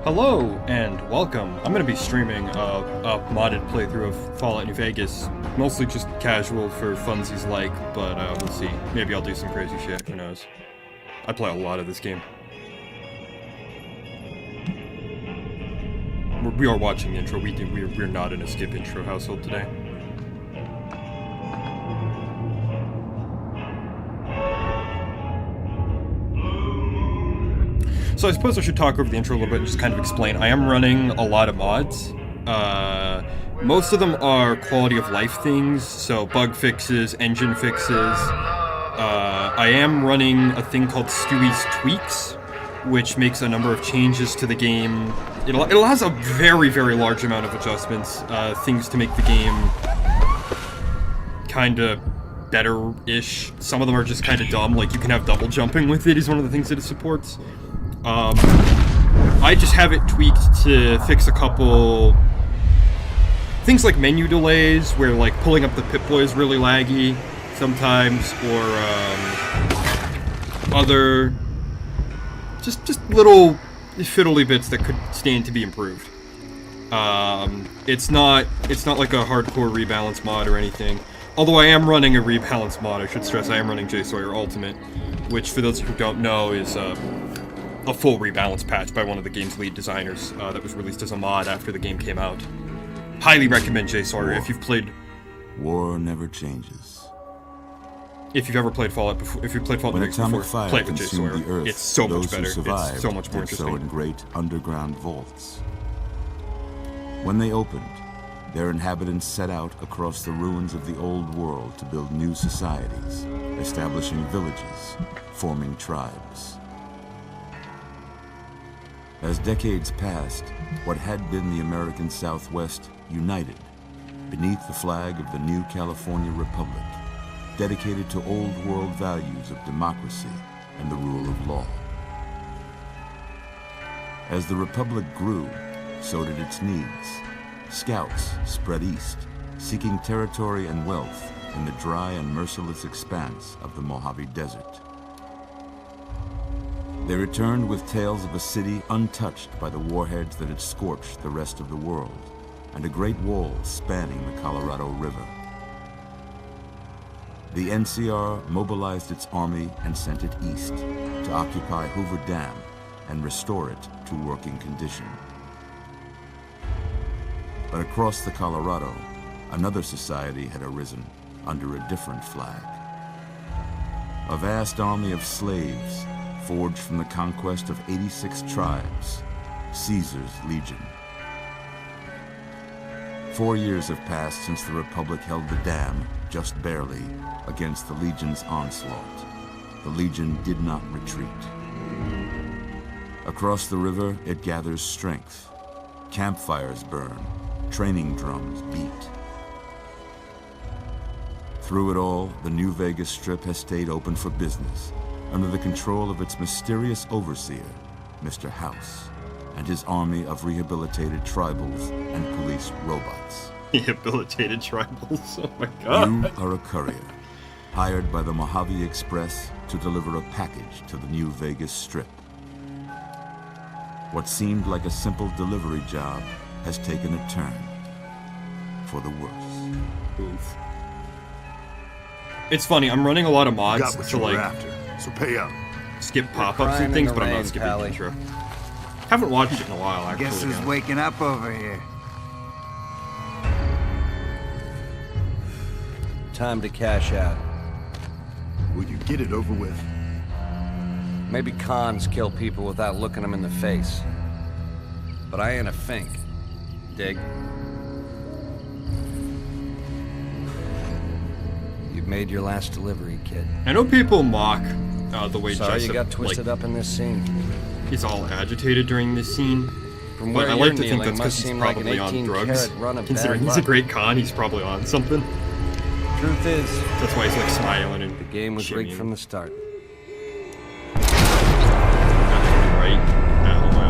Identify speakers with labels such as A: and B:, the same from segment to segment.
A: Hello and welcome. I'm going to be streaming a modded playthrough of Fallout New Vegas, mostly just casual for funsies like, but we'll see. Maybe I'll do some crazy shit, who knows. I play a lot of this game. We are watching the intro. We're not in a skip intro household today. So I suppose I should talk over the intro a little bit and just kind of explain. I am running a lot of mods. Most of them are quality of life things, so bug fixes, engine fixes. I am running a thing called Stewie's Tweaks, which makes a number of changes to the game. It allows a very, very large amount of adjustments, things to make the game kind of better-ish. Some of them are just kind of dumb, like you can have double jumping with it is one of the things that it supports. I just have it tweaked to fix a couple things like menu delays, where like pulling up the Pip-Boy is really laggy sometimes, or other just little fiddly bits that could stand to be improved. It's not like a hardcore rebalance mod or anything. Although I am running a rebalance mod, I should stress I am running JSawyer Ultimate, which for those who don't know is a full rebalance patch by one of the game's lead designers that was released as a mod after the game came out. Highly recommend JSawyer if you've played...
B: War never changes.
A: If you've ever played Fallout before, if you've played Fallout before, play it with JSawyer. It's so much better. It's so much more interesting.
B: So in great underground vaults. When they opened, their inhabitants set out across the ruins of the old world to build new societies, establishing villages, forming tribes. As decades passed, what had been the American Southwest united beneath the flag of the new California Republic, dedicated to old world values of democracy and the rule of law. As the Republic grew, so did its needs. Scouts spread east, seeking territory and wealth in the dry and merciless expanse of the Mojave Desert. They returned with tales of a city untouched by the warheads that had scorched the rest of the world, and a great wall spanning the Colorado River. The NCR mobilized its army and sent it east to occupy Hoover Dam and restore it to working condition. But across the Colorado, another society had arisen under a different flag. A vast army of slaves forged from the conquest of 86 tribes, Caesar's Legion. 4 years have passed since the Republic held the dam, just barely, against the Legion's onslaught. The Legion did not retreat. Across the river, it gathers strength. Campfires burn, training drums beat. Through it all, the New Vegas Strip has stayed open for business, under the control of its mysterious overseer, Mr. House, and his army of rehabilitated tribals and police robots.
A: Rehabilitated tribals? Oh my god.
B: You are a courier, hired by the Mojave Express to deliver a package to the New Vegas Strip. What seemed like a simple delivery job has taken a turn for the worse.
A: Oof. It's funny, I'm running a lot of mods
C: Got what
A: to
C: you were
A: like
C: after, so pay up.
A: skip pop-ups and things, but I'm not skipping the intro. Haven't watched it in a while, actually.
D: Guess who's waking up over here?
E: Time to cash out.
C: Will you get it over with?
E: Maybe cons kill people without looking them in the face. But I ain't a fink. Dig? You've made your last delivery, kid.
A: I know people mock the way
E: Sorry
A: Jessup,
E: you got twisted up in this scene.
A: He's all agitated during this scene.
E: From
A: But
E: where
A: I
E: you're
A: like to think
E: kneeling,
A: that's
E: must
A: because he's
E: seem like an
A: probably on
E: 18-carat
A: drugs.
E: run of
A: Considering
E: bad
A: he's a
E: luck.
A: great con, he's probably on something.
E: Truth is,
A: That's why he's like smiling and
E: the game was rigged
A: shimmying.
E: from the start.
A: Right now in my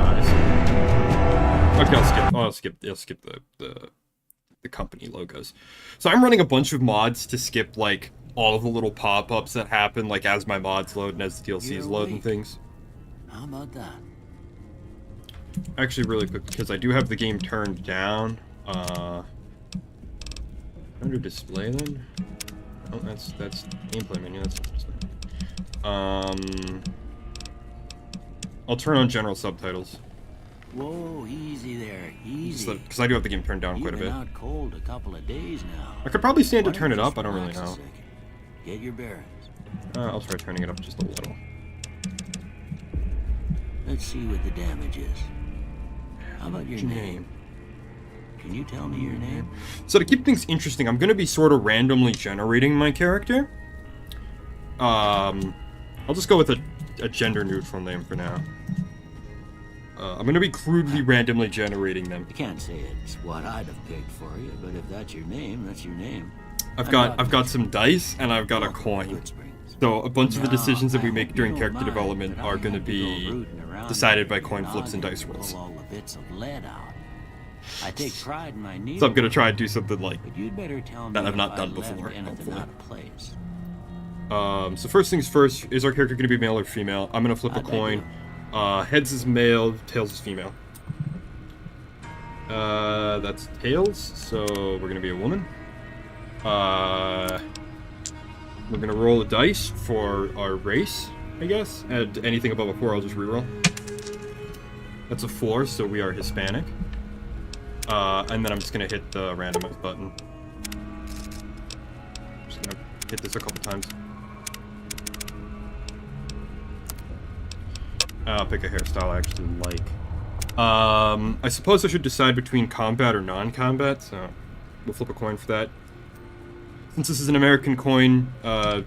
A: eyes. Okay, I'll skip the company logos. So I'm running a bunch of mods to skip like all of the little pop-ups that happen like as my mods load and as the DLCs load and things.
D: How about that?
A: Actually, really quick, because I do have the game turned down. Under display then? Oh, that's gameplay menu. That's I'll turn on general subtitles.
F: Whoa, easy there, easy.
A: Because I do have the game turned down quite a bit.
F: You've been out cold a couple of days now.
A: I could probably stand to
F: Why
A: turn
F: don't
A: it
F: you
A: up. I don't really
F: relax a
A: know.
F: second? Get your bearings.
A: I'll try turning it up just a little.
F: Let's see what the damage is. How about your name? Can you tell me your name?
A: So to keep things interesting, I'm going to be sort of randomly generating my character. I'll just go with a gender-neutral name for now. I'm going to be crudely randomly generating them.
F: I can't say it's what I'd have picked for you, but if that's your name, that's your name.
A: I've got some dice and I've got a coin. So a bunch of the decisions that we make during character development are going to be decided by coin flips and dice rolls.
F: I take pride in my needle.
A: So I'm going to try and do something like
F: But you'd better tell me
A: that I've
F: if
A: not
F: I
A: done
F: left
A: before,
F: anything
A: hopefully.
F: out of place.
A: So first things first, is our character going to be male or female? I'm going to flip a
F: I bet
A: coin. Heads is male, tails is female. That's tails, so we're going to be a woman. We're going to roll a dice for our race, I guess. And anything above a 4, I'll just reroll. That's a 4, so we are Hispanic. And then I'm just going to hit the randomize button. Just going to hit this a couple times. I'll pick a hairstyle I actually like. I suppose I should decide between combat or non-combat, so we'll flip a coin for that. Since this is an American coin,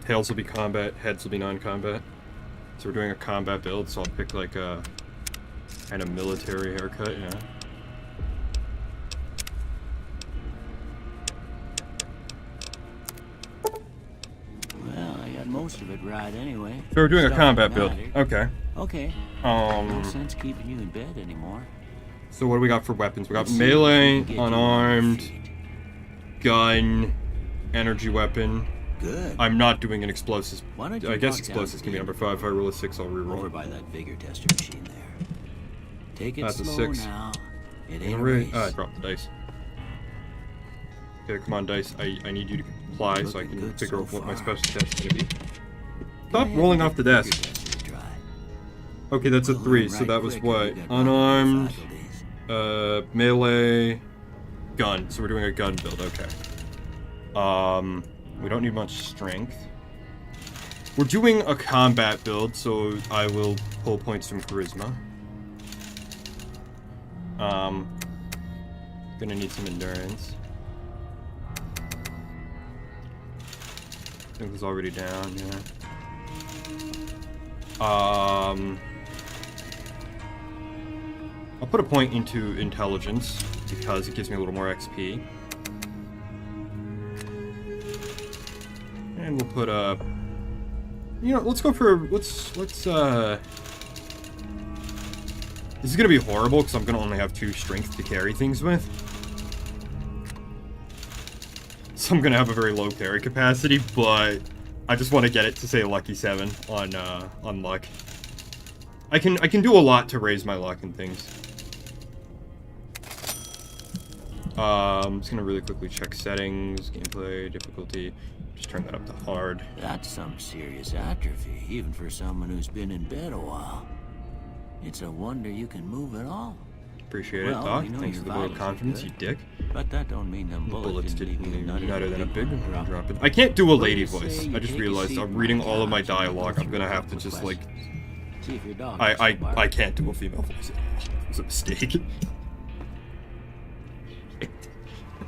A: tails will be combat, heads will be non-combat. So we're doing a combat build, so I'll pick like a kind of military haircut, yeah.
F: Well, I got most of it right anyway.
A: So we're doing a
F: Stuff
A: combat
F: that
A: build.
F: mattered.
A: Okay.
F: Okay. No
A: Um,
F: sense keeping you in bed anymore.
A: so what do we got for weapons? We got
F: Let's see if we
A: melee,
F: can get you on your
A: unarmed,
F: feet.
A: gun, energy weapon.
F: Good.
A: I'm not doing an explosives.
F: Why don't you
A: I guess
F: walk down
A: explosives
F: to
A: can be
F: the
A: number 5. If I roll a 6, I'll
F: over
A: reroll.
F: by that vigor tester machine there. Take it
A: That's a
F: slow
A: 6.
F: now. It ain't a
A: Alright.
F: race.
A: I dropped the dice. Okay, come on, dice. I need you to comply so I
F: Looking
A: can
F: good
A: figure
F: so
A: out what my
F: far.
A: special test is going to be.
F: Go
A: Stop
F: ahead
A: rolling
F: and
A: off the
F: give
A: desk.
F: vigor tester a try.
A: Okay, that's a
F: We'll
A: 3,
F: learn
A: so
F: right
A: that was
F: quick
A: what?
F: if you got right
A: Unarmed,
F: faculties.
A: melee, gun. So we're doing a gun build, okay. We don't need much strength. We're doing a combat build, so I will pull points from charisma. Gonna need some endurance. I think it's already down, yeah. I'll put a point into intelligence because it gives me a little more XP. And we'll put a... You know, let's go for... Let's This is gonna be horrible because I'm gonna only have 2 strength to carry things with. So I'm gonna have a very low carry capacity, but I just want to get it to say lucky 7 on luck. I can do a lot to raise my luck and things. I'm just gonna really quickly check settings, gameplay, difficulty. Just turn that up to hard.
F: That's some serious atrophy, even for someone who's been in bed a while. It's a wonder you can move at all.
A: Appreciate it,
F: Well,
A: Doc.
F: we know
A: Thanks
F: your
A: for the vote of
F: vitals are
A: confidence,
F: good.
A: you dick.
F: But that don't mean them
A: Bullets
F: didn't
A: didn't
F: leave you nuttier
A: nutter than a big
F: one.
A: one. Drop it. I can't do a
F: What do
A: lady
F: you
A: voice.
F: say
A: I
F: you
A: just
F: take a
A: realized
F: seat
A: I'm
F: on
A: reading
F: my
A: all of my
F: couch and we'll go
A: dialogue. I'm
F: through
A: gonna
F: a
A: have to
F: couple
A: just
F: of
A: like...
F: questions. See if your dog
A: I
F: wants to bark.
A: can't do a female voice. It was a mistake.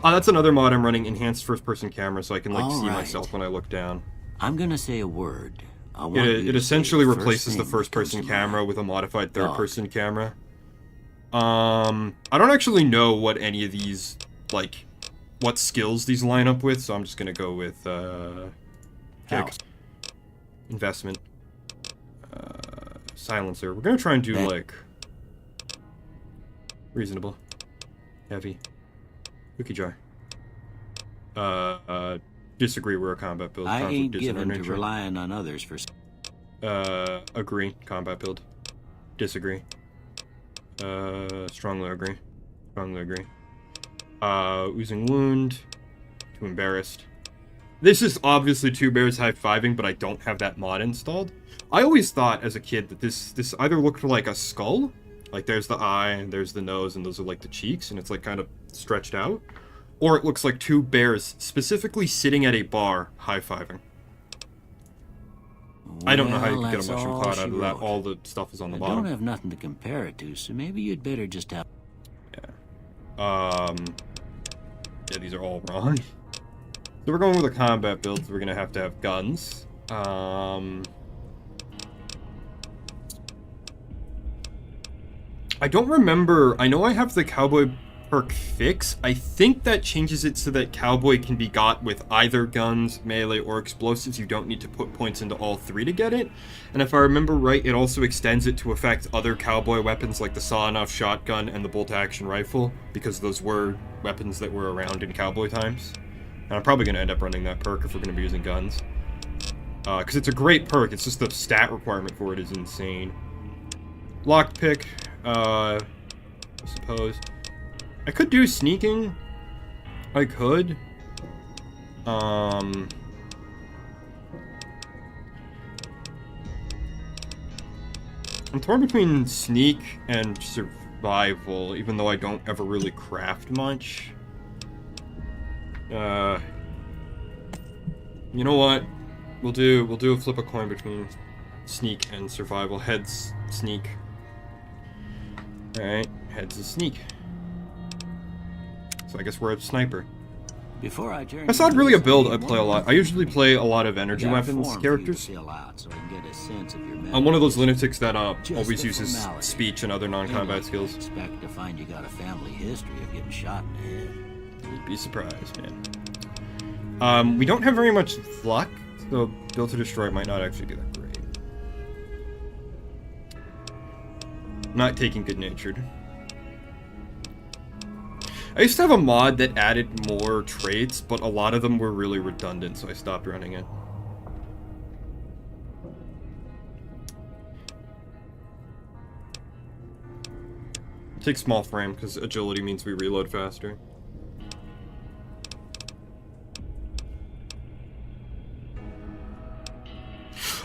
A: That's another mod I'm running, enhanced first-person camera, so I can like
F: All
A: see
F: right.
A: myself when I look down.
F: I'm gonna say a word. I want you
A: It
F: to
A: essentially
F: say the
A: replaces the
F: thing that
A: first-person
F: comes to
A: camera
F: mind.
A: with a modified
F: Dog.
A: third-person camera. I don't actually know what any of these, like, what skills these line up with, so I'm just gonna go with, kick,
F: House.
A: investment, silencer. We're gonna try and do,
F: Bet.
A: like, reasonable, heavy, cookie jar. Disagree, we're a combat build.
F: I
A: Conflict
F: ain't
A: isn't our
F: given to
A: nature.
F: relying on others for...
A: Agree, combat build. Disagree. Strongly agree. Strongly agree. Oozing wound. Too embarrassed. This is obviously two bears high-fiving, but I don't have that mod installed. I always thought as a kid that this either looked like a skull, like there's the eye, and there's the nose, and those are like the cheeks, and it's like kind of stretched out, or it looks like two bears specifically sitting at a bar high-fiving. I don't know how you can get a mushroom cloud out of that. All the stuff is on the
F: I
A: bottom.
F: don't have nothing to compare it to, so maybe you'd better just have...
A: Yeah, these are all wrong. So we're going with a combat build, so we're gonna have to have guns. I don't remember. I know I have the cowboy perk fix. I think that changes it so that cowboy can be got with either guns, melee, or explosives. You don't need to put points into all three to get it. And if I remember right, it also extends it to affect other cowboy weapons like the saw-off shotgun and the bolt-action rifle, because those were weapons that were around in cowboy times. And I'm probably going to end up running that perk if we're going to be using guns. Because it's a great perk, it's just the stat requirement for it is insane. Lockpick, I suppose. I could do sneaking. I could. I'm torn between sneak and survival, even though I don't ever really craft much. You know what? We'll do a flip a coin between sneak and survival. Heads, sneak. Alright, heads is sneak. So I guess we're a sniper.
F: Before I turn...
A: That's not really a build I play a lot. I usually play a lot of energy weapons characters. I'm one of those lunatics that always uses speech and other non-combat skills.
F: Expect to find you got a family history of getting shot in the head.
A: You'd be surprised, man. We don't have very much luck, so build to destroy might not actually be that great. I'm not taking good-natured. I used to have a mod that added more traits, but a lot of them were really redundant, so I stopped running it. Take small frame, because agility means we reload faster.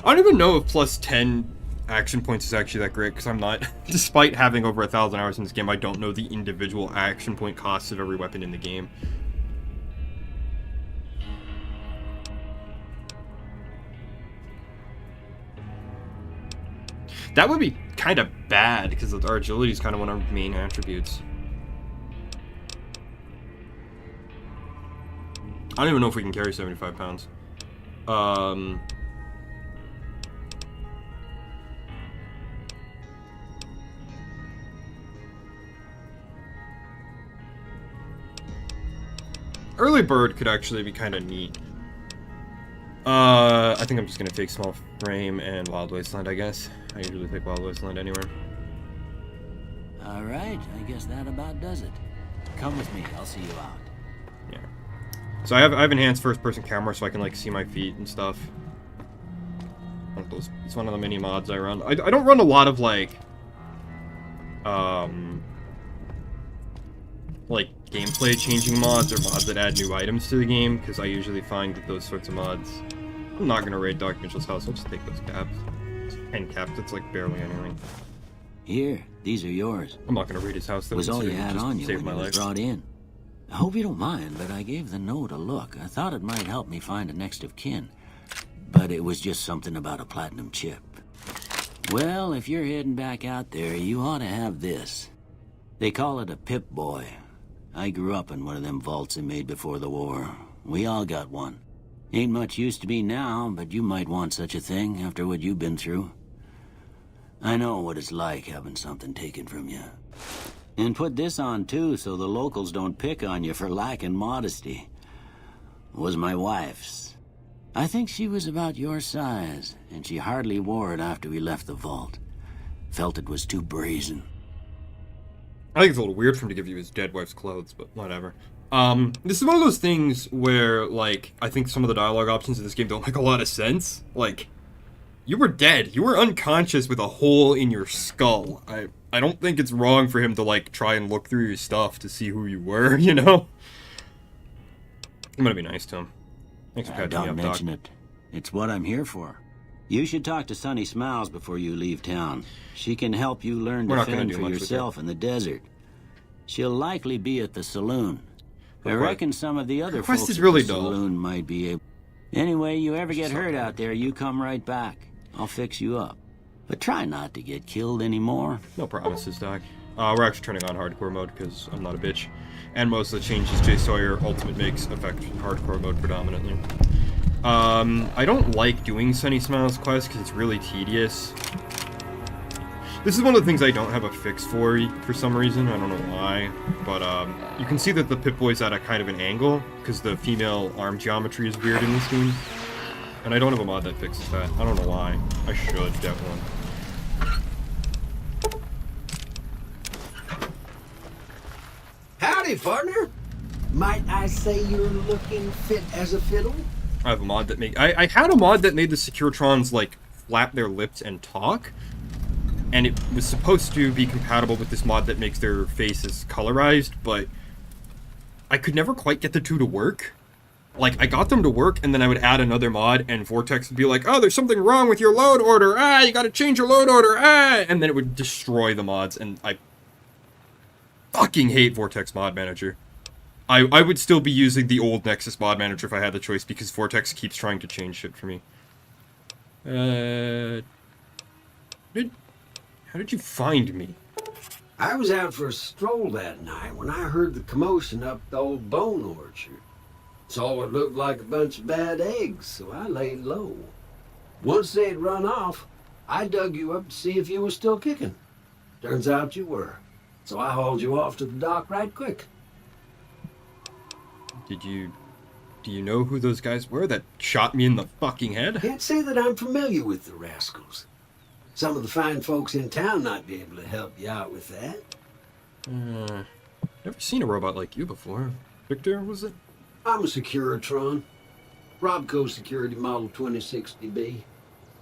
A: I don't even know if plus 10 action points is actually that great, because I'm not, despite having over 1,000 hours in this game, I don't know the individual action point costs of every weapon in the game. That would be kind of bad, because our agility is kind of one of our main attributes. I don't even know if we can carry 75 pounds. Early bird could actually be kind of neat. I think I'm just gonna take small frame and wild wasteland, I guess. I usually take wild wasteland anywhere.
F: Alright, I guess that about does it. Come with me, I'll see you out.
A: Yeah. So I have enhanced first-person camera so I can like see my feet and stuff. It's one of the mini mods I run. I don't run a lot of like gameplay changing mods or mods that add new items to the game, because I usually find that those sorts of mods... I'm not gonna raid Doc Mitchell's house, I'll just take those caps. 10 caps, it's like barely anything.
F: Here, these are yours.
A: I'm not gonna raid his house, that
F: was all you had on you
A: saved
F: when
A: my
F: you was
A: life.
F: brought in. I hope you don't mind, but I gave the note a look. I thought it might help me find a next of kin. But it was just something about a platinum chip. Well, if you're heading back out there, you ought to have this. They call it a Pip-Boy. I grew up in one of them vaults they made before the war. We all got one. Ain't much use to me now, but you might want such a thing after what you've been through. I know what it's like having something taken from you. And put this on too, so the locals don't pick on you for lacking modesty. Was my wife's. I think she was about your size, and she hardly wore it after we left the vault. Felt it was too brazen.
A: I think it's a little weird for him to give you his dead wife's clothes, but whatever. This is one of those things where, like, I think some of the dialogue options in this game don't make a lot of sense. Like, you were dead. You were unconscious with a hole in your skull. I don't think it's wrong for him to, like, try and look through your stuff to see who you were, you know? I'm gonna be nice to him. Thanks for catching me
F: Don't
A: up,
F: mention
A: Doc.
F: it. It's what I'm here for. You should talk to Sunny Smiles before you leave town. She can help you learn
A: We're
F: to
A: not gonna
F: fend
A: do
F: for
A: much with
F: yourself in the desert. She'll likely be at the saloon. I
A: Okay.
F: reckon some of the other
A: Quest
F: folks
A: is
F: at
A: really
F: the
A: dull.
F: saloon might be able... Anyway, you ever get hurt out there, you come right back. I'll fix you up. But try not to get killed anymore.
A: No promises, Doc. We're actually turning on hardcore mode because I'm not a bitch. And most of the changes JSawyer Ultimate makes affect hardcore mode predominantly. I don't like doing Sunny Smiles quest because it's really tedious. This is one of the things I don't have a fix for some reason. I don't know why. But you can see that the Pip-Boy's at a kind of an angle because the female arm geometry is weird in this game. And I don't have a mod that fixes that. I don't know why. I should get one.
G: Howdy, partner. Might I say you're looking fit as a fiddle?
A: I have a mod that I had a mod that made the Securitrons, like, flap their lips and talk. And it was supposed to be compatible with this mod that makes their faces colorized, but I could never quite get the two to work. Like, I got them to work, and then I would add another mod, and Vortex would be like, oh, there's something wrong with your load order, you gotta change your load order, and then it would destroy the mods, and I fucking hate Vortex Mod Manager. I would still be using the old Nexus Mod Manager if I had the choice, because Vortex keeps trying to change shit for me. How did you find me?
G: I was out for a stroll that night when I heard the commotion up the old bone orchard. Saw what looked like a bunch of bad eggs, so I laid low. Once they'd run off, I dug you up to see if you were still kicking. Turns out you were, so I hauled you off to the dock right quick.
A: Do you know who those guys were that shot me in the fucking head?
G: Can't say that I'm familiar with the rascals. Some of the fine folks in town might be able to help you out with that.
A: Never seen a robot like you before. Victor, was it?
G: I'm a Securitron. Robco Security Model 2060B.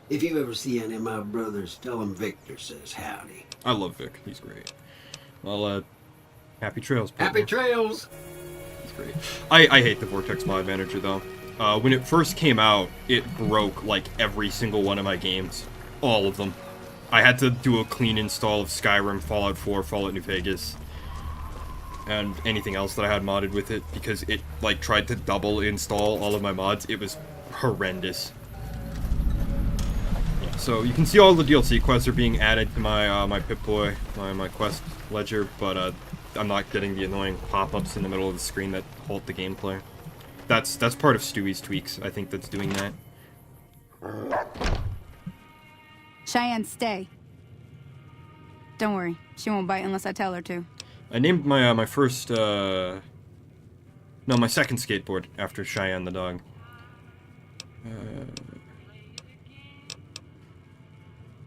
G: If you ever see any of my brothers, tell them Victor says howdy.
A: I love Vic. He's great. Well, happy trails, partner.
G: Happy trails!
A: He's great. I hate the Vortex Mod Manager, though. When it first came out, it broke, like, every single one of my games. All of them. I had to do a clean install of Skyrim, Fallout 4, Fallout New Vegas, and anything else that I had modded with it, because it, like, tried to double install all of my mods. It was horrendous. Yeah, so you can see all the DLC quests are being added to my my Pip-Boy, my quest ledger, but I'm not getting the annoying pop-ups in the middle of the screen that halt the gameplay. That's part of Stewie's tweaks, I think, that's doing that.
H: Cheyenne, stay. Don't worry, she won't bite unless I tell her to.
A: I named my my first no, my second skateboard after Cheyenne the dog.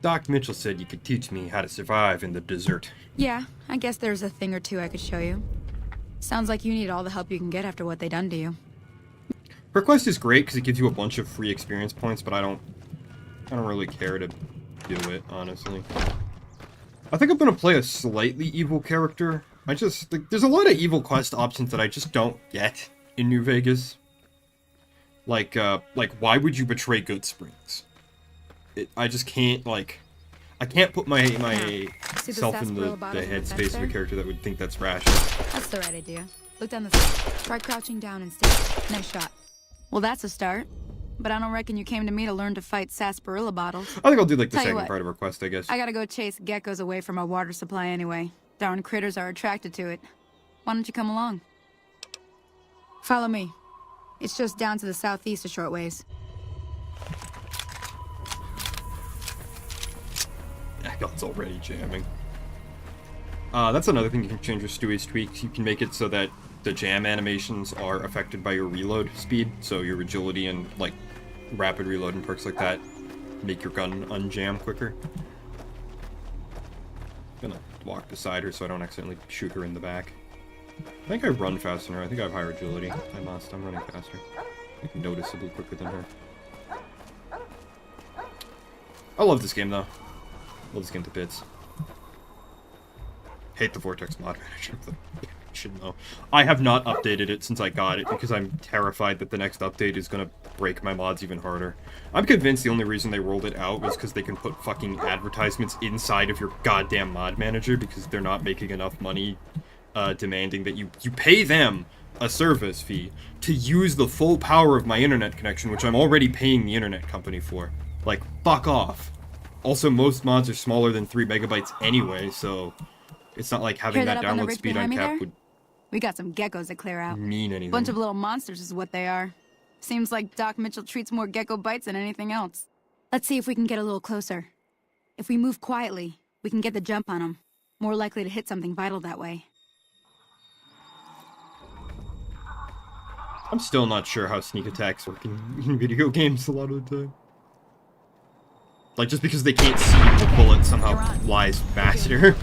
A: Doc Mitchell said you could teach me how to survive in the desert.
H: Yeah, I guess there's a thing or two I could show you. Sounds like you need all the help you can get after what they done to you.
A: Her quest is great because it gives you a bunch of free experience points, but I don't really care to do it, honestly. I think I'm gonna play a slightly evil character. There's a lot of evil quest options that I just don't get in New Vegas. Like why would you betray Good Springs? I just can't, like, I can't put myself in the headspace of a character that would think that's rational.
H: That's the right idea. Look down the side. Try crouching down instead. Nice shot. Well, that's a start. But I don't reckon you came to me to learn to fight sarsaparilla bottles.
A: I think I'll do, like, the
H: Tell you
A: second
H: what,
A: part of our quest, I guess.
H: I gotta go chase geckos away from our water supply anyway. Darn critters are attracted to it. Why don't you come along? Follow me. It's just down to the southeast a short ways.
A: God's already jamming. That's another thing you can change with Stewie's tweaks. You can make it so that the jam animations are affected by your reload speed, so your agility and, like, rapid reload and perks like that make your gun unjam quicker. I'm gonna walk beside her so I don't accidentally shoot her in the back. I think I run faster than her. I think I have higher agility. I'm running faster. Like, noticeably quicker than her. I love this game, though. Love this game to bits. Hate the Vortex mod manager. I should know. I have not updated it since I got it because I'm terrified that the next update is gonna break my mods even harder. I'm convinced the only reason they rolled it out was because they can put fucking advertisements inside of your goddamn mod manager because they're not making enough money demanding that you pay them a service fee to use the full power of my internet connection, which I'm already paying the internet company for. Like, fuck off. Also, most mods are smaller than 3 megabytes anyway, so it's not like having that download speed on cap would
H: We got some geckos to clear out.
A: mean anything.
H: Bunch of little monsters is what they are. Seems like Doc Mitchell treats more gecko bites than anything else. Let's see if we can get a little closer. If we move quietly, we can get the jump on them. More likely to hit something vital that way.
A: I'm still not sure how sneak attacks work in video games a lot of the time. Like, just because they can't see the bullet somehow flies faster.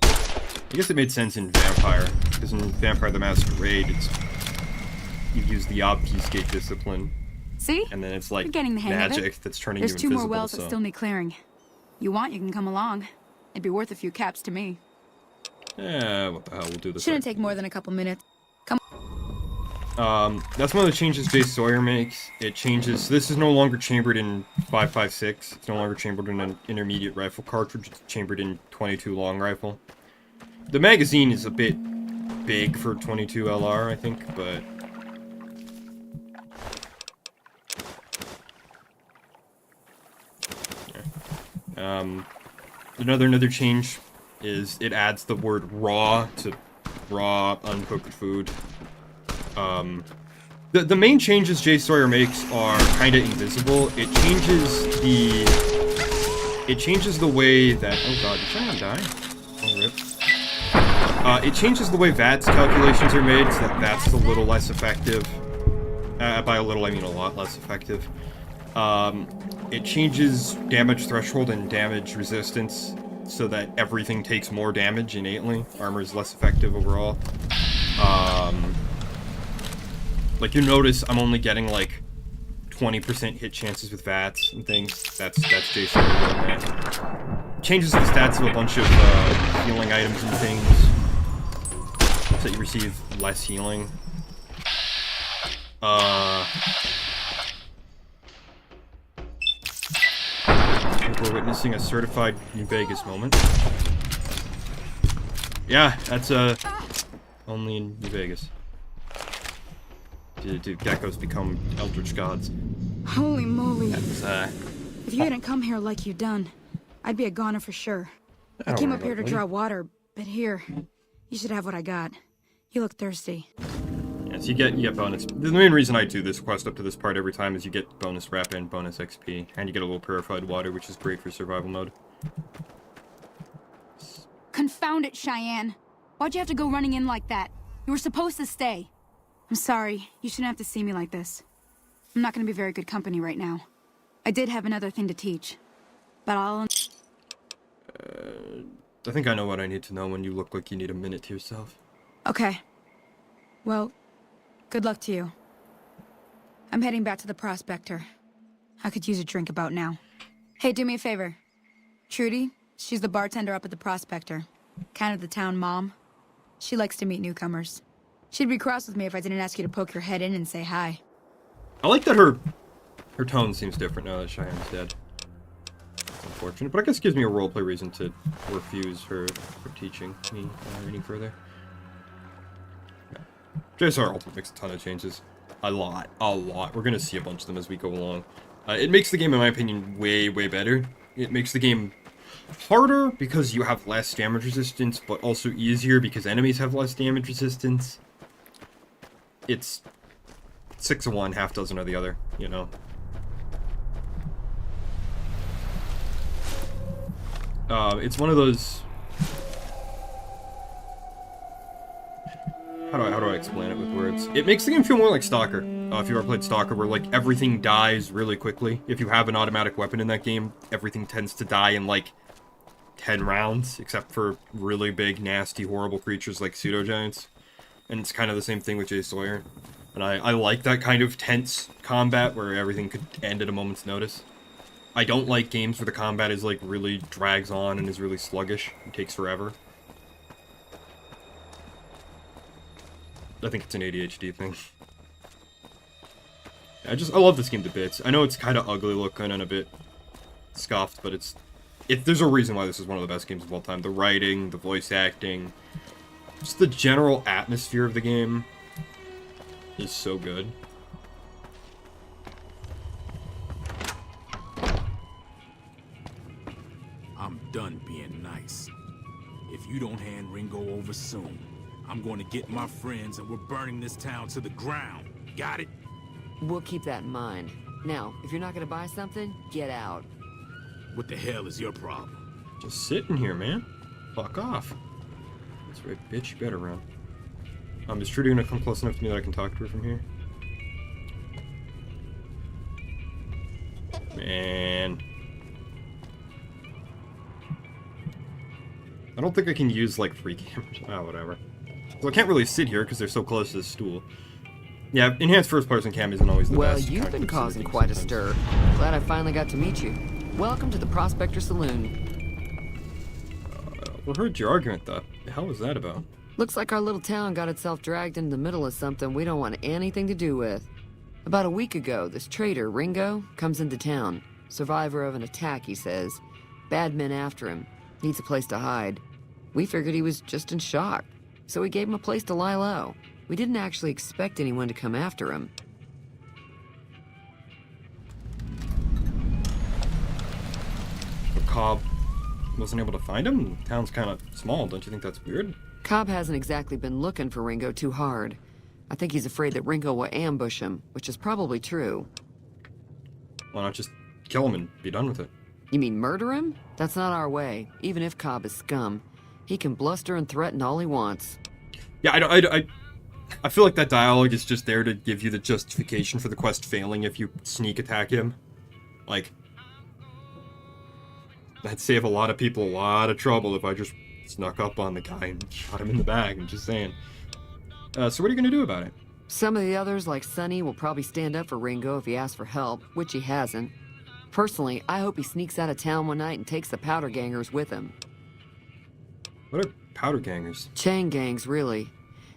A: I guess it made sense in Vampire, because in Vampire the Masquerade, you use the obfuscate discipline.
H: See?
A: And then it's like
H: getting the hang of
A: magic
H: it.
A: that's turning
H: There's
A: you invisible.
H: 2 more wells that still need clearing. You want, you can come along. It'd be worth a few caps to me.
A: Yeah, what the hell, we'll do this.
H: Shouldn't take more than a couple minutes.
A: That's one of the changes JSawyer makes. It changes, this is no longer chambered in 5.56. It's no longer chambered in an intermediate rifle cartridge. It's chambered in 22 long rifle. The magazine is a bit big for 22 LR, I think, but yeah. Another change is it adds the word raw to raw uncooked food. The main changes JSawyer makes are kind of invisible. It changes the way that, oh god, did Cheyenne die? Oh, rip. It changes the way VATS calculations are made, so that's a little less effective. By a little, I mean a lot less effective. It changes damage threshold and damage resistance, so that everything takes more damage innately. Armor is less effective overall. Like, you notice I'm only getting, like, 20% hit chances with VATS and things. That's JSawyer doing that. Changes the stats of a bunch of healing items and things, so that you receive less healing. I think we're witnessing a certified New Vegas moment. Yeah, that's only in New Vegas. Do geckos become eldritch gods?
H: Holy moly.
A: That's,
H: If you hadn't come here like you done, I'd be a goner for sure. I came up here to draw water, but here, you should have what I got. You look thirsty.
A: Yes, you get bonus. The main reason I do this quest up to this part every time is you get bonus rep and bonus XP, and you get a little purified water, which is great for survival mode.
H: Confound it, Cheyenne. Why'd you have to go running in like that? You were supposed to stay. I'm sorry. You shouldn't have to see me like this. I'm not going to be very good company right now. I did have another thing to teach, but I'll...
A: I think I know what I need to know when you look like you need a minute to yourself.
H: Okay. Well, good luck to you. I'm heading back to the Prospector. I could use a drink about now. Hey, do me a favor. Trudy, she's the bartender up at the Prospector. Kind of the town mom. She likes to meet newcomers. She'd be cross with me if I didn't ask you to poke your head in and say hi.
A: I like that her tone seems different now that Cheyenne's dead. That's unfortunate, but I guess it gives me a roleplay reason to refuse her for teaching me any further. Yeah. JSawyer Ultimate makes a ton of changes. A lot. We're gonna see a bunch of them as we go along. It makes the game, in my opinion, way, way better. It makes the game harder because you have less damage resistance, but also easier because enemies have less damage resistance. It's 6 of one, half dozen of the other, you know. It's one of those... How do I explain it with words? It makes the game feel more like Stalker. If you ever played Stalker, where like everything dies really quickly. If you have an automatic weapon in that game, everything tends to die in like 10 rounds, except for really big, nasty, horrible creatures like pseudo-giants. And it's kind of the same thing with JSawyer. And I like that kind of tense combat where everything could end at a moment's notice. I don't like games where the combat is, like, really drags on and is really sluggish. It takes forever. I think it's an ADHD thing. I love this game to bits. I know it's kind of ugly looking and a bit scuffed, but there's a reason why this is one of the best games of all time. The writing, the voice acting, just the general atmosphere of the game is so good.
I: I'm done being nice. If you don't hand Ringo over soon, I'm going to get my friends and we're burning this town to the ground. Got it?
J: We'll keep that in mind. Now, if you're not gonna buy something, get out.
I: What the hell is your problem?
A: Just sitting here, man. Fuck off. That's right, bitch. You better run. Is Trudy gonna come close enough to me that I can talk to her from here? Man. I don't think I can use, like, 3 cameras. Oh, whatever. So I can't really sit here because they're so close to the stool. Yeah, enhanced first-person cam isn't always the
J: well,
A: best.
J: Well, you've been causing quite a stir. Glad I finally got to meet you. Welcome to the Prospector Saloon.
A: Overheard your argument, though. The hell was that about?
J: Looks like our little town got itself dragged into the middle of something we don't want anything to do with. About a week ago, this traitor, Ringo, comes into town. Survivor of an attack, he says. Bad men after him. Needs a place to hide. We figured he was just in shock, so we gave him a place to lie low. We didn't actually expect anyone to come after him.
A: But Cobb wasn't able to find him? The town's kind of small, don't you think that's weird?
J: Cobb hasn't exactly been looking for Ringo too hard. I think he's afraid that Ringo will ambush him, which is probably true.
A: Why not just kill him and be done with it?
J: You mean murder him? That's not our way, even if Cobb is scum. He can bluster and threaten all he wants.
A: Yeah, I feel like that dialogue is just there to give you the justification for the quest failing if you sneak attack him. Like, that'd save a lot of people a lot of trouble if I just snuck up on the guy and shot him in the back. I'm just saying. So what are you going to do about it?
J: Some of the others, like Sonny, will probably stand up for Ringo if he asks for help, which he hasn't. Personally, I hope he sneaks out of town one night and takes the powder gangers with him.
A: What are powder gangers?
J: Chain gangs, really.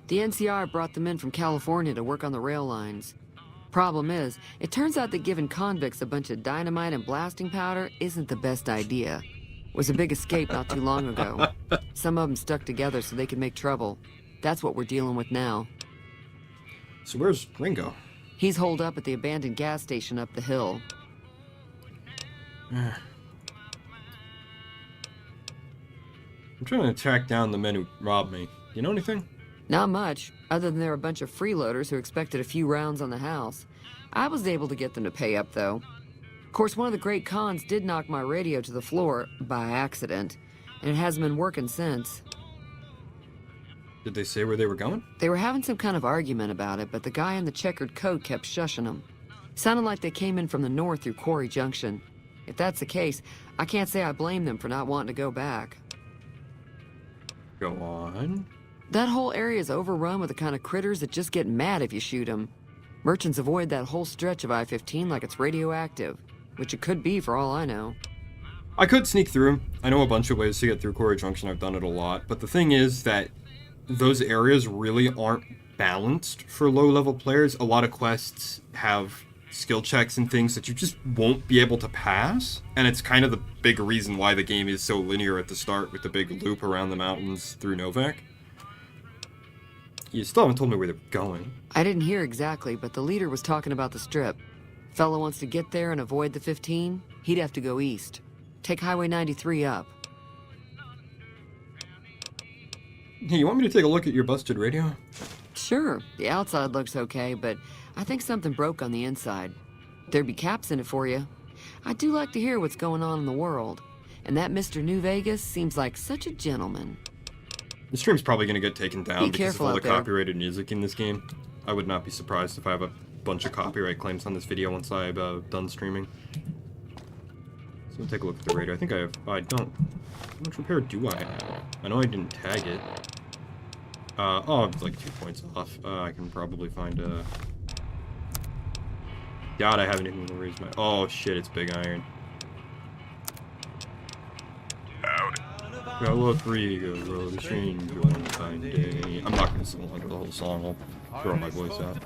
J: The NCR brought them in from California to work on the rail lines. Problem is, it turns out that giving convicts a bunch of dynamite and blasting powder isn't the best idea. It was a big escape not too long ago. Some of them stuck together so they could make trouble. That's what we're dealing with now.
A: So where's Ringo?
J: He's holed up at the abandoned gas station up the hill.
A: I'm trying to track down the men who robbed me. You know anything?
J: Not much, other than they're a bunch of freeloaders who expected a few rounds on the house. I was able to get them to pay up, though. Of course, one of the great cons did knock my radio to the floor, by accident, and it hasn't been working since.
A: Did they say where they were going?
J: They were having some kind of argument about it, but the guy in the checkered coat kept shushing them. Sounded like they came in from the north through Quarry Junction. If that's the case, I can't say I blame them for not wanting to go back.
A: Go on.
J: That whole area is overrun with the kind of critters that just get mad if you shoot them. Merchants avoid that whole stretch of I-15 like it's radioactive, which it could be for all I know.
A: I could sneak through them. I know a bunch of ways to get through Quarry Junction. I've done it a lot. But the thing is that those areas really aren't balanced for low-level players. A lot of quests have skill checks and things that you just won't be able to pass. And it's kind of the big reason why the game is so linear at the start with the big loop around the mountains through Novak. You still haven't told me where they're going.
J: I didn't hear exactly, but the leader was talking about the strip. Fellow wants to get there and avoid the 15, he'd have to go east. Take Highway 93 up.
A: Hey, you want me to take a look at your busted radio?
J: Sure, the outside looks okay, but I think something broke on the inside. There'd be caps in it for you. I do like to hear what's going on in the world. And that Mr. New Vegas seems like such a gentleman.
A: The stream's probably going to get taken down because of all the
J: out there.
A: copyrighted music in this game. I would not be surprised if I have a bunch of copyright claims on this video once I'm done streaming. So we'll take a look at the radio. I think I have... I don't... How much repair do I have? I know I didn't tag it. Oh, it's like 2 points off. I can probably find a... God, I haven't even raised my... Oh, shit, it's big iron. Fellow free goes over the stranger one fine day. I'm not gonna sing along to the whole song. I'll throw my voice out.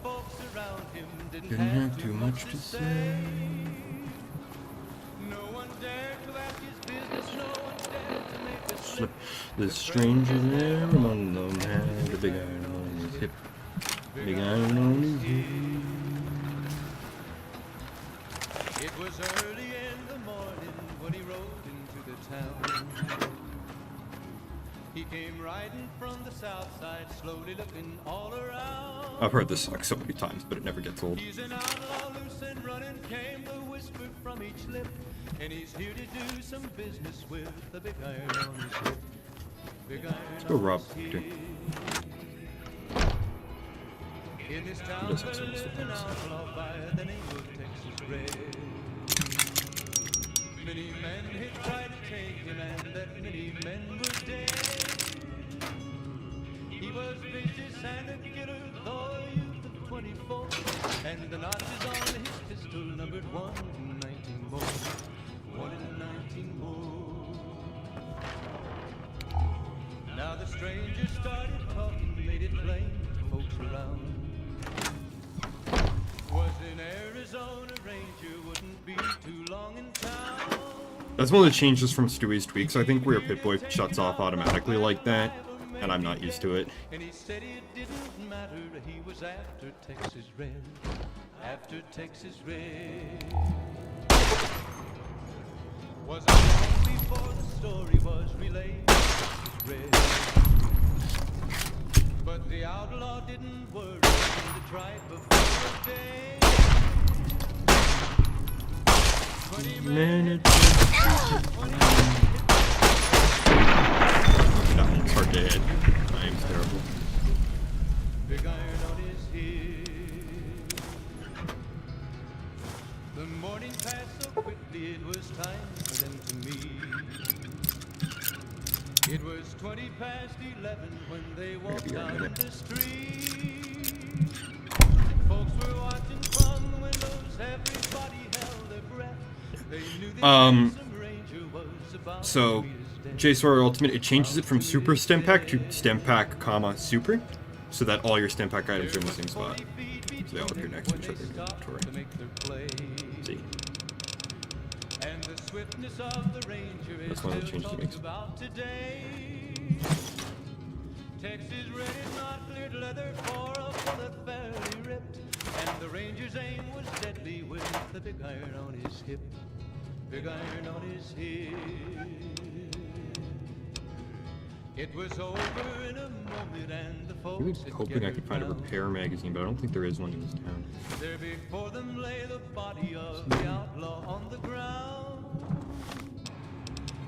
A: Didn't have too much to say. Slip. The stranger there among them had a big iron on his hip. Big iron on his hip.
K: It was early in the morning when he rode into the town. He came riding from the south side, slowly looking all around.
A: I've heard this song so many times, but it never gets old.
K: He's an outlaw, loose and running, came the whisper from each lip. And he's here to do some business with the big iron on his hip. Big iron.
A: Let's go rob.
K: In this town lived an outlaw by the name of Texas Red. Many men had tried to take him, and that many men were dead. He was vicious and a killer, though a youth of 24, and the notches on his pistol numbered 1 in 19 more. 1 in 19 more. Now the stranger started talking, made it plain to folks around. Was in Arizona, Ranger wouldn't be too long in town.
A: That's one of the changes from Stewie's tweaks, I think, where Pip-Boy shuts off automatically like that, and I'm not used to it.
K: And he said it didn't matter, he was after Texas Red. After Texas Red. Was it long before the story was relayed? Texas Red. But the outlaw didn't worry in the tribe before the day. 20 minutes.
A: It's hard to hit. I am terrible.
K: Big iron on his head. The morning passed so quickly, it was time for them to meet. It was 20 past 11 when they walked down the street. Folks were watching from the windows, everybody held their breath. They knew that some ranger was about
A: so JSawyer Ultimate, it changes it from Super Stem Pack to Stem Pack, comma, Super, so that all your Stem Pack items are in the same spot. So they all appear next to each other in the inventory. See?
K: And the swiftness of the ranger
A: That's one of the changes it makes.
K: about today. Texas Red is not cleared leather for a bullet fairly ripped. And the ranger's aim was deadly with the big iron on his hip. Big iron on his hip. It was over in a moment and the
A: I
K: folks
A: was hoping I could find a repair magazine, but I don't think there is one in this town.
K: there before them lay the body of the outlaw on the ground.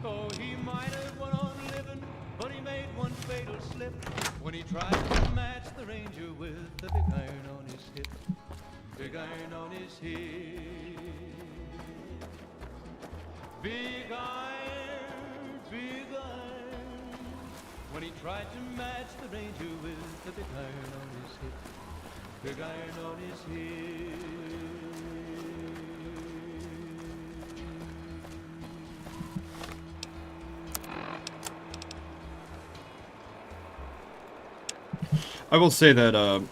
K: Oh, he might have went on living, but he made one fatal slip when he tried to match the ranger with the big iron on his hip. Big iron on his hip. Big iron, big iron. When he tried to match the ranger with the big iron on his hip. Big iron on his hip.
A: I will say that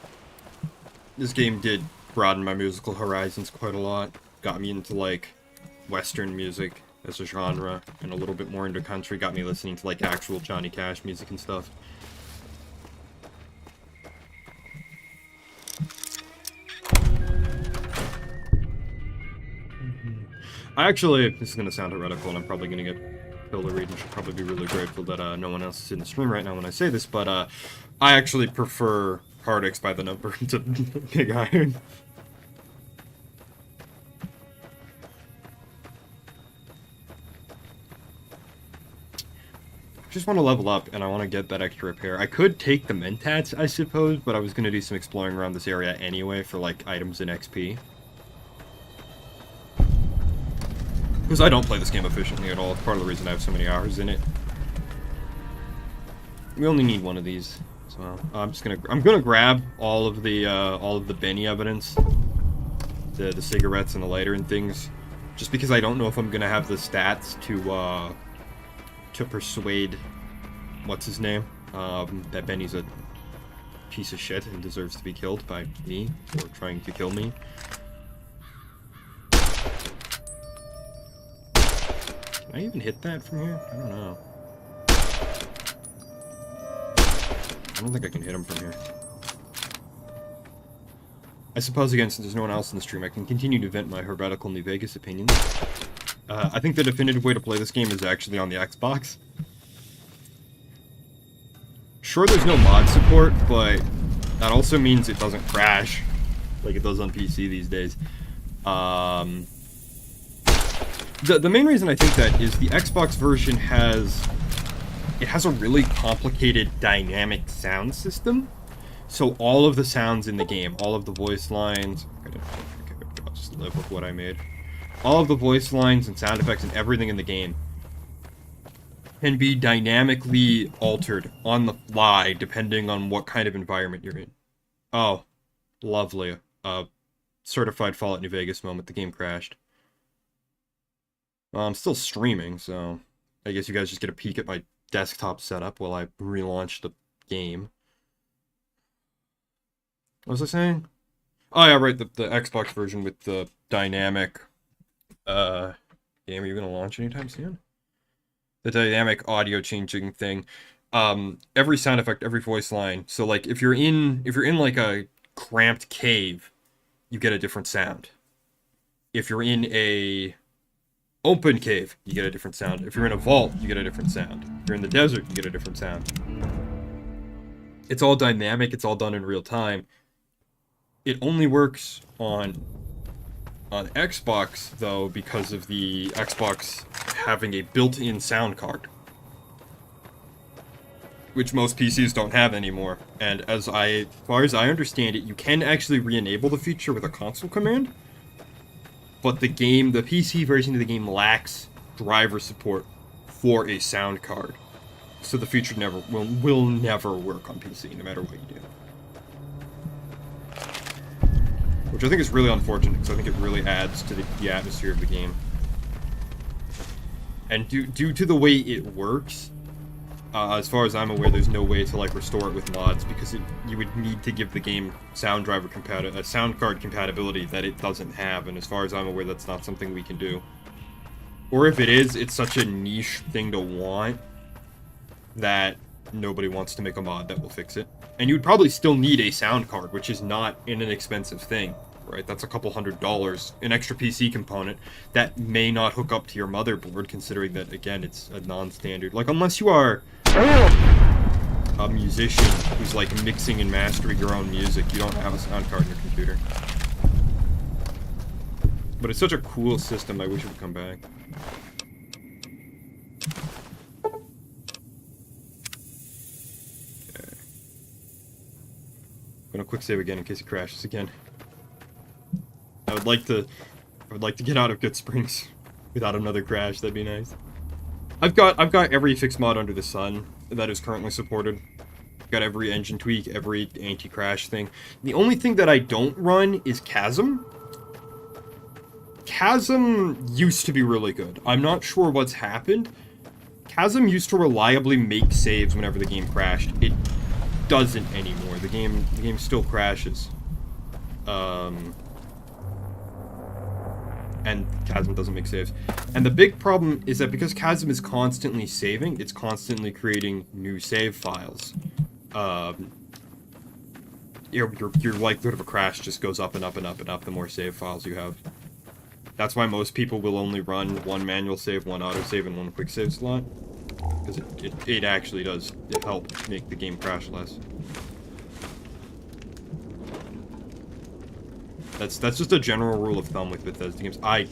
A: this game did broaden my musical horizons quite a lot. Got me into like Western music as a genre, and a little bit more into country. Got me listening to like actual Johnny Cash music and stuff. I actually, this is going to sound heretical, and I'm probably going to get killed or read, and should probably be really grateful that no one else is in the stream right now when I say this, but I actually prefer Hard X by the Number to Big Iron. Just want to level up, and I want to get that extra repair. I could take the Mentats, I suppose, but I was going to do some exploring around this area anyway for, like, items and XP. Because I don't play this game efficiently at all. It's part of the reason I have so many hours in it. We only need one of these, so I'm gonna grab all of the Benny evidence, the cigarettes and the lighter and things, just because I don't know if I'm gonna have the stats to to persuade what's his name that Benny's a piece of shit and deserves to be killed by me for trying to kill me. Can I even hit that from here? I don't know. I don't think I can hit him from here. I suppose, again, since there's no one else in the stream, I can continue to vent my heretical New Vegas opinions. I think the definitive way to play this game is actually on the Xbox. Sure, there's no mod support, but that also means it doesn't crash like it does on PC these days. The main reason I think that is the Xbox version has a really complicated dynamic sound system. So all of the sounds in the game, all of the voice lines, I'll just live with what I made. All of the voice lines and sound effects and everything in the game can be dynamically altered on the fly depending on what kind of environment you're in. Oh, lovely. Certified Fallout New Vegas moment, the game crashed. Well, I'm still streaming, so I guess you guys just get a peek at my desktop setup while I relaunch the game. What was I saying? Oh yeah, right, the Xbox version with the dynamic game. Are you gonna launch anytime soon? The dynamic audio changing thing. Every sound effect, every voice line. So like if you're in like a cramped cave, you get a different sound. If you're in a open cave, you get a different sound. If you're in a vault, you get a different sound. If you're in the desert, you get a different sound. It's all dynamic, it's all done in real time. It only works on Xbox, though, because of the Xbox having a built-in sound card, which most PCs don't have anymore. And as far as I understand it, you can actually re-enable the feature with a console command, but the PC version of the game lacks driver support for a sound card, so the feature will never work on PC, no matter what you do. Which I think is really unfortunate, because I think it really adds to the atmosphere of the game. And due to the way it works, as far as I'm aware, there's no way to like restore it with mods, because you would need to give the game sound card compatibility that it doesn't have, and as far as I'm aware, that's not something we can do. Or if it is, it's such a niche thing to want that nobody wants to make a mod that will fix it. And you would probably still need a sound card, which is not an inexpensive thing, right? That's a couple $100, an extra PC component that may not hook up to your motherboard, considering that, again, it's a non-standard. Like, unless you are a musician who's, like, mixing and mastering your own music, you don't have a sound card in your computer. But it's such a cool system, I wish it would come back. I'm gonna quick save again in case it crashes again. I would like to get out of Good Springs without another crash. That'd be nice. I've got every fixed mod under the sun that is currently supported. I've got every engine tweak, every anti-crash thing. The only thing that I don't run is Chasm. Chasm used to be really good. I'm not sure what's happened. Chasm used to reliably make saves whenever the game crashed. It doesn't anymore. The game still crashes. And Chasm doesn't make saves. And the big problem is that because Chasm is constantly saving, it's constantly creating new save files. Your likelihood of a crash just goes up and up and up and up the more save files you have. That's why most people will only run one manual save, one autosave, and one quick save slot. Because it actually does help make the game crash less. That's just a general rule of thumb with Bethesda games. I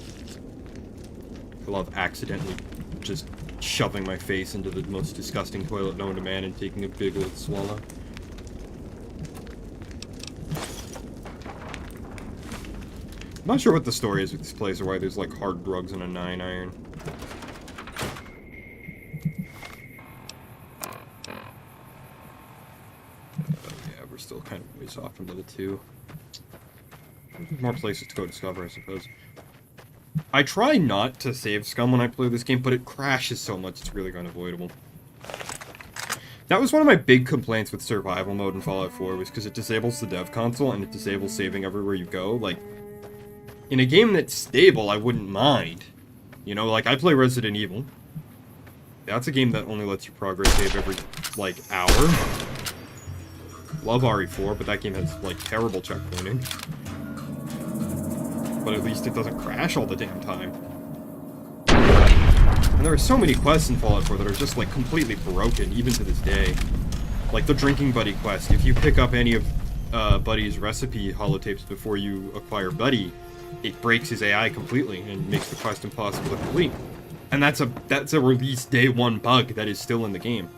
A: love accidentally just shoving my face into the most disgusting toilet known to man and taking a big old swallow. I'm not sure what the story is with this place or why there's like hard drugs and a 9-iron. Yeah, we're still kind of ways off from level 2. More places to go discover, I suppose. I try not to save scum when I play this game, but it crashes so much it's really unavoidable. That was one of my big complaints with survival mode in Fallout 4, was because it disables the dev console and it disables saving everywhere you go. Like, in a game that's stable, I wouldn't mind. You know, like, I play Resident Evil. That's a game that only lets you progress save every, like, hour. Love RE4, but that game has, like, terrible checkpointing. But at least it doesn't crash all the damn time. And there are so many quests in Fallout 4 that are just, like, completely broken, even to this day. Like the Drinking Buddy quest. If you pick up any of Buddy's recipe holotapes before you acquire Buddy, it breaks his AI completely and makes the quest impossible to complete. And that's a release day 1 bug that is still in the game.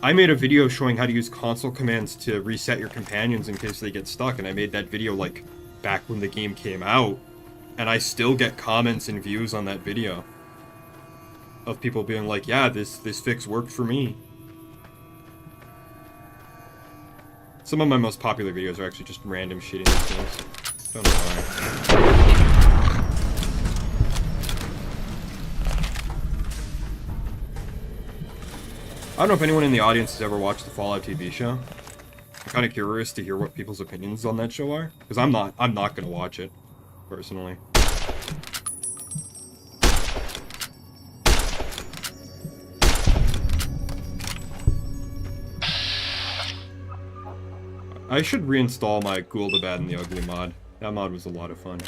A: I made a video showing how to use console commands to reset your companions in case they get stuck, and I made that video, like, back when the game came out, and I still get comments and views on that video of people being like, yeah, this fix worked for me. Some of my most popular videos are actually just random shit in these games. Don't know why. I don't know if anyone in the audience has ever watched the Fallout TV show. I'm kind of curious to hear what people's opinions on that show are, because I'm not gonna watch it, personally. I should reinstall my Ghoul the Bad and the Ugly mod. That mod was a lot of fun.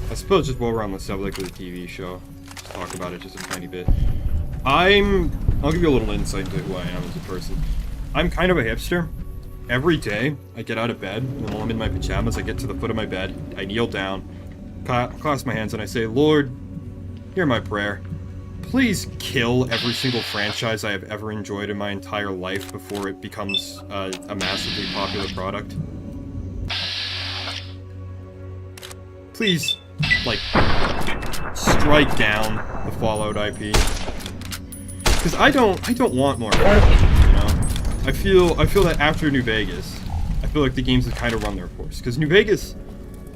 A: I suppose just while we're on the subject of the TV show, just talk about it just a tiny bit. I'll give you a little insight into who I am as a person. I'm kind of a hipster. Every day, I get out of bed, and while I'm in my pajamas, I get to the foot of my bed, I kneel down, clasp my hands, and I say, Lord, hear my prayer. Please kill every single franchise I have ever enjoyed in my entire life before it becomes a massively popular product. Please, like, strike down the Fallout IP. Because I don't want more, you know? I feel that after New Vegas, I feel like the games have kind of run their course. Because New Vegas,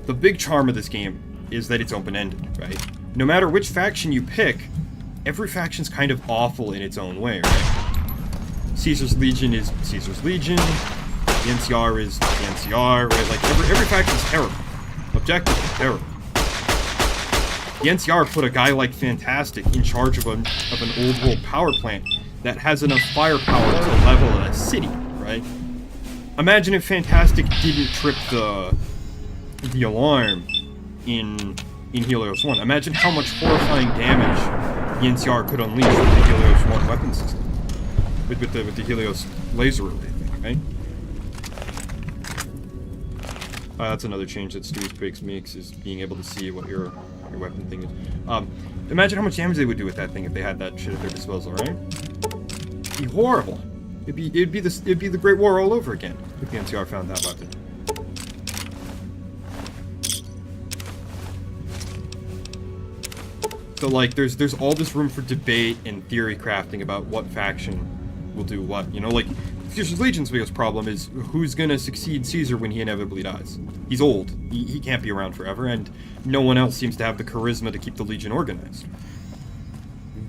A: the big charm of this game is that it's open-ended, right? No matter which faction you pick, every faction's kind of awful in its own way, right? Caesar's Legion is Caesar's Legion, the NCR is the NCR, right? Like, every faction's terrible. Objectively terrible. The NCR put a guy like Fantastic in charge of an old world power plant that has enough firepower to level a city, right? Imagine if Fantastic didn't trip the alarm in Helios 1. Imagine how much horrifying damage the NCR could unleash with the Helios 1 weapon system. With the Helios laser array thing, right? That's another change that Steve's Breaks makes, is being able to see what your weapon thing is. Imagine how much damage they would do with that thing if they had that shit at their disposal, right? It'd be horrible. It'd be the Great War all over again if the NCR found that weapon. So like, there's all this room for debate and theory crafting about what faction will do what. You know, like, Caesar's Legion's biggest problem is who's gonna succeed Caesar when he inevitably dies. He's old. He can't be around forever, and no one else seems to have the charisma to keep the Legion organized.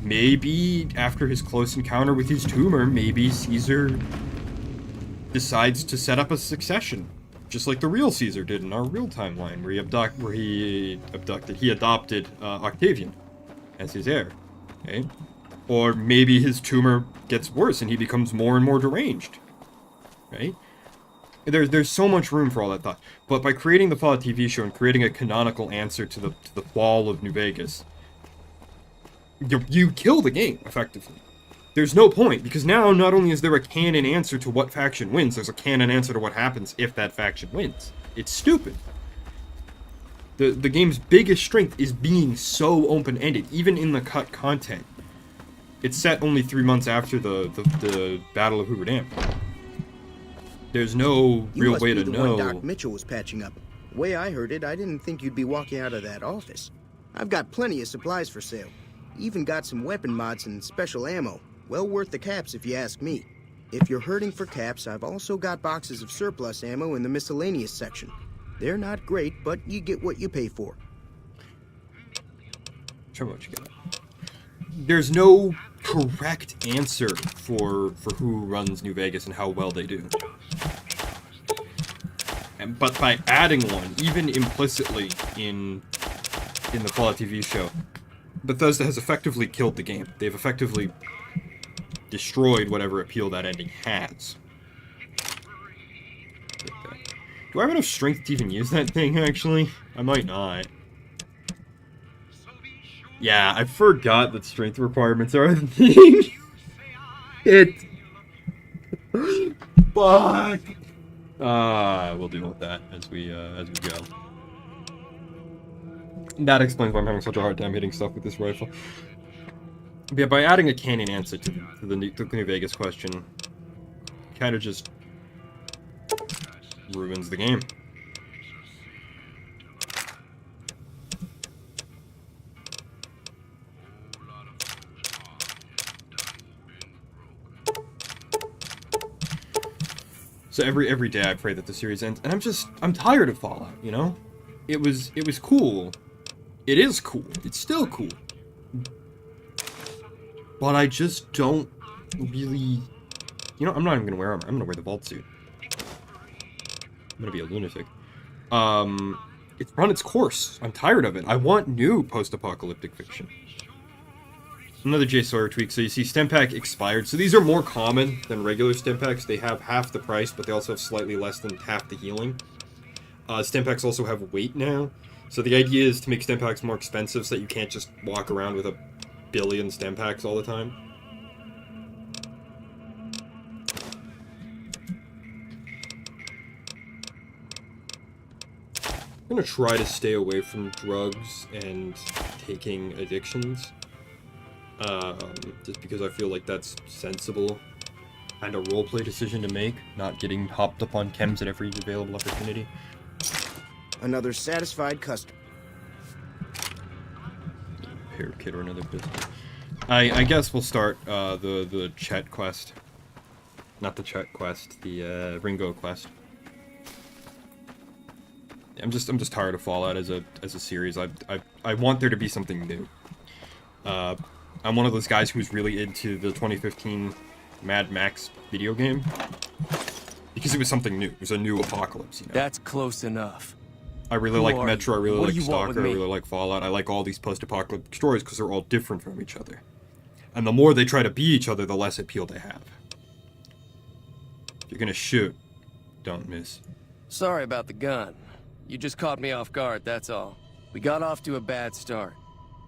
A: Maybe after his close encounter with his tumor, maybe Caesar decides to set up a succession, just like the real Caesar did in our real timeline, where he adopted Octavian as his heir, okay? Or maybe his tumor gets worse and he becomes more and more deranged, right? There's so much room for all that thought. But by creating the Fallout TV show and creating a canonical answer to the fall of New Vegas, you kill the game, effectively. There's no point, because now not only is there a canon answer to what faction wins, there's a canon answer to what happens if that faction wins. It's stupid. The game's biggest strength is being so open-ended, even in the cut content. It's set only 3 months after the Battle of Hoover Dam. There's no real way to know.
L: Doc Mitchell was patching up. The way I heard it, I didn't think you'd be walking out of that office. I've got plenty of supplies for sale. Even got some weapon mods and special ammo. Well worth the caps if you ask me. If you're hurting for caps, I've also got boxes of surplus ammo in the miscellaneous section. They're not great, but you get what you pay for.
A: Show me what you get. There's no correct answer for who runs New Vegas and how well they do. But by adding one, even implicitly in the Fallout TV show, Bethesda has effectively killed the game. They've effectively destroyed whatever appeal that ending has. Okay. Do I have enough strength to even use that thing, actually? I might not. Yeah, I forgot that strength requirements are a thing. Fuck. We'll deal with that as we go. That explains why I'm having such a hard time hitting stuff with this rifle. But yeah, by adding a canon answer to the New Vegas question, kind of just ruins the game. So every day I pray that the series ends, and I'm tired of Fallout, you know? It was cool. It is cool. It's still cool. But I just don't really... You know, I'm not even gonna wear armor. I'm gonna wear the vault suit. I'm gonna be a lunatic. It's run its course. I'm tired of it. I want new post-apocalyptic fiction. Another JSawyer tweak. So you see stem pack expired. So these are more common than regular stem packs. They have half the price, but they also have slightly less than half the healing. Stem packs also have weight now. So the idea is to make stem packs more expensive so that you can't just walk around with a billion stem packs all the time. I'm gonna try to stay away from drugs and taking addictions. Just because I feel like that's sensible and a roleplay decision to make, not getting hopped up on chems at every available opportunity.
L: Another satisfied customer.
A: Repair kit or another business. I guess we'll start the Chet quest. Not the Chet quest, the Ringo quest. I'm just tired of Fallout as a series. I want there to be something new. I'm one of those guys who's really into the 2015 Mad Max video game because it was something new. It was a new apocalypse. You know?
M: That's close enough.
A: I really like Metro. I really
M: like
A: Stalker. I really like Fallout. I like all these post-apocalyptic stories because they're all different from each other. And the more they try to be each other, the less appeal they have. If you're gonna shoot, don't miss.
M: Sorry about the gun. You just caught me off guard, that's all. We got off to a bad start.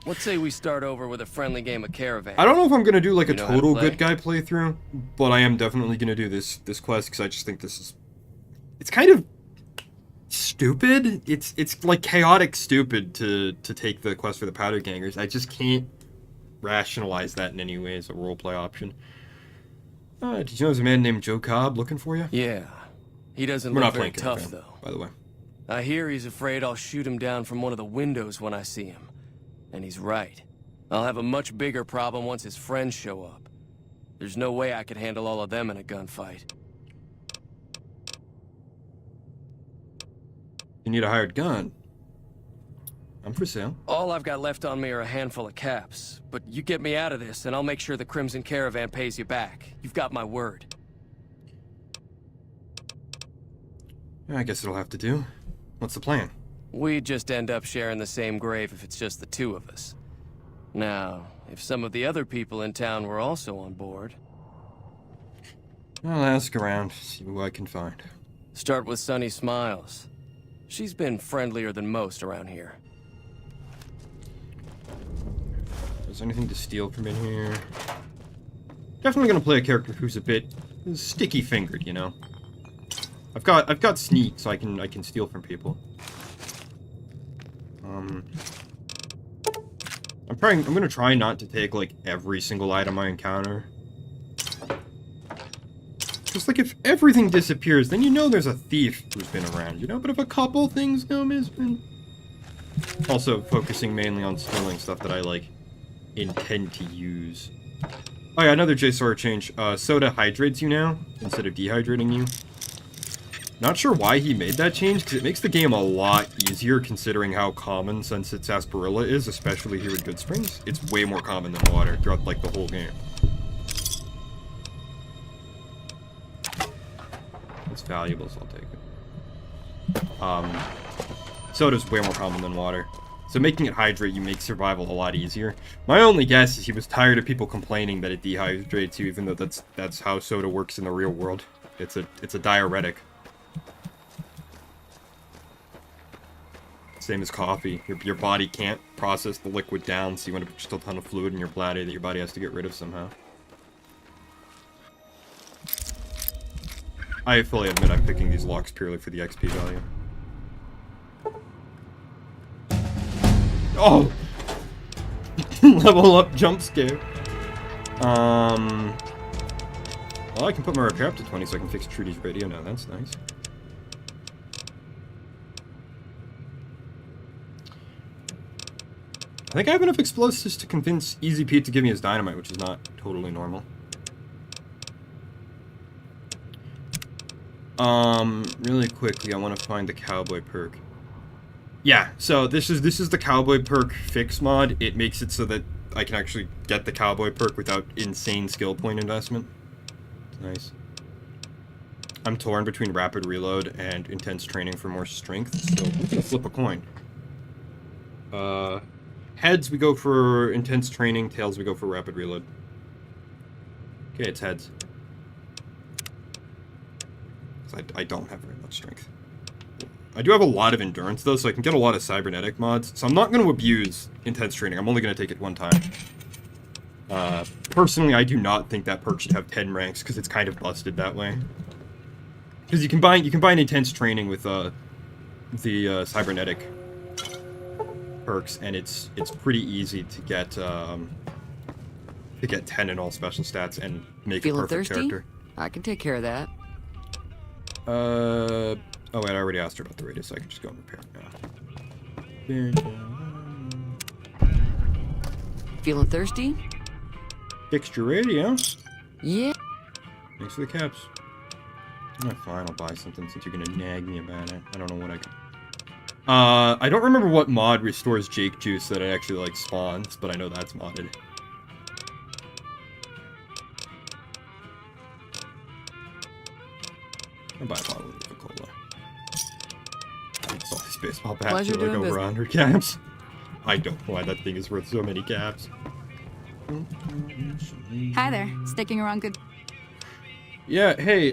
M: Let's say we start over with a friendly game of Caravan.
A: I don't know if I'm gonna do like a total good guy playthrough, but I am definitely gonna do this quest because I just think this is... It's kind of stupid. It's like chaotic stupid to take the quest for the Powder Gangers. I just can't rationalize that in any way as a roleplay option. Did you know there's a man named Joe Cobb looking for you?
M: Yeah. He doesn't
A: We're
M: look
A: not
M: very
A: playing
M: tough,
A: Caravan,
M: though.
A: by the way.
M: I hear he's afraid I'll shoot him down from one of the windows when I see him. And he's right. I'll have a much bigger problem once his friends show up. There's no way I could handle all of them in a gunfight.
A: You need a hired gun. I'm for sale.
M: All I've got left on me are a handful of caps. But you get me out of this, and I'll make sure the Crimson Caravan pays you back. You've got my word.
A: I guess it'll have to do. What's the plan?
M: We just end up sharing the same grave if it's just the two of us. Now, if some of the other people in town were also on board...
A: I'll ask around, see who I can find.
M: Start with Sunny Smiles. She's been friendlier than most around here.
A: Is there anything to steal from in here? Definitely gonna play a character who's a bit sticky-fingered, you know? I've got sneak, so I can steal from people. I'm gonna try not to take like every single item I encounter. Just like if everything disappears, then you know there's a thief who's been around, you know? But if a couple things go missing, Also focusing mainly on stealing stuff that I, like, intend to use. Oh yeah, another JSawyer change. Soda hydrates you now, instead of dehydrating you. Not sure why he made that change, because it makes the game a lot easier considering how common Sunset Sarsaparilla is, especially here in Good Springs. It's way more common than water throughout, like, the whole game. It's valuable, so I'll take it. Soda's way more common than water. So making it hydrate you makes survival a lot easier. My only guess is he was tired of people complaining that it dehydrates you, even though that's how soda works in the real world. It's a diuretic. Same as coffee. Your body can't process the liquid down, so you end up with just a ton of fluid in your bladder that your body has to get rid of somehow. I fully admit I'm picking these locks purely for the XP value. Oh! Level up jump scare. Well, I can put my repair up to 20 so I can fix Trudy's radio now. That's nice. I think I have enough explosives to convince Easy Pete to give me his dynamite, which is not totally normal. Really quickly, I want to find the cowboy perk. Yeah, so this is the cowboy perk fix mod. It makes it so that I can actually get the cowboy perk without insane skill point investment. Nice. I'm torn between rapid reload and intense training for more strength, so I'm gonna flip a coin. Heads, we go for intense training. Tails, we go for rapid reload. Okay, it's heads. I don't have very much strength. I do have a lot of endurance, though, so I can get a lot of cybernetic mods. So I'm not going to abuse intense training. I'm only going to take it one time. Personally, I do not think that perk should have 10 ranks, because it's kind of busted that way. Because you combine intense training with the cybernetic perks, and it's pretty easy to get 10 in all special stats and make a perfect character.
J: I can take care of that.
A: Oh wait, I already asked her about the radio, so I can just go and repair it now.
J: Feeling thirsty?
A: Fixed your radio?
J: Yeah.
A: Thanks for the caps. Alright, fine, I'll buy something since you're gonna nag me about it. I don't know what I can... I don't remember what mod restores Jake Juice that it actually, like, spawns, but I know that's modded. I'll buy a bottle of Coca-Cola. I saw this baseball bat for like over 100 caps. I don't know why that thing is worth so many caps.
H: Hi there. Sticking around good...
A: Yeah, hey,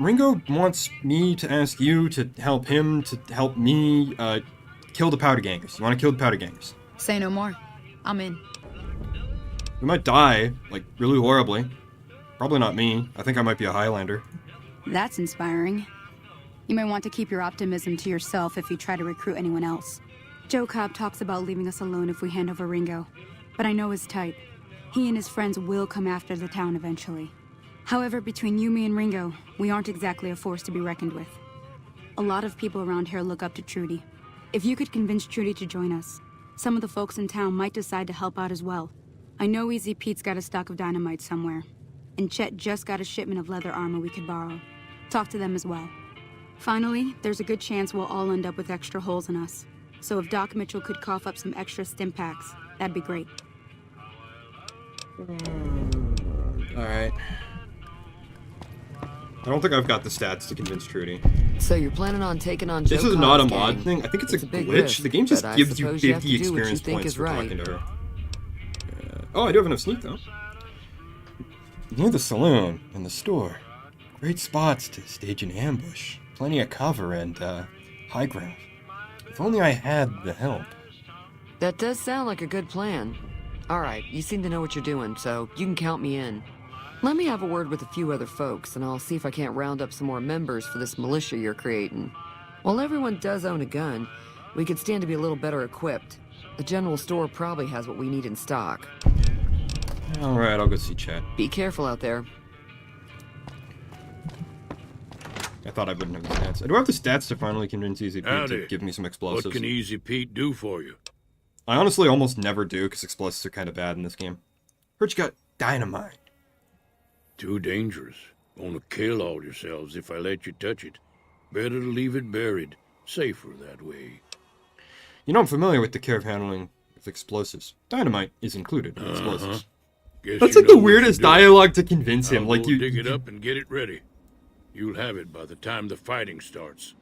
A: Ringo wants me to ask you to help him to help me, kill the powder gangers. You want to kill the powder gangers?
H: Say no more. I'm in.
A: We might die, like, really horribly. Probably not me. I think I might be a Highlander.
H: That's inspiring. You may want to keep your optimism to yourself if you try to recruit anyone else. Joe Cobb talks about leaving us alone if we hand over Ringo, but I know his type. He and his friends will come after the town eventually. However, between you, me, and Ringo, we aren't exactly a force to be reckoned with. A lot of people around here look up to Trudy. If you could convince Trudy to join us, some of the folks in town might decide to help out as well. I know Easy Pete's got a stock of dynamite somewhere, and Chet just got a shipment of leather armor we could borrow. Talk to them as well. Finally, there's a good chance we'll all end up with extra holes in us. So if Doc Mitchell could cough up some extra stim packs, that'd be great.
A: Alright. I don't think I've got the stats to convince Trudy.
J: So you're planning on taking on Joe
A: This is
J: Cobb's
A: not a
J: gang.
A: mod thing. I think it's a
J: big
A: glitch.
J: risk,
A: The game just
J: but I
A: gives you
J: suppose you have
A: 50
J: to do what you
A: experience
J: think
A: points
J: is
A: for
J: right.
A: talking to her. Oh, I do have enough sneak, though. Near the saloon and the store. Great spots to stage an ambush. Plenty of cover and, high ground. If only I had the help.
J: That does sound like a good plan. Alright, you seem to know what you're doing, so you can count me in. Let me have a word with a few other folks, and I'll see if I can't round up some more members for this militia you're creating. While everyone does own a gun, we could stand to be a little better equipped. The general store probably has what we need in stock.
A: Alright, I'll go see Chet.
J: Be careful out there.
A: I thought I wouldn't have the stats. I do have the stats to finally convince Easy Pete to
N: Howdy.
A: give me some explosives.
N: What can Easy Pete do for you?
A: I honestly almost never do, because explosives are kind of bad in this game. Heard you got dynamite.
N: Too dangerous. Gonna kill all yourselves if I let you touch it. Better to leave it buried. Safer that way.
A: You know, I'm familiar with the care of handling of explosives. Dynamite is included in explosives.
N: Guess
A: That's
N: you
A: like the
N: know what
A: weirdest
N: you're doing.
A: dialogue to convince him.
N: I'll
A: Like
N: go
A: you
N: dig it up and get it ready. You'll have it by the time the fighting starts.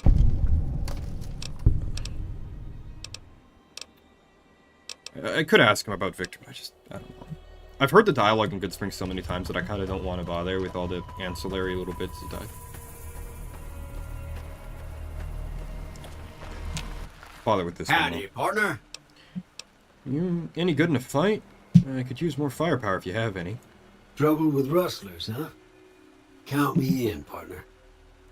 A: I could ask him about Victor, but I don't know. I've heard the dialogue in Goodsprings so many times that I kind of don't want to bother with all the ancillary little bits that bother with this
G: Howdy,
A: one.
G: partner.
A: You any good in a fight? I could use more firepower if you have any.
G: Trouble with rustlers, huh? Count me in, partner.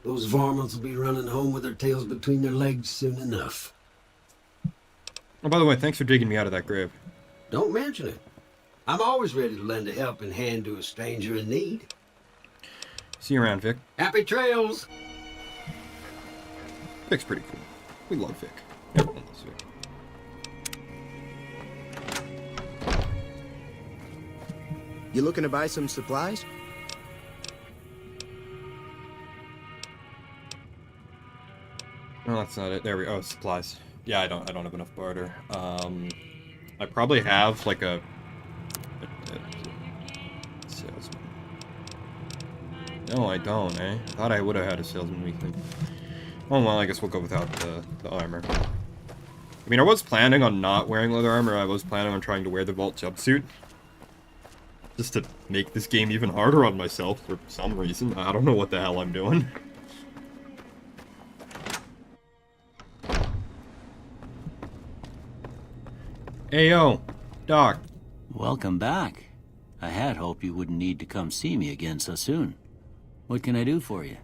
G: Those varmints will be running home with their tails between their legs soon enough.
A: Oh, by the way, thanks for digging me out of that grave.
G: Don't mention it. I'm always ready to lend a helping hand to a stranger in need.
A: See you around, Vic.
G: Happy trails!
A: Vic's pretty cool. We love Vic. Everyone loves Vic.
L: You looking to buy some supplies?
A: No, that's not it. There we go. Oh, supplies. Yeah, I don't have enough barter. I probably have like a salesman. No, I don't, eh? Thought I would have had a salesman weekly. Oh well, I guess we'll go without the armor. I mean, I was planning on not wearing leather armor. I was planning on trying to wear the Vault jumpsuit. Just to make this game even harder on myself for some reason. I don't know what the hell I'm doing. Ayo, Doc.
F: Welcome back. I had hoped you wouldn't need to come see me again so soon. What can I do for you?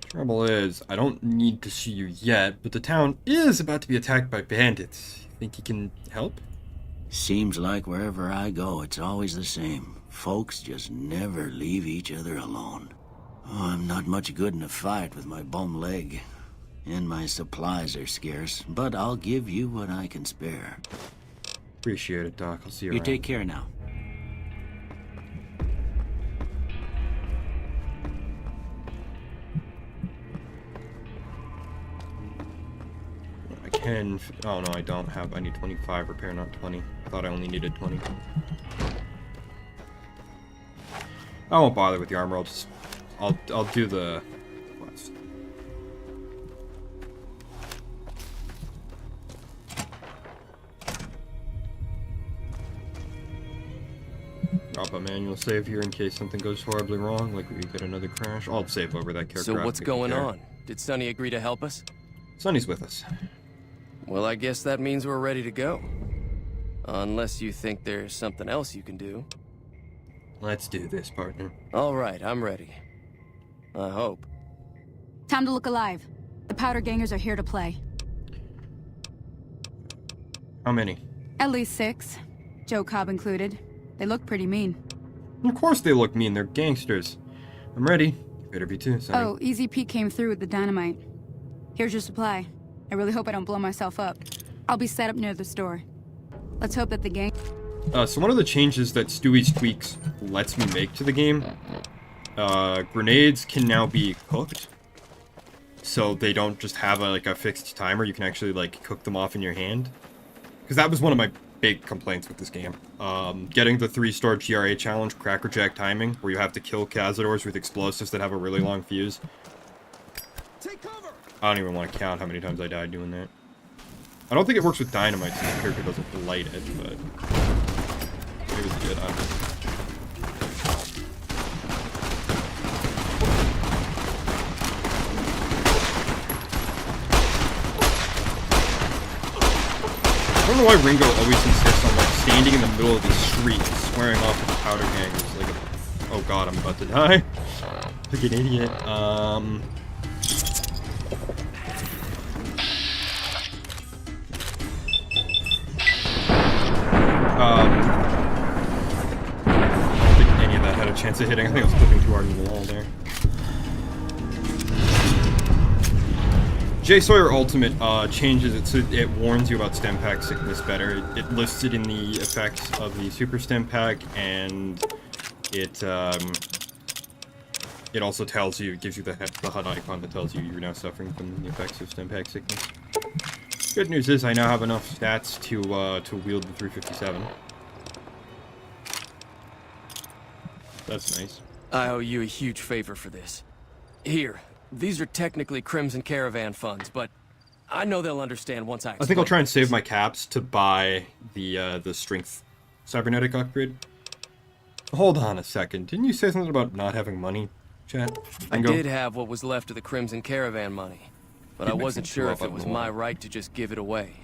A: Trouble is, I don't need to see you yet, but the town is about to be attacked by bandits. Think you can help?
F: Seems like wherever I go, it's always the same. Folks just never leave each other alone. Oh, I'm not much good in a fight with my bum leg. And my supplies are scarce, but I'll give you what I can spare.
A: Appreciate it, Doc. I'll see you
F: You
A: around.
F: take care now.
A: I can... Oh, no, I don't have... I need 25 repair, not 20. I thought I only needed 20. I won't bother with the armor. I'll do the quest. Drop a manual save here in case something goes horribly wrong, like we get another crash. I'll save over that character.
M: So what's going on? Did Sonny agree to help us?
A: Sonny's with us.
M: Well, I guess that means we're ready to go. Unless you think there's something else you can do.
A: Let's do this, partner.
M: All right, I'm ready. I hope.
H: Time to look alive. The powder gangers are here to play.
A: How many?
H: At least 6. Joe Cobb included. They look pretty mean.
A: Of course they look mean. They're gangsters. I'm ready. You better be too, Sonny.
H: Oh, Easy Pete came through with the dynamite. Here's your supply. I really hope I don't blow myself up. I'll be set up near the store. Let's hope that the gang...
A: So one of the changes that Stewie's Tweaks lets me make to the game, grenades can now be cooked. So they don't just have a fixed timer. You can actually cook them off in your hand. Because that was one of my big complaints with this game. Getting the 3-star GRA challenge, Crackerjack timing, where you have to kill Cazadors with explosives that have a really long fuse.
C: Take cover.
A: I don't even want to count how many times I died doing that. I don't think it works with dynamite since the character doesn't light it, but maybe it's good. I don't know. I don't know why Ringo always insists on standing in the middle of the street and swearing off at the powder gangers like a... Oh god, I'm about to die. Like an idiot. I don't think any of that had a chance of hitting. I think I was clipping too hard into the wall there. JSawyer Ultimate changes it so it warns you about stem pack sickness better. It lists it in the effects of the super stem pack, and it also tells you, gives you the HUD icon that tells you you're now suffering from the effects of stem pack sickness. Good news is I now have enough stats to wield the 357. That's nice.
M: I owe you a huge favor for this. Here, these are technically Crimson Caravan funds, but I know they'll understand once I explain.
A: I think I'll try and save my caps to buy the strength cybernetic upgrade. Hold on a second. Didn't you say something about not having money, chat?
M: I did have what was left of the Crimson Caravan money, but I wasn't sure if it was my right to just give it away.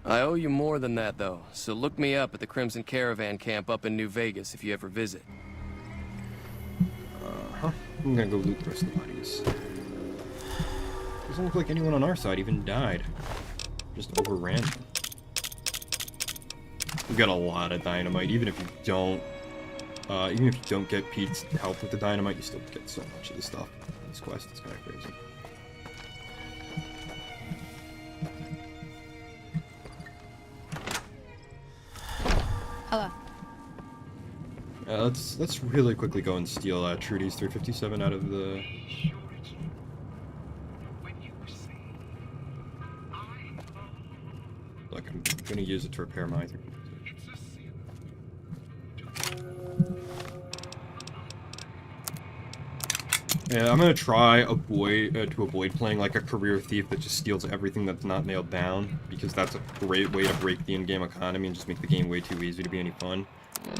M: I owe you more than that, though, so look me up at the Crimson Caravan camp up in New Vegas if you ever visit.
A: I'm gonna go loot the rest of the bodies. Doesn't look like anyone on our side even died. Just overran them. We've got a lot of dynamite. Even if you don't get Pete's help with the dynamite, you still get so much of the stuff in this quest. It's kind of crazy.
H: Hello.
A: Let's really quickly go and steal Trudy's 357 out of the... Look, I'm gonna use it to repair my 357. Yeah, I'm gonna try to avoid playing like a career thief that just steals everything that's not nailed down, because that's a great way to break the in-game economy and just make the game way too easy to be any fun.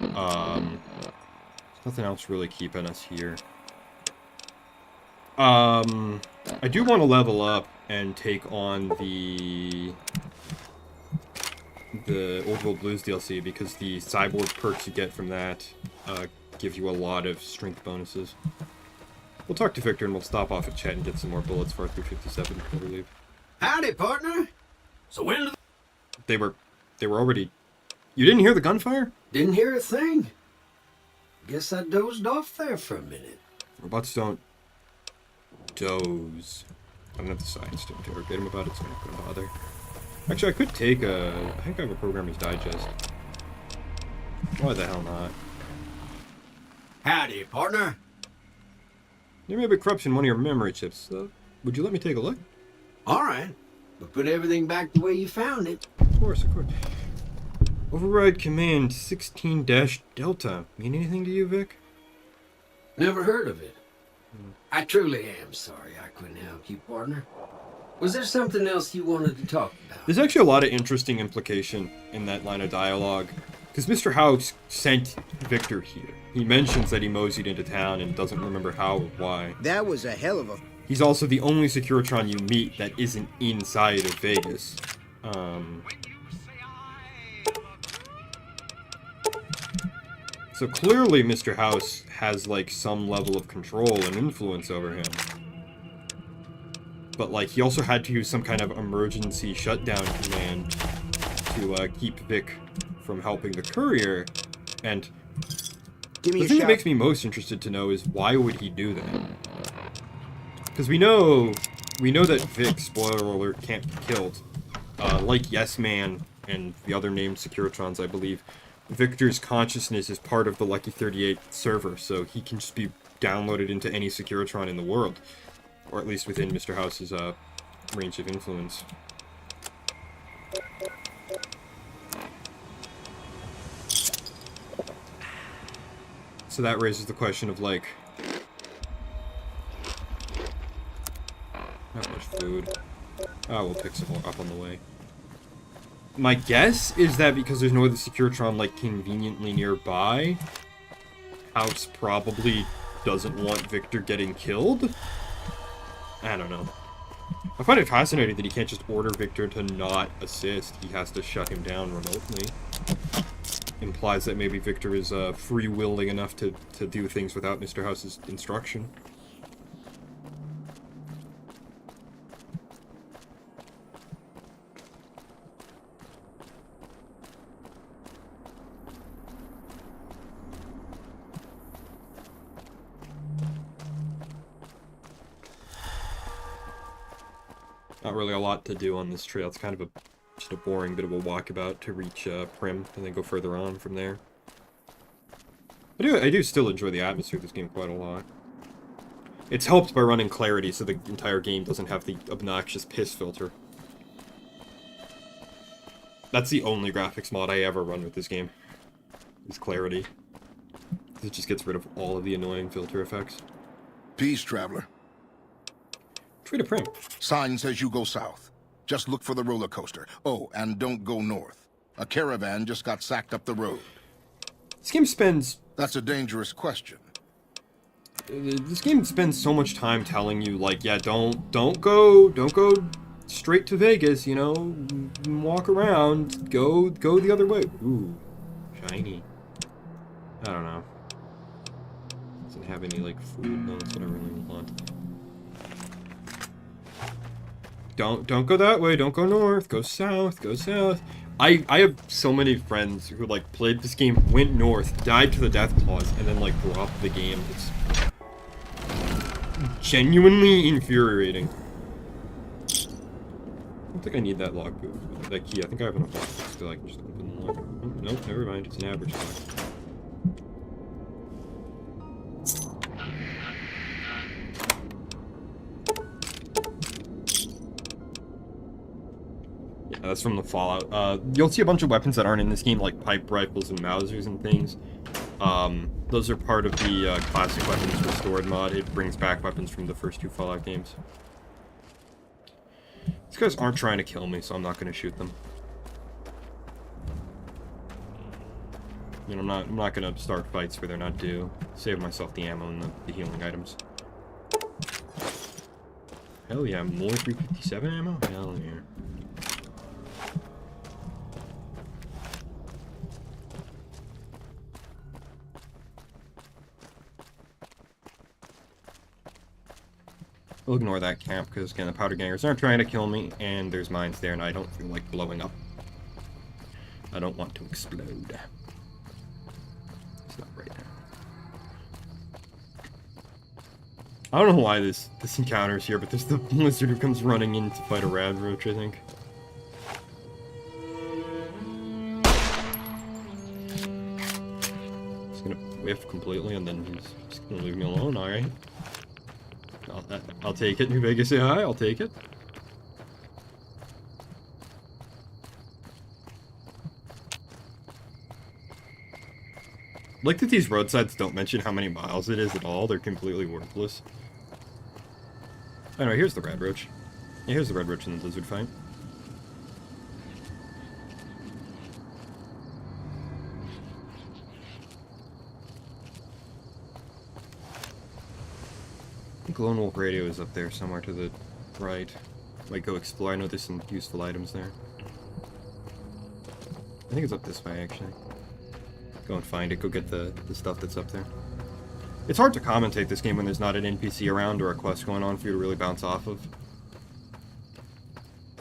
A: There's nothing else really keeping us here. I do want to level up and take on the Old World Blues DLC, because the cyborg perks you get from that give you a lot of strength bonuses. We'll talk to Victor and we'll stop off at chat and get some more bullets for our 357 before we leave.
G: Howdy, partner. So when did
A: They were already... You didn't hear the gunfire?
G: Didn't hear a thing. Guess I dozed off there for a minute.
A: Robots don't doze. I don't have the science to interrogate him about it, so I'm not gonna bother. Actually, I could take I think I have a Programmer's Digest. Why the hell not?
G: Howdy, partner.
A: There may be corruption in one of your memory chips. Would you let me take a look?
G: All right. But put everything back the way you found it.
A: Of course, of course. Override command 16-Delta. Mean anything to you, Vic?
G: Never heard of it. I truly am sorry I couldn't help you, partner. Was there something else you wanted to talk about?
A: There's actually a lot of interesting implication in that line of dialogue. Because Mr. House sent Victor here. He mentions that he moseyed into town and doesn't remember how or why.
L: That was a hell of a...
A: He's also the only Securitron you meet that isn't inside of Vegas. So clearly Mr. House has, like, some level of control and influence over him. But, like, he also had to use some kind of emergency shutdown command to keep Vic from helping the courier. And the thing that makes me most interested to know is why would he do that? Because we know that Vic, spoiler alert, can't be killed. Like Yes Man and the other named Securitrons, I believe, Victor's consciousness is part of the Lucky 38 server, so he can just be downloaded into any Securitron in the world. Or at least within Mr. House's range of influence. So that raises the question of, like... Not much food. Oh, we'll pick some more up on the way. My guess is that because there's no other Securitron, like, conveniently nearby, House probably doesn't want Victor getting killed? I don't know. I find it fascinating that he can't just order Victor to not assist. He has to shut him down remotely. Implies that maybe Victor is free-willing enough to do things without Mr. House's instruction. Not really a lot to do on this trail. It's kind of just a boring bit of a walkabout to reach Prim, and then go further on from there. I do still enjoy the atmosphere of this game quite a lot. It's helped by running clarity, so the entire game doesn't have the obnoxious piss filter. That's the only graphics mod I ever run with this game, is clarity. It just gets rid of all of the annoying filter effects.
C: Peace, traveler.
A: Trade a Prim.
C: Sign says you go south. Just look for the roller coaster. Oh, and don't go north. A caravan just got sacked up the road.
A: This game spends...
C: That's a dangerous question.
A: This game spends so much time telling you, like, yeah, don't go straight to Vegas, you know, walk around, go the other way. Ooh, shiny. I don't know. Doesn't have any, like, food. No, that's what I really want. Don't go that way, don't go north, go south, go south. I have so many friends who, like, played this game, went north, died to the death clause, and then, like, dropped the game. It's genuinely infuriating. I don't think I need that logbook, that key. I think I have enough lockpicks till I can just open the lock. Oh, nope, never mind. It's an average lock. Yeah, that's from the Fallout. You'll see a bunch of weapons that aren't in this game, like pipe rifles and Mausers and things. Those are part of the classic weapons restored mod. It brings back weapons from the first 2 Fallout games. These guys aren't trying to kill me, so I'm not going to shoot them. You know, I'm not going to start fights where they're not due. Save myself the ammo and the healing items. Hell yeah, more 357 ammo? Hell yeah. We'll ignore that camp, because, again, the powder gangers aren't trying to kill me, and there's mines there, and I don't feel like blowing up. I don't want to explode. It's not right now. I don't know why this encounter is here, but there's the lizard who comes running in to fight a rad roach, I think. He's gonna whiff completely, and then he's just gonna leave me alone, alright? I'll take it. New Vegas, say hi. I'll take it. Like that these roadsides don't mention how many miles it is at all. They're completely worthless. Anyway, here's the red roach. Yeah, here's the red roach in the lizard fight. I think Lone Wolf Radio is up there somewhere to the right. Might go explore. I know there's some useful items there. I think it's up this way, actually. Go and find it. Go get the stuff that's up there. It's hard to commentate this game when there's not an NPC around or a quest going on for you to really bounce off of.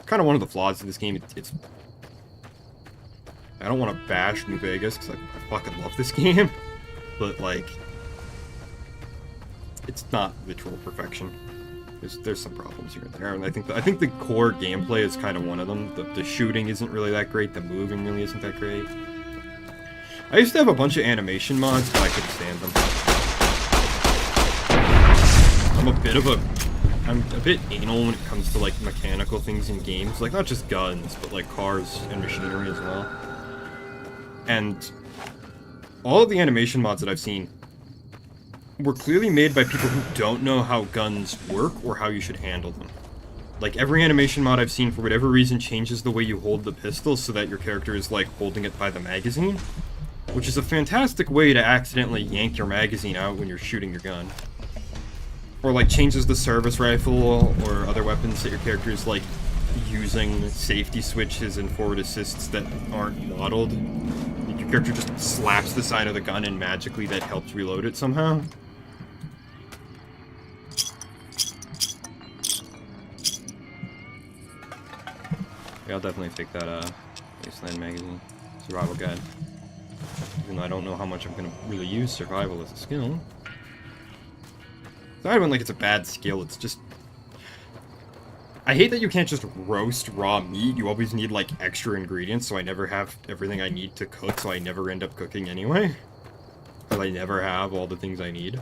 A: Kind of one of the flaws of this game. It's I don't want to bash New Vegas, because I fucking love this game. But, like, it's not literal perfection. There's some problems here and there, and I think the core gameplay is kind of one of them. The shooting isn't really that great. The moving really isn't that great. I used to have a bunch of animation mods, but I couldn't stand them. I'm a bit anal when it comes to, like, mechanical things in games. Like, not just guns, but, like, cars and machinery as well. And all of the animation mods that I've seen were clearly made by people who don't know how guns work or how you should handle them. Like, every animation mod I've seen, for whatever reason, changes the way you hold the pistol so that your character is, like, holding it by the magazine. Which is a fantastic way to accidentally yank your magazine out when you're shooting your gun. Or, like, changes the service rifle or other weapons that your character is, like, using safety switches and forward assists that aren't modeled. Your character just slaps the side of the gun and magically that helps reload it somehow. Yeah, I'll definitely take that, Wasteland magazine. Survival guide. Even though I don't know how much I'm gonna really use survival as a skill. It's not even like it's a bad skill, it's just... I hate that you can't just roast raw meat. You always need, like, extra ingredients, so I never have everything I need to cook, so I never end up cooking anyway. Because I never have all the things I need.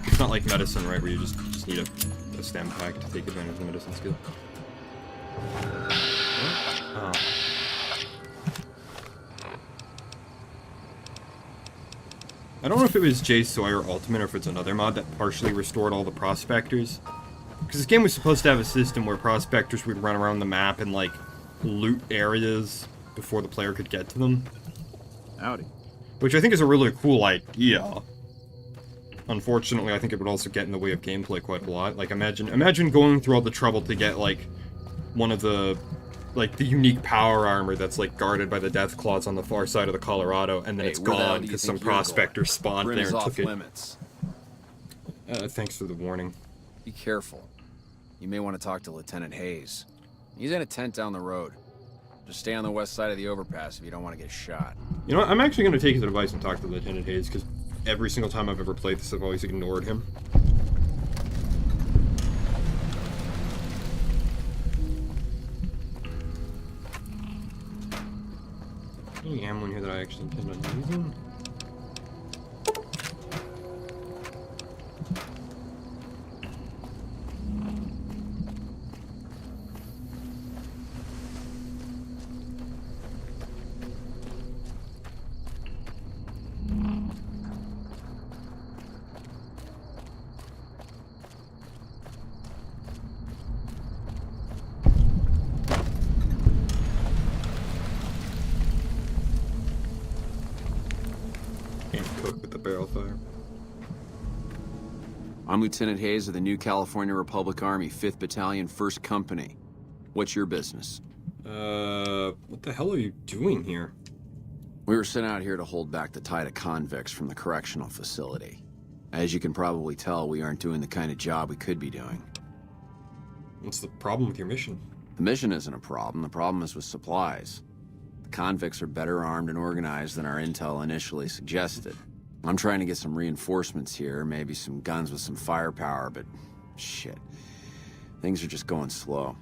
A: It's not like medicine, right, where you just need a stem pack to take advantage of the medicine skill. Oh. I don't know if it was JSawyer Ultimate or if it's another mod that partially restored all the prospectors. Because this game was supposed to have a system where prospectors would run around the map and, like, loot areas before the player could get to them.
O: Howdy.
A: Which I think is a really cool idea. Unfortunately, I think it would also get in the way of gameplay quite a lot. Like, imagine going through all the trouble to get, like, one of the, like, the unique power armor that's, like, guarded by the death claws on the far side of the Colorado, and then it's gone because some prospector spawned there and took it.
O: Limits.
A: Thanks for the warning.
O: Be careful. You may want to talk to Lieutenant Hayes. He's in a tent down the road. Just stay on the west side of the overpass if you don't want to get shot.
A: You know what? I'm actually going to take his advice and talk to Lieutenant Hayes, because every single time I've ever played this, I've always ignored him. Any ammo in here that I actually intend on using? Barrel fire.
O: I'm Lieutenant Hayes of the New California Republic Army, 5th Battalion, 1st Company. What's your business?
A: What the hell are you doing here?
O: We were sent out here to hold back the tide of convicts from the correctional facility. As you can probably tell, we aren't doing the kind of job we could be doing.
A: What's the problem with your mission?
O: The mission isn't a problem. The problem is with supplies. The convicts are better armed and organized than our intel initially suggested. I'm trying to get some reinforcements here, maybe some guns with some firepower, but shit. Things are just going slow.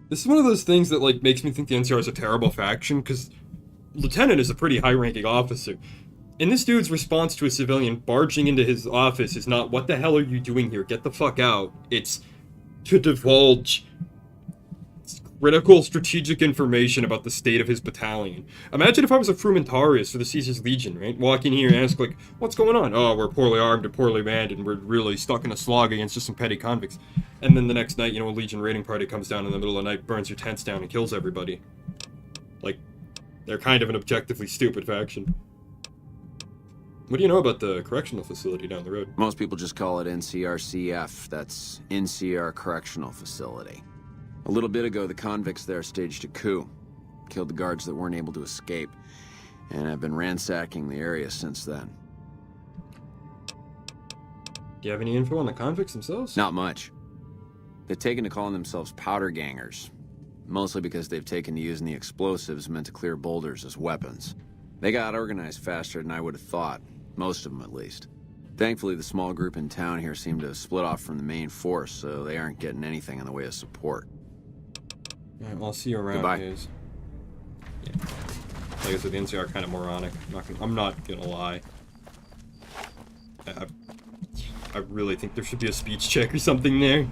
A: This is one of those things that, like, makes me think the NCR is a terrible faction, because Lieutenant is a pretty high-ranking officer. And this dude's response to a civilian barging into his office is not, "What the hell are you doing here? Get the fuck out." It's to divulge critical strategic information about the state of his battalion. Imagine if I was a frumentarius for the Caesar's Legion, right? Walk in here and ask, like, "What's going on?" "Oh, we're poorly armed and poorly manned, and we're really stuck in a slog against just some petty convicts." And then the next night, you know, a Legion raiding party comes down in the middle of the night, burns your tents down, and kills everybody. Like, they're kind of an objectively stupid faction. What do you know about the correctional facility down the road?
O: Most people just call it NCRCF. That's NCR Correctional Facility. A little bit ago, the convicts there staged a coup. Killed the guards that weren't able to escape. And I've been ransacking the area since then.
A: Do you have any info on the convicts themselves?
O: Not much. They've taken to calling themselves powder gangers. Mostly because they've taken to using the explosives meant to clear boulders as weapons. They got organized faster than I would have thought. Most of them, at least. Thankfully, the small group in town here seem to have split off from the main force, so they aren't getting anything in the way of support.
A: Alright, well, I'll see you around.
O: Goodbye.
A: Guys. Yeah. Like I said, the NCR are kind of moronic. I'm not gonna lie. I really think there should be a speech check or something there.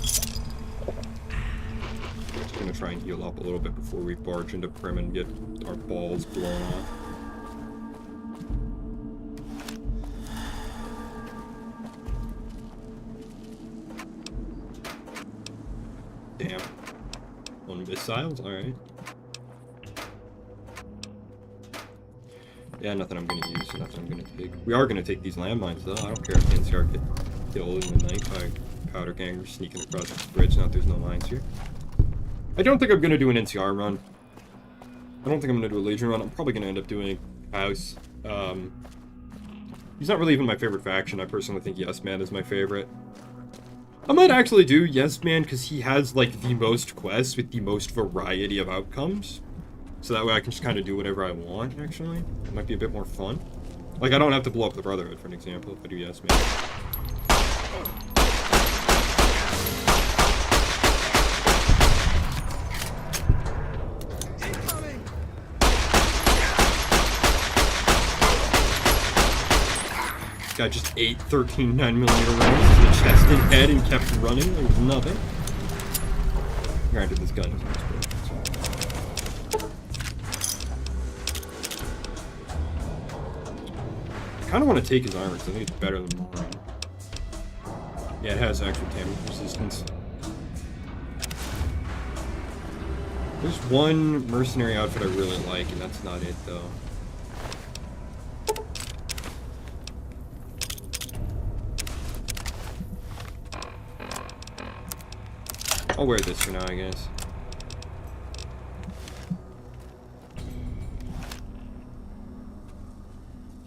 A: Just gonna try and heal up a little bit before we barge into Prim and get our balls blown off. Damn. On missiles? Alright. Yeah, nothing I'm gonna use, nothing I'm gonna take. We are gonna take these landmines though. I don't care if the NCR get killed in the night by powder gangers sneaking across the bridge. Now there's no lines here. I don't think I'm going to do an NCR run. I don't think I'm going to do a Legion run. I'm probably going to end up doing House. He's not really even my favorite faction. I personally think Yes Man is my favorite. I might actually do Yes Man because he has, like, the most quests with the most variety of outcomes. So that way I can just kind of do whatever I want, actually. It might be a bit more fun. Like, I don't have to blow up the Brotherhood, for an example, if I do Yes Man. Guy just ate 13 9mm rounds to the chest and head and kept running. There was nothing. Granted, this gun is much better. I kind of want to take his armor because I think it's better than mine. Yeah, it has actual damage resistance. There's one mercenary outfit I really like, and that's not it, though. I'll wear this for now, I guess.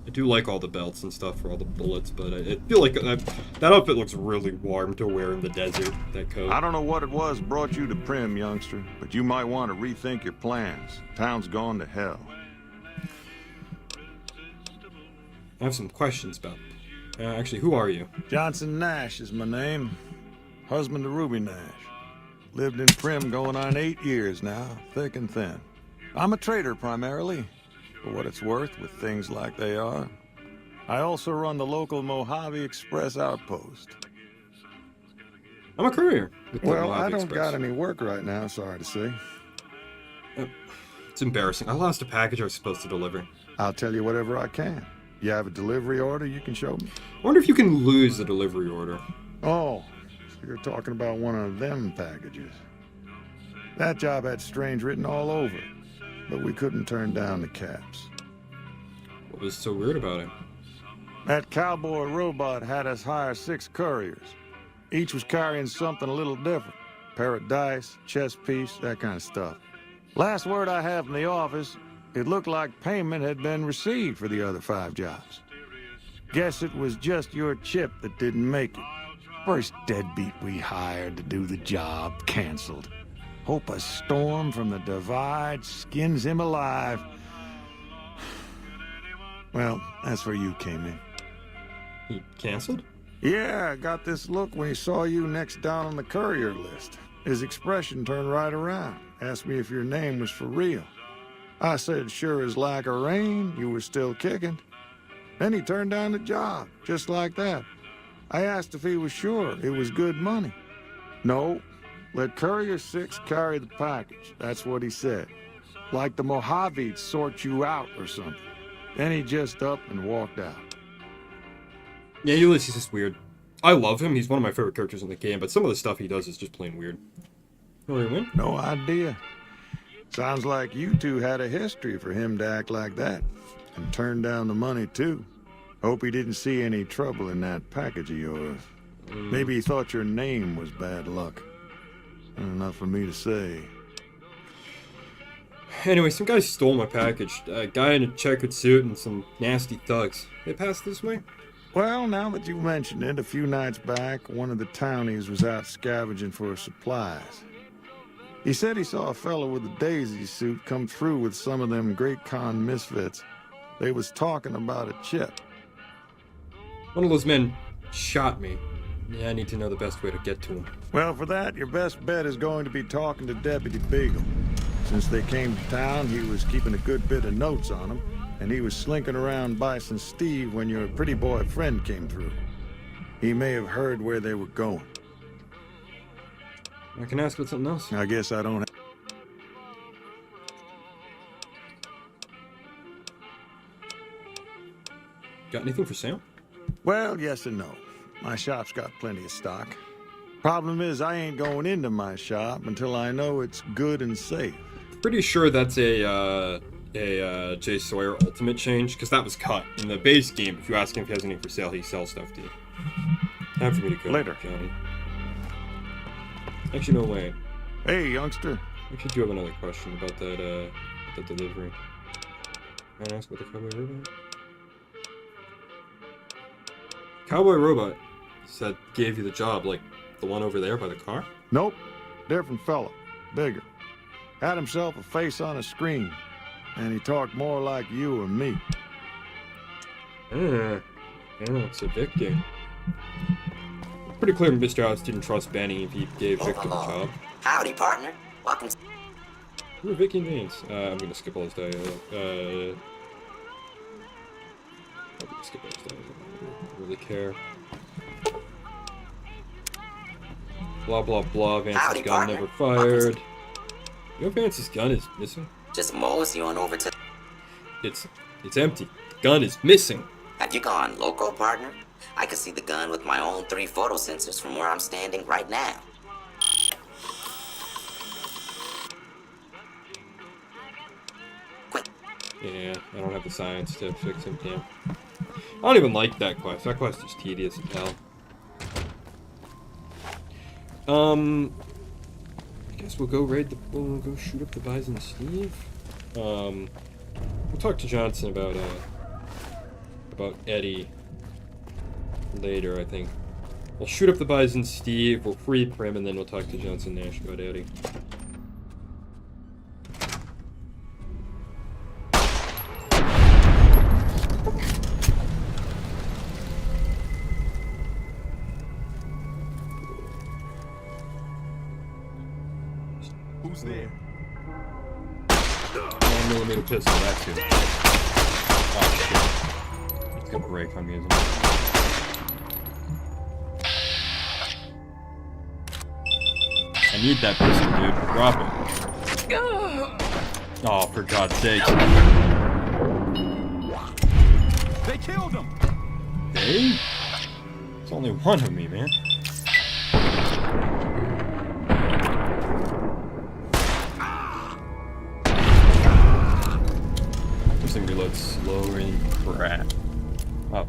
A: I do like all the belts and stuff for all the bullets, but I feel like that outfit looks really warm to wear in the desert, that coat.
P: I don't know what it was brought you to Prim, youngster, but you might want to rethink your plans. Town's gone to hell.
A: I have some questions about... actually, who are you?
P: Johnson Nash is my name. Husband to Ruby Nash. Lived in Prim going on 8 years now, thick and thin. I'm a trader primarily, for what it's worth with things like they are. I also run the local Mojave Express outpost.
A: I'm a courier.
P: Well, I don't got any work right now, sorry to say.
A: It's embarrassing. I lost a package I was supposed to deliver.
P: I'll tell you whatever I can. You have a delivery order you can show me?
A: I wonder if you can lose the delivery order.
P: Oh. You're talking about one of them packages. That job had Strange written all over it, but we couldn't turn down the caps.
A: What was so weird about it?
P: That cowboy robot had us hire 6 couriers. Each was carrying something a little different. Pair of dice, chess piece, that kind of stuff. Last word I have from the office, it looked like payment had been received for the other 5 jobs. Guess it was just your chip that didn't make it. First deadbeat we hired to do the job canceled. Hope a storm from the divide skins him alive. Well, that's where you came in.
A: He canceled?
P: Yeah, I got this look when he saw you next down on the courier list. His expression turned right around. Asked me if your name was for real. I said sure as like a rain, you were still kicking. Then he turned down the job, just like that. I asked if he was sure it was good money. No, let Courier 6 carry the package. That's what he said. Like the Mojave'd sort you out or something. Then he just up and walked out.
A: Yeah, Ulysses is weird. I love him. He's one of my favorite characters in the game, but some of the stuff he does is just plain weird. Will he win?
P: No idea. Sounds like you two had a history for him to act like that. And turn down the money, too. Hope he didn't see any trouble in that package of yours. Maybe he thought your name was bad luck. Enough for me to say.
A: Anyway, some guy stole my package. A guy in a checkered suit and some nasty thugs. They passed this way?
P: Well, now that you mention it, a few nights back, one of the townies was out scavenging for supplies. He said he saw a fellow with a daisy suit come through with some of them Great Con misfits. They was talking about a chip.
A: One of those men shot me. Yeah, I need to know the best way to get to him.
P: Well, for that, your best bet is going to be talking to Deputy Beagle. Since they came to town, he was keeping a good bit of notes on them, and he was slinking around Bison Steve when your pretty boy friend came through. He may have heard where they were going.
A: I can ask about something else.
P: I guess I don't have...
A: Got anything for sale?
P: Well, yes and no. My shop's got plenty of stock. Problem is, I ain't going into my shop until I know it's good and safe.
A: Pretty sure that's a JSawyer Ultimate change, because that was cut. In the base game, if you ask him if he has anything for sale, he sells stuff to you. Time for me to go,
P: Later.
A: Johnny. Actually, no way.
P: Hey, youngster.
A: I actually do have another question about that delivery. Can I ask about the cowboy robot? Cowboy robot said gave you the job, like the one over there by the car?
P: Nope. Different fella. Bigger. Had himself a face on a screen. And he talked more like you or me.
A: Yeah, so Victor. It's pretty clear Mr. House didn't trust Benny if he gave Victor the job.
Q: Howdy, partner. Welcome.
A: Who are Vicky and Vance? I'm gonna skip all this dialogue. I'm gonna skip all this dialogue. I don't really care. Blah blah blah. Vance's gun never fired. You know Vance's gun is missing?
Q: Just mosey on over to...
A: It's empty. Gun is missing.
Q: Have you gone loco, partner? I can see the gun with my own 3 photo sensors from where I'm standing right now. Quick.
A: Yeah, I don't have the science to fix him, damn. I don't even like that quest. That quest is tedious as hell. I guess we'll go we'll go shoot up the Bison Steve. We'll talk to Johnson about Eddie later, I think. We'll shoot up the Bison Steve, we'll free Prim, and then we'll talk to Johnson Nash about Eddie.
I: Who's there?
A: 9mm pistol, that's good. Oh shit. It's gonna break on me, isn't it? I need that pistol, dude. Drop it. Oh, for God's sake.
I: They killed him!
A: Hey? There's only one of me, man. This thing reloads slower than crap. Oh.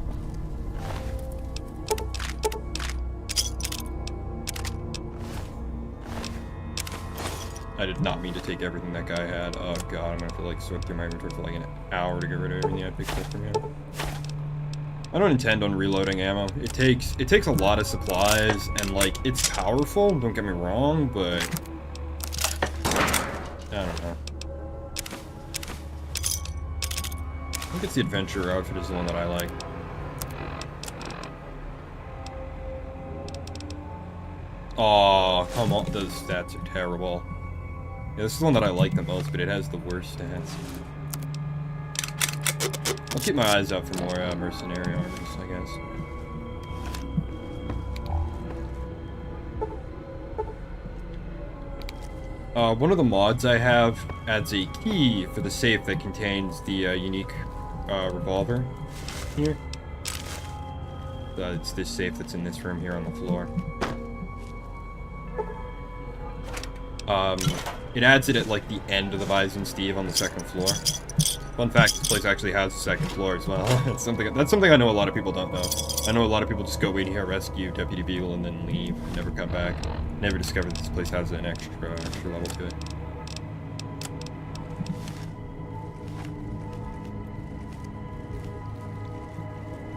A: I did not mean to take everything that guy had. Oh god, I'm gonna have to like sort through my inventory for like an hour to get rid of everything I picked up from him. I don't intend on reloading ammo. It takes a lot of supplies and like it's powerful, don't get me wrong, but I don't know. I think it's the adventurer outfit is the one that I like. Aw, come on, those stats are terrible. Yeah, this is the one that I like the most, but it has the worst stats. I'll keep my eyes out for more mercenary armies, I guess. One of the mods I have adds a key for the safe that contains the unique revolver here. It's this safe that's in this room here on the floor. It adds it at like the end of the Bison Steve on the second floor. Fun fact, this place actually has a second floor as well. That's something I know a lot of people don't know. I know a lot of people just go in here, rescue Deputy Beagle, and then leave, and never come back. Never discovered that this place has an extra level to it.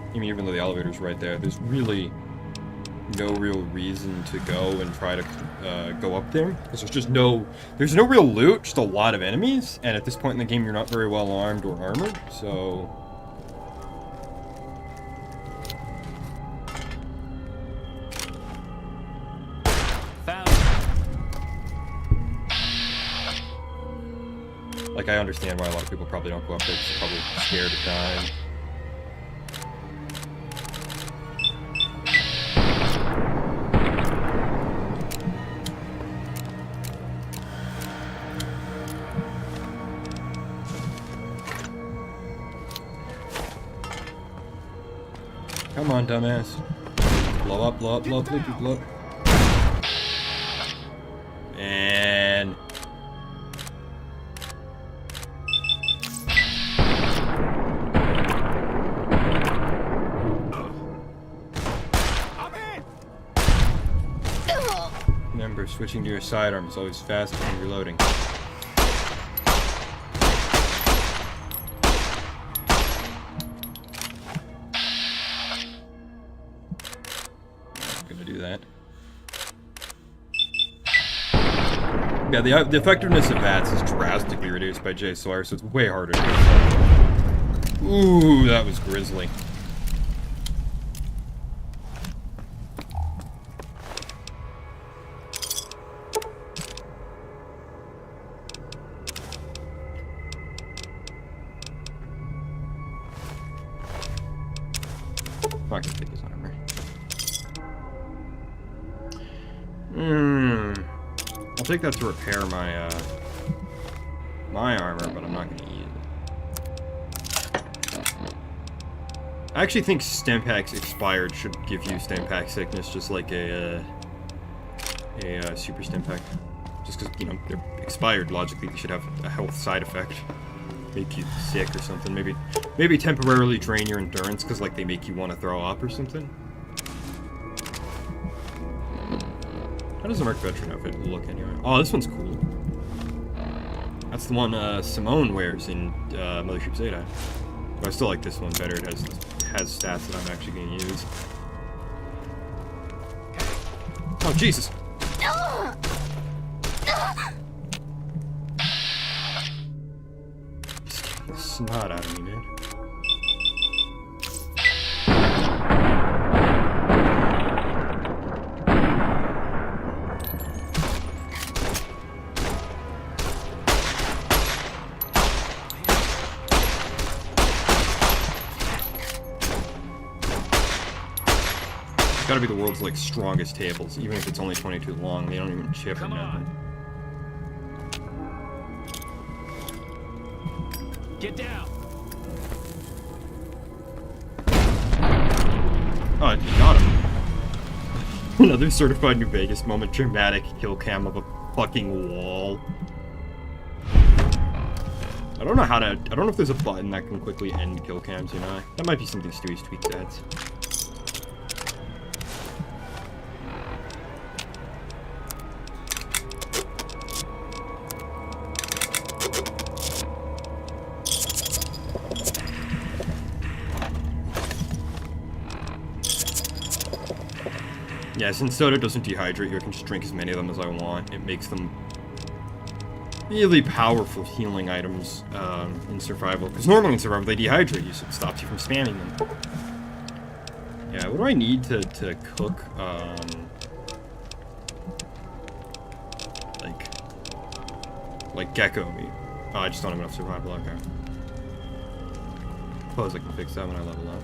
A: I mean, even though the elevator's right there, there's really no real reason to go and try to go up there, because there's no real loot, just a lot of enemies, and at this point in the game you're not very well armed or armored, so like I understand why a lot of people probably don't go up there, because they're probably scared of dying. Come on, dumbass. Blow up, blow up, blow up, blow up, blow up. And... Remember, sniper. Switching to your sidearm is always faster when reloading. I'm gonna do that. Yeah, the effectiveness of VATS is drastically reduced by JSawyer, so it's way harder to do. Ooh, that was grisly. I can take his armor. I'll take that to repair my my armor, but I'm not gonna use it. I actually think stem packs expired should give you stem pack sickness, just like a super stem pack. Just because, you know, they're expired, logically they should have a health side effect. Make you sick or something. Maybe temporarily drain your endurance because, like, they make you want to throw up or something. How does the Merc Veteran outfit look anyway? Oh, this one's cool. That's the one Simone wears in Mothership Zeta. But I still like this one better. It has stats that I'm actually going to use. Oh, Jesus! The snot out of me, man. It's gotta be the world's, like, strongest tables, even if it's only 22 long. They don't even chip or nothing.
I: Get down!
A: Oh, I got him. Another certified New Vegas moment. Dramatic kill cam of a fucking wall. I don't know if there's a button that can quickly end kill cams, you know? That might be something Stewie's tweaks adds. Yeah, since soda doesn't dehydrate you, I can just drink as many of them as I want. It makes them really powerful healing items in survival. Because normally in survival they dehydrate you, so it stops you from spamming them. Yeah, what do I need to cook, like gecko meat? Oh, I just don't have enough survival, okay. Suppose I can fix that when I level up.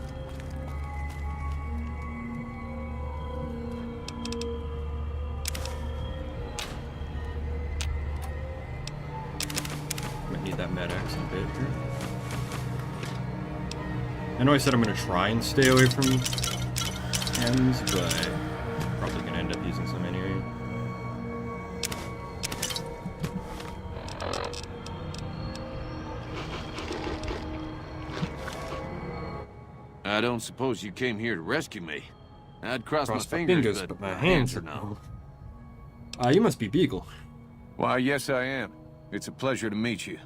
A: That med-X in a bit here. I know I said I'm going to try and stay away from M's, but I'm probably going to end up using some anyway.
N: I don't suppose you came here to rescue me. I'd cross my fingers, but my hands are numb.
A: You must be Beagle.
N: Why, yes I am. It's a pleasure to meet you.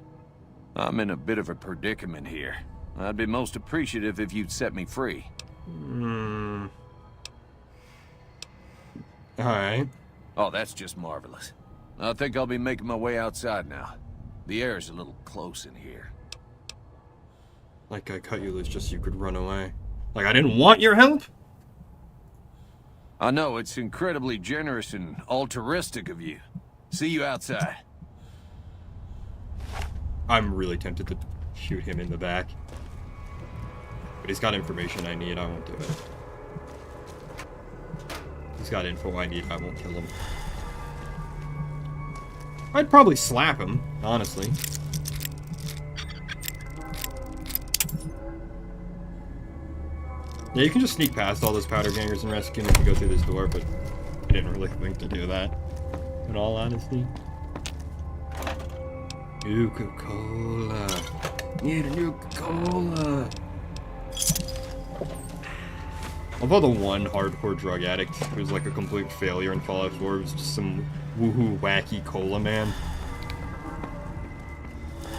N: I'm in a bit of a predicament here. I'd be most appreciative if you'd set me free.
A: Alright.
N: Oh, that's just marvelous. I think I'll be making my way outside now. The air's a little close in here.
A: Like I cut you loose just so you could run away. Like I didn't want your help?
N: I know, it's incredibly generous and altruistic of you. See you outside.
A: I'm really tempted to shoot him in the back. But he's got information I need, I won't do it. He's got info I need, I won't kill him. I'd probably slap him, honestly. Yeah, you can just sneak past all those powder gangers and rescue them if you go through this door, but I didn't really think to do that, in all honesty. Nuka-Cola. Need a Nuka-Cola. Although the one hardcore drug addict who was like a complete failure in Fallout 4 was just some woohoo wacky cola man.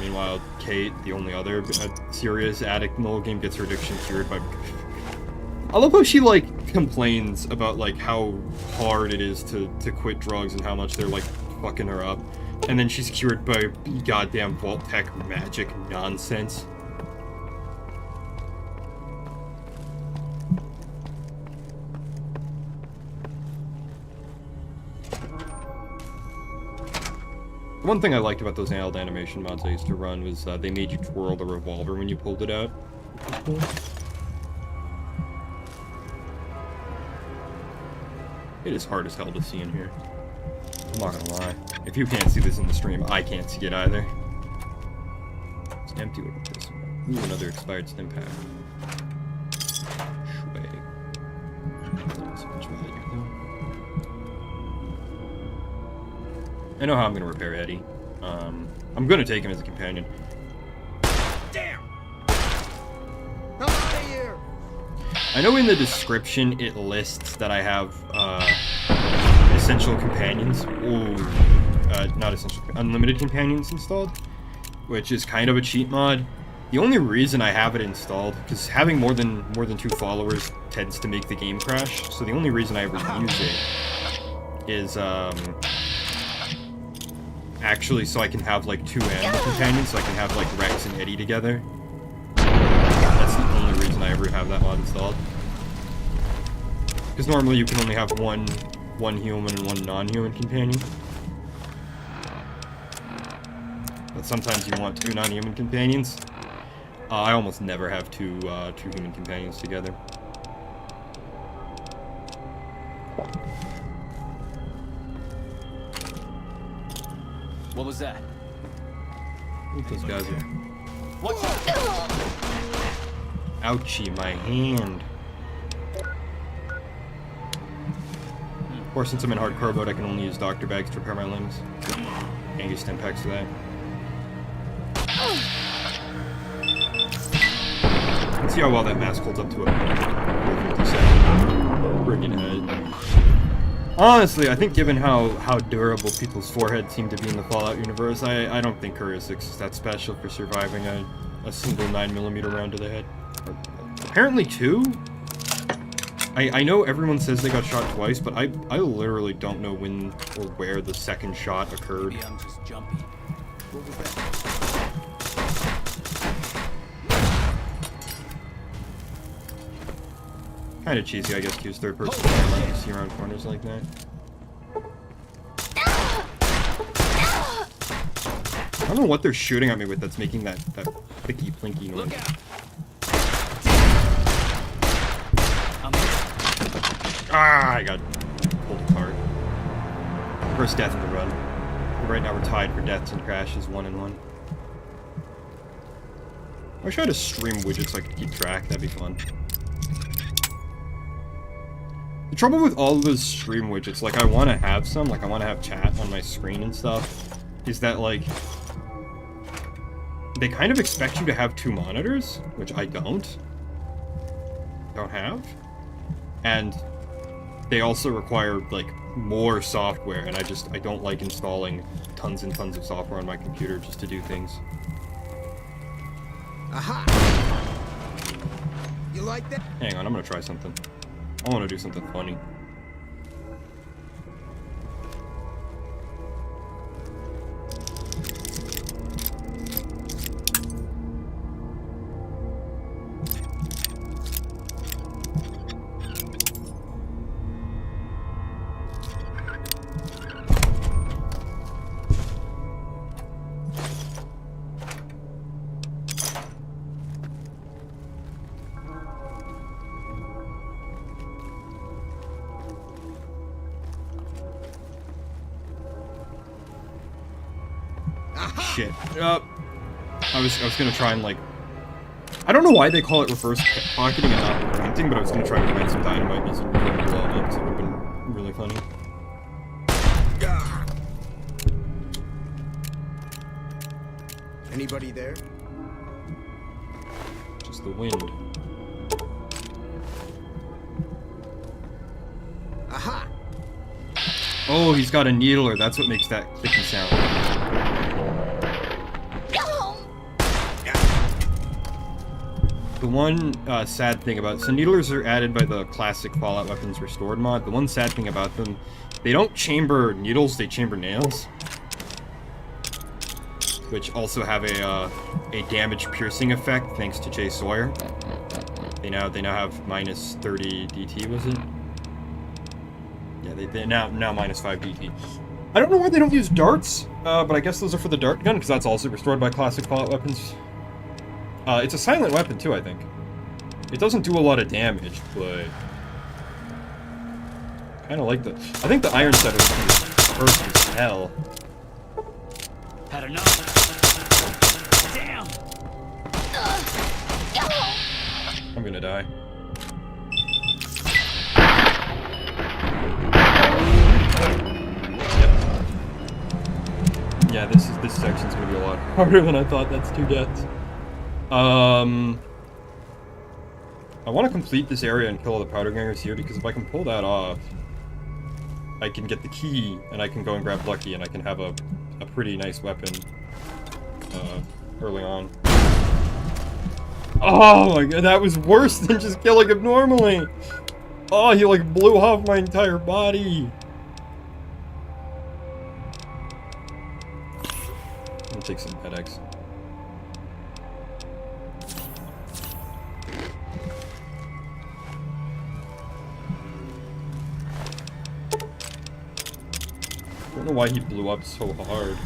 A: Meanwhile, Kate, the only other serious addict in the whole game, gets her addiction cured by... I love how she, like, complains about, like, how hard it is to quit drugs and how much they're, like, fucking her up. And then she's cured by goddamn Vault Tech magic nonsense. One thing I liked about those nailed animation mods I used to run was they made you twirl the revolver when you pulled it out. It is hard as hell to see in here. I'm not gonna lie. If you can't see this in the stream, I can't see it either. It's empty with this one. Ooh, another expired stim pack. Swag. So much value though. I know how I'm gonna repair Eddie. I'm gonna take him as a companion.
L: Damn! Come out of here!
A: I know in the description it lists that I have essential companions. Ooh, not essential, unlimited companions installed, which is kind of a cheat mod. The only reason I have it installed, because having more than 2 followers tends to make the game crash. So the only reason I ever use it is actually so I can have like 2 animal companions, so I can have like Rex and Eddie together. That's the only reason I ever have that mod installed. Because normally you can only have one human and one non-human companion. But sometimes you want 2 non-human companions. I almost never have 2 human companions together.
R: What was that?
A: I think those guys are...
R: What's
A: Ouchie, my hand. Of course, since I'm in hardcore mode, I can only use doctor bags to repair my limbs. Can't use stim packs for that. Let's see how well that mask holds up to a 57. Friggin' head. Honestly, I think given how durable people's foreheads seem to be in the Fallout universe, I don't think Courier 6 is that special for surviving a single 9mm round to the head. Apparently 2? I know everyone says they got shot twice, but I literally don't know when or where the second shot occurred.
R: Maybe I'm just jumpy. What was that?
A: Kinda cheesy, I guess, to use third-person camera when you see around corners like that. I don't know what they're shooting at me with that's making that clicky-plinky noise. Ah, I got pulled apart. First death in the run. Right now we're tied for deaths and crashes, 1 and 1. I wish I had a stream widget so I could keep track, that'd be fun. The trouble with all of those stream widgets, like I want to have some, like I want to have chat on my screen and stuff, is that like, they kind of expect you to have 2 monitors, which I don't have, and they also require like more software, and I don't like installing tons and tons of software on my computer just to do things.
L: Aha! You like that?
A: Hang on, I'm gonna try something. I want to do something funny. Shit. I was gonna try and like, I don't know why they call it reverse pocketing and not planting, but I was gonna try and plant some dynamite using blow it up, because it would have been really funny.
L: Anybody there?
A: Just the wind. Oh, he's got a needler. That's what makes that clicky sound. The one sad thing about... So needlers are added by the classic Fallout Weapons Restored mod. The one sad thing about them, they don't chamber needles, they chamber nails. Which also have a damage piercing effect, thanks to JSawyer. They now have minus 30 DT, was it? Yeah, they're now minus 5 DT. I don't know why they don't use darts, but I guess those are for the dart gun, because that's also restored by classic Fallout Weapons. It's a silent weapon too, I think. It doesn't do a lot of damage, but... kind of like the... I think the iron setter is perfect as hell.
R: Had enough. Damn.
A: I'm gonna die. Yep. Yeah, this section's gonna be a lot harder than I thought. That's 2 deaths. I want to complete this area and kill all the powder gangers here, because if I can pull that off, I can get the key, and I can go and grab Lucky, and I can have a pretty nice weapon early on. Oh my god, that was worse than just killing him normally! Oh, he like blew off my entire body! I'm gonna take some headaches. I don't know why he blew up so hard.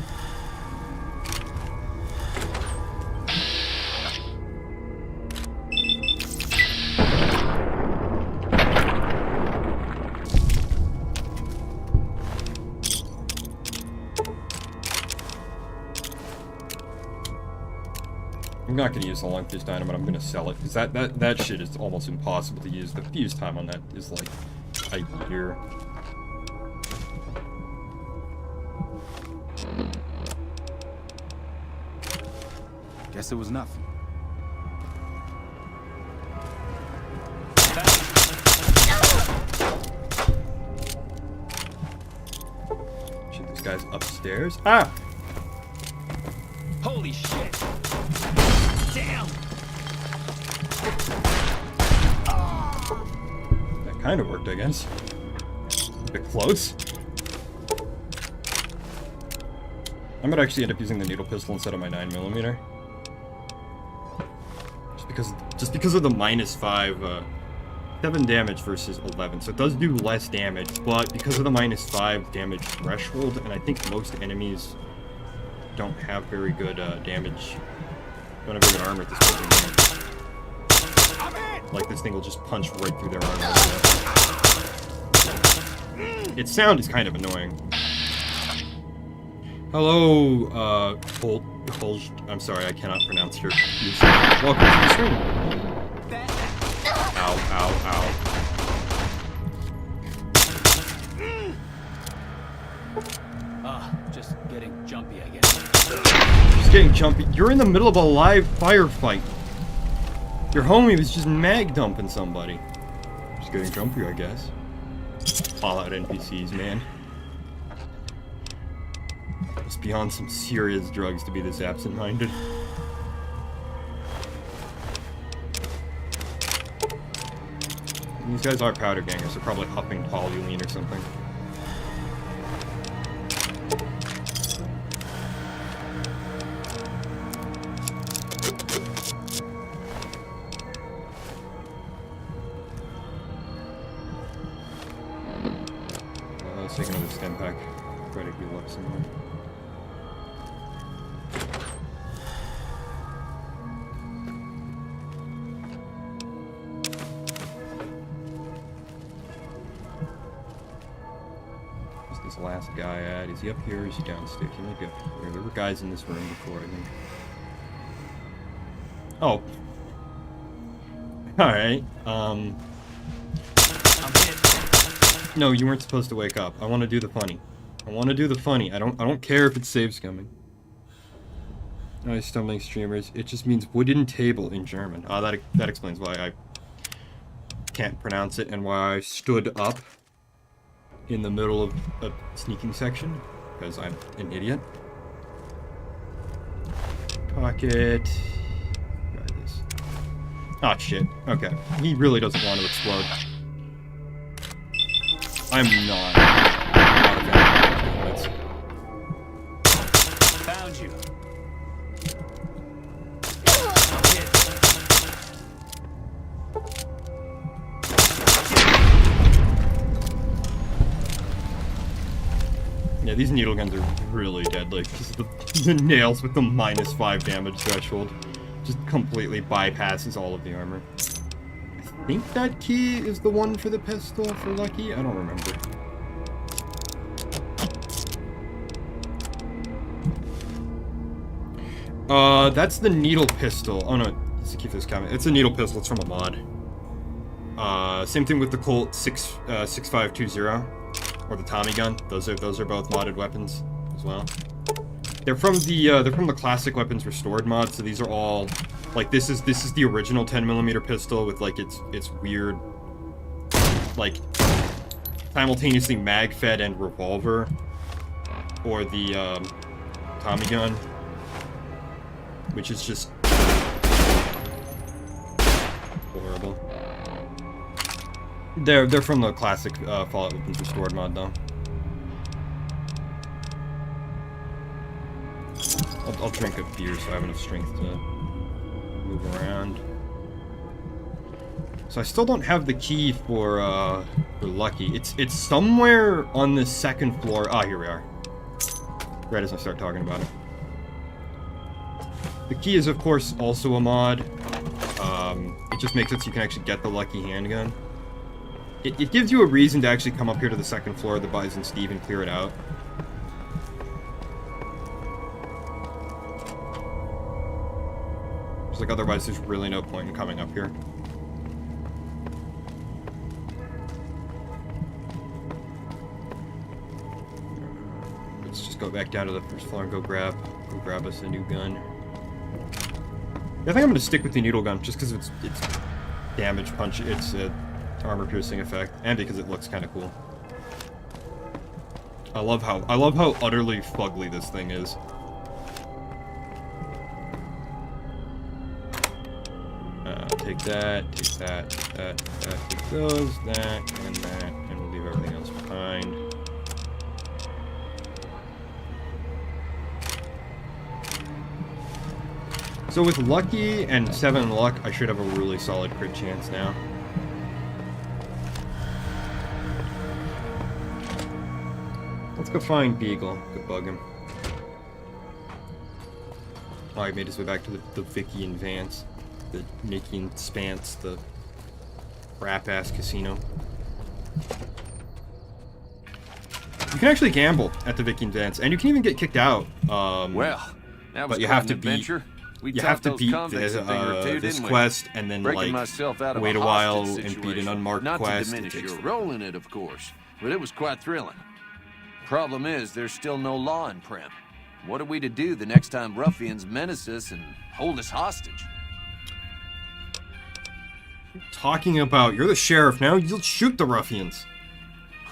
A: I'm not going to use the long-fuse dynamite, I'm going to sell it, because that shit is almost impossible to use. The fuse time on that is like a year.
S: Guess it was nothing.
A: Shit, this guy's upstairs. Ah!
R: Holy shit! Damn!
A: That kind of worked, I guess. A bit close. I might actually end up using the needle pistol instead of my 9mm. Just because of the minus 5, 7 damage versus 11, so it does do less damage, but because of the minus 5 damage threshold, and I think most enemies don't have very good damage, don't have very good armor at this point. Like, this thing will just punch right through their armor. Its sound is kind of annoying. Hello, Vulpes. I'm sorry, I cannot pronounce your username. Welcome to the stream. Ow, ow,
R: ow. Just getting jumpy, I guess.
A: Just getting jumpy. You're in the middle of a live firefight. Your homie was just mag dumping somebody. Just getting jumpy, I guess. Fallout NPCs, man. Must be on some serious drugs to be this absent-minded. These guys are powder gangers. They're probably huffing toluene or something. Let's take another stem pack. Try to heal up somewhere. Last guy at? Is he up here or is he downstairs? He might be up here. There were guys in this room before, I think. Oh. Alright, no, you weren't supposed to wake up. I want to do the funny. I want to do the funny. I don't care if it's saves coming. Nice stumbling streamers. It just means wooden table in German. That explains why I can't pronounce it and why I stood up. in the middle of a sneaking section, because I'm an idiot. Pocket. Try this. Oh shit. Okay. He really doesn't want to explode. I'm not a fan of
R: Found you.
A: Yeah, these needle guns are really deadly because the nails with the -5 damage threshold just completely bypasses all of the armor. I think that key is the one for the pistol for Lucky? I don't remember. That's the needle pistol. Oh no, let's keep this coming. It's a needle pistol, it's from a mod. Same thing with the Colt 6520 or the Tommy gun. Those are both modded weapons as well. They're from the classic weapons restored mod, so these are all like this is the original 10mm pistol with like its weird like simultaneously mag fed and revolver, or the Tommy gun, which is just horrible. They're from the classic Fallout Weapons Restored mod, though. I'll drink a beer so I have enough strength to move around. So I still don't have the key for Lucky. It's somewhere on the second floor. Ah, here we are. Right as I start talking about it. The key is, of course, also a mod. It just makes it so you can actually get the Lucky handgun. It gives you a reason to actually come up here to the second floor of the Bison Steve and clear it out. It's like, otherwise there's really no point in coming up here. Let's just go back down to the first floor and go grab us a new gun. I think I'm gonna stick with the needle gun just because it's damage punch. It's armor piercing effect, and because it looks kind of cool. I love how utterly fugly this thing is. Take that, take those, that, and we'll leave everything else behind. So with Lucky and 7 luck, I should have a really solid crit chance now. Let's go find Beagle. Go bug him. Oh, he made his way back to the Vicky and Vance. The Nicky and Spance, the crap-ass casino. You can actually gamble at the Vicky and Vance, and you can even get kicked out.
N: Well, that was
A: but you
N: quite
A: have
N: an
A: to
N: adventure.
A: You have to beat this quest, and then like wait a while and beat an unmarked quest.
N: Not to diminish your role in it, of course, but it was quite thrilling. Problem is, there's still no law in Prem. What are we to do the next time ruffians menace us and hold us hostage?
A: Talking about, you're the sheriff now, you'll shoot the ruffians.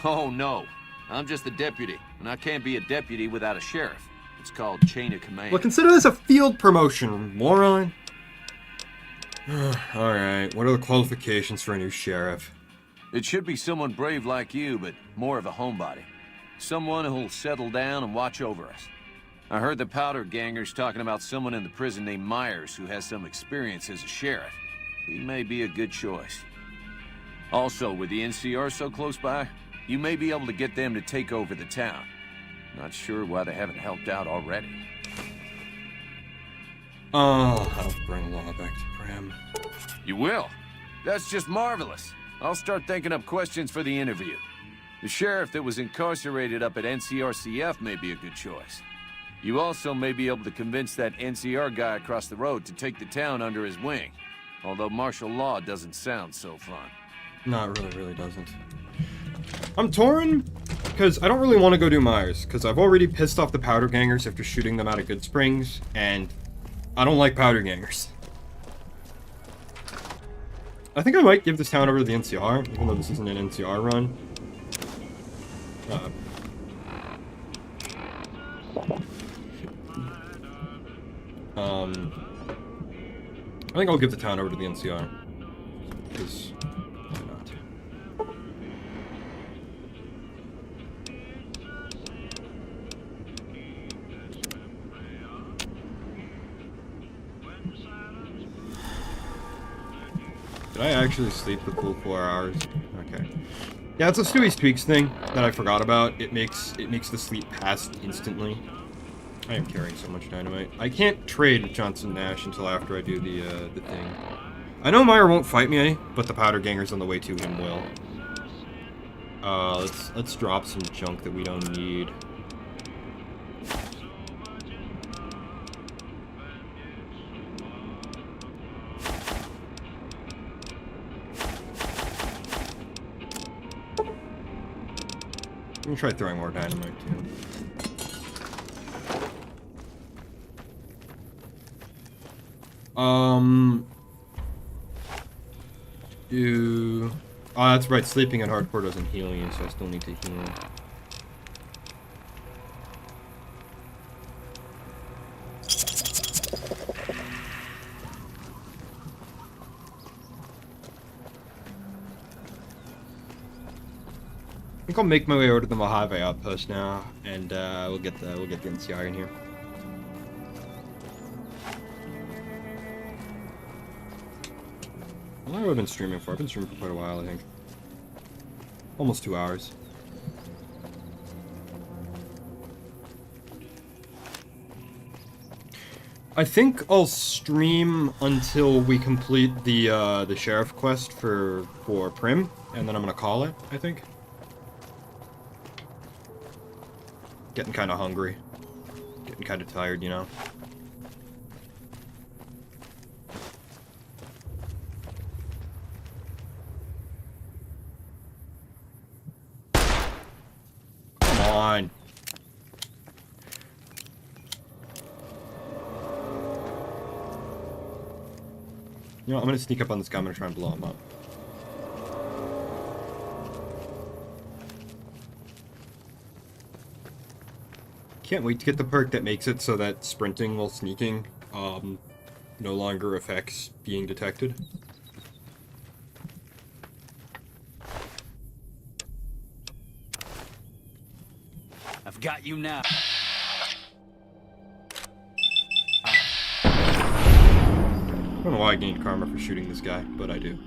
N: Oh no, I'm just the deputy, and I can't be a deputy without a sheriff. It's called chain of command.
A: Well, consider this a field promotion, moron. Alright, what are the qualifications for a new sheriff?
N: It should be someone brave like you, but more of a homebody. Someone who'll settle down and watch over us. I heard the powder gangers talking about someone in the prison named Myers who has some experience as a sheriff. He may be a good choice. Also, with the NCR so close by, you may be able to get them to take over the town. Not sure why they haven't helped out already.
A: I'll bring law back to Prem.
N: You will? That's just marvelous. I'll start thinking up questions for the interview. The sheriff that was incarcerated up at NCRCF may be a good choice. You also may be able to convince that NCR guy across the road to take the town under his wing. Although martial law doesn't sound so fun.
A: No, it really doesn't. I'm torn, because I don't really want to go do Myers, because I've already pissed off the powder gangers after shooting them out of Good Springs, and I don't like powder gangers. I think I might give this town over to the NCR, even though this isn't an NCR run. I think I'll give the town over to the NCR. Because, why not? Did I actually sleep the full 4 hours? Okay. Yeah, it's a Stewie's Tweaks thing that I forgot about. It makes the sleep pass instantly. I am carrying so much dynamite. I can't trade with Johnson Nash until after I do the thing. I know Meyer won't fight me, but the powder gangers on the way to him will. Let's drop some junk that we don't need. Let me try throwing more dynamite too. Oh, that's right. Sleeping in hardcore doesn't heal you, so I still need to heal. I think I'll make my way over to the Mojave outpost now, and we'll get the NCR in here. How long have I been streaming for? I've been streaming for quite a while, I think. Almost 2 hours. I think I'll stream until we complete the sheriff quest for Prim, and then I'm gonna call it, I think. Getting kind of hungry. Getting kind of tired, you know. Come on. You know, I'm gonna sneak up on this guy. I'm gonna try and blow him up. Can't wait to get the perk that makes it so that sprinting while sneaking no longer affects being detected.
R: I've got you now.
A: I don't know why I gained karma for shooting this guy, but I do.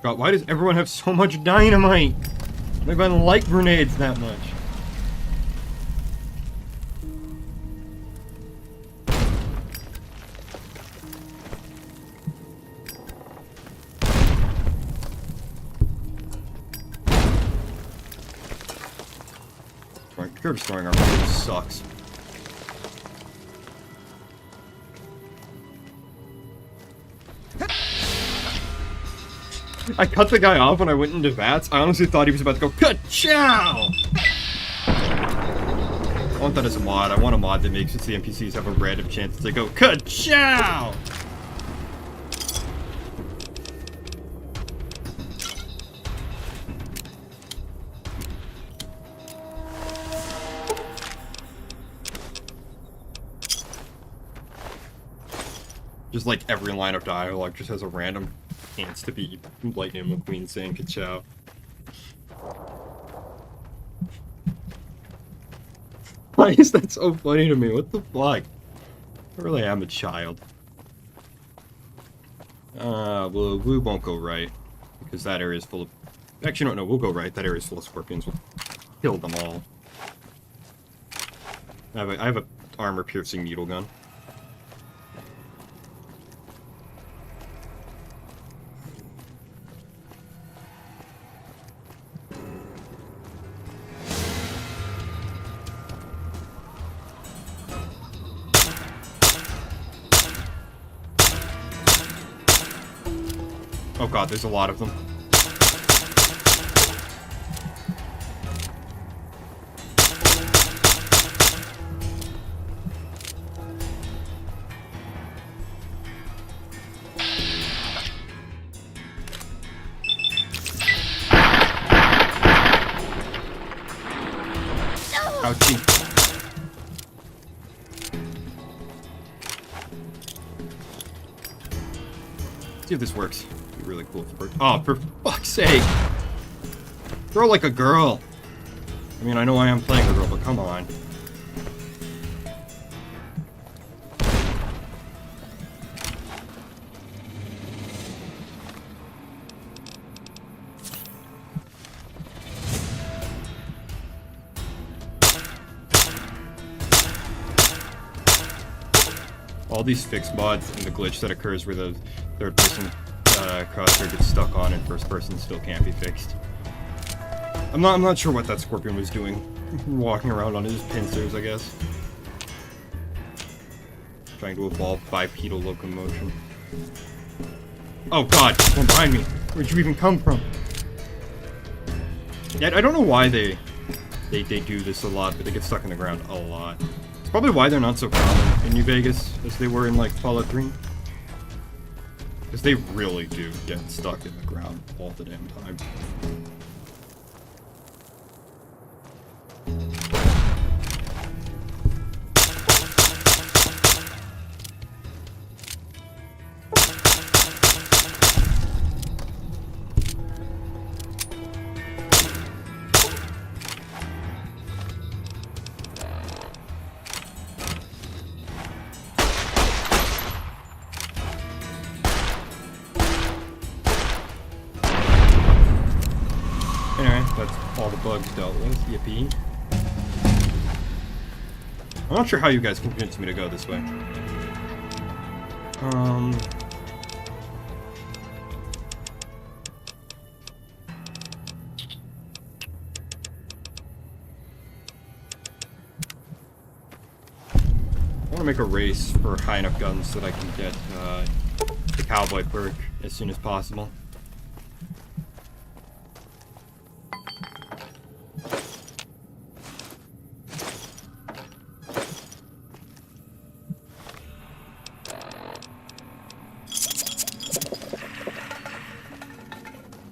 A: God, why does everyone have so much dynamite? I don't like grenades that much. Pure destroying our weapons sucks. I cut the guy off when I went into VATS. I honestly thought he was about to go ka-chow! I want that as a mod. I want a mod that makes it so the NPCs have a random chance to go ka-chow! Just like every line of dialogue just has a random chance to be Lightning McQueen saying ka-chow. Why is that so funny to me? What the fuck? I really am a child. Well, we won't go right. Because that area is full of... Actually, no, we'll go right. That area is full of scorpions. We'll kill them all. I have a armor-piercing needle gun. Oh god, there's a lot of them. Ouchie. See if this works. It'd be really cool if it worked. Oh, for fuck's sake! Throw like a girl! I mean, I know I am playing a girl, but come on. All these fixed mods and the glitch that occurs where the third-person crosshair gets stuck on and first-person still can't be fixed. I'm not sure what that Scorpion was doing, walking around on his pincers, I guess. Trying to evolve bipedal locomotion. Oh god, one behind me. Where'd you even come from? Yeah, I don't know why they do this a lot, but they get stuck in the ground a lot. It's probably why they're not so common in New Vegas as they were in, like, Fallout 3. Because they really do get stuck in the ground all the damn time. Bugs dealt with, yippee. I'm not sure how you guys convinced me to go this way. I want to make a race for high enough guns so that I can get the cowboy perk as soon as possible.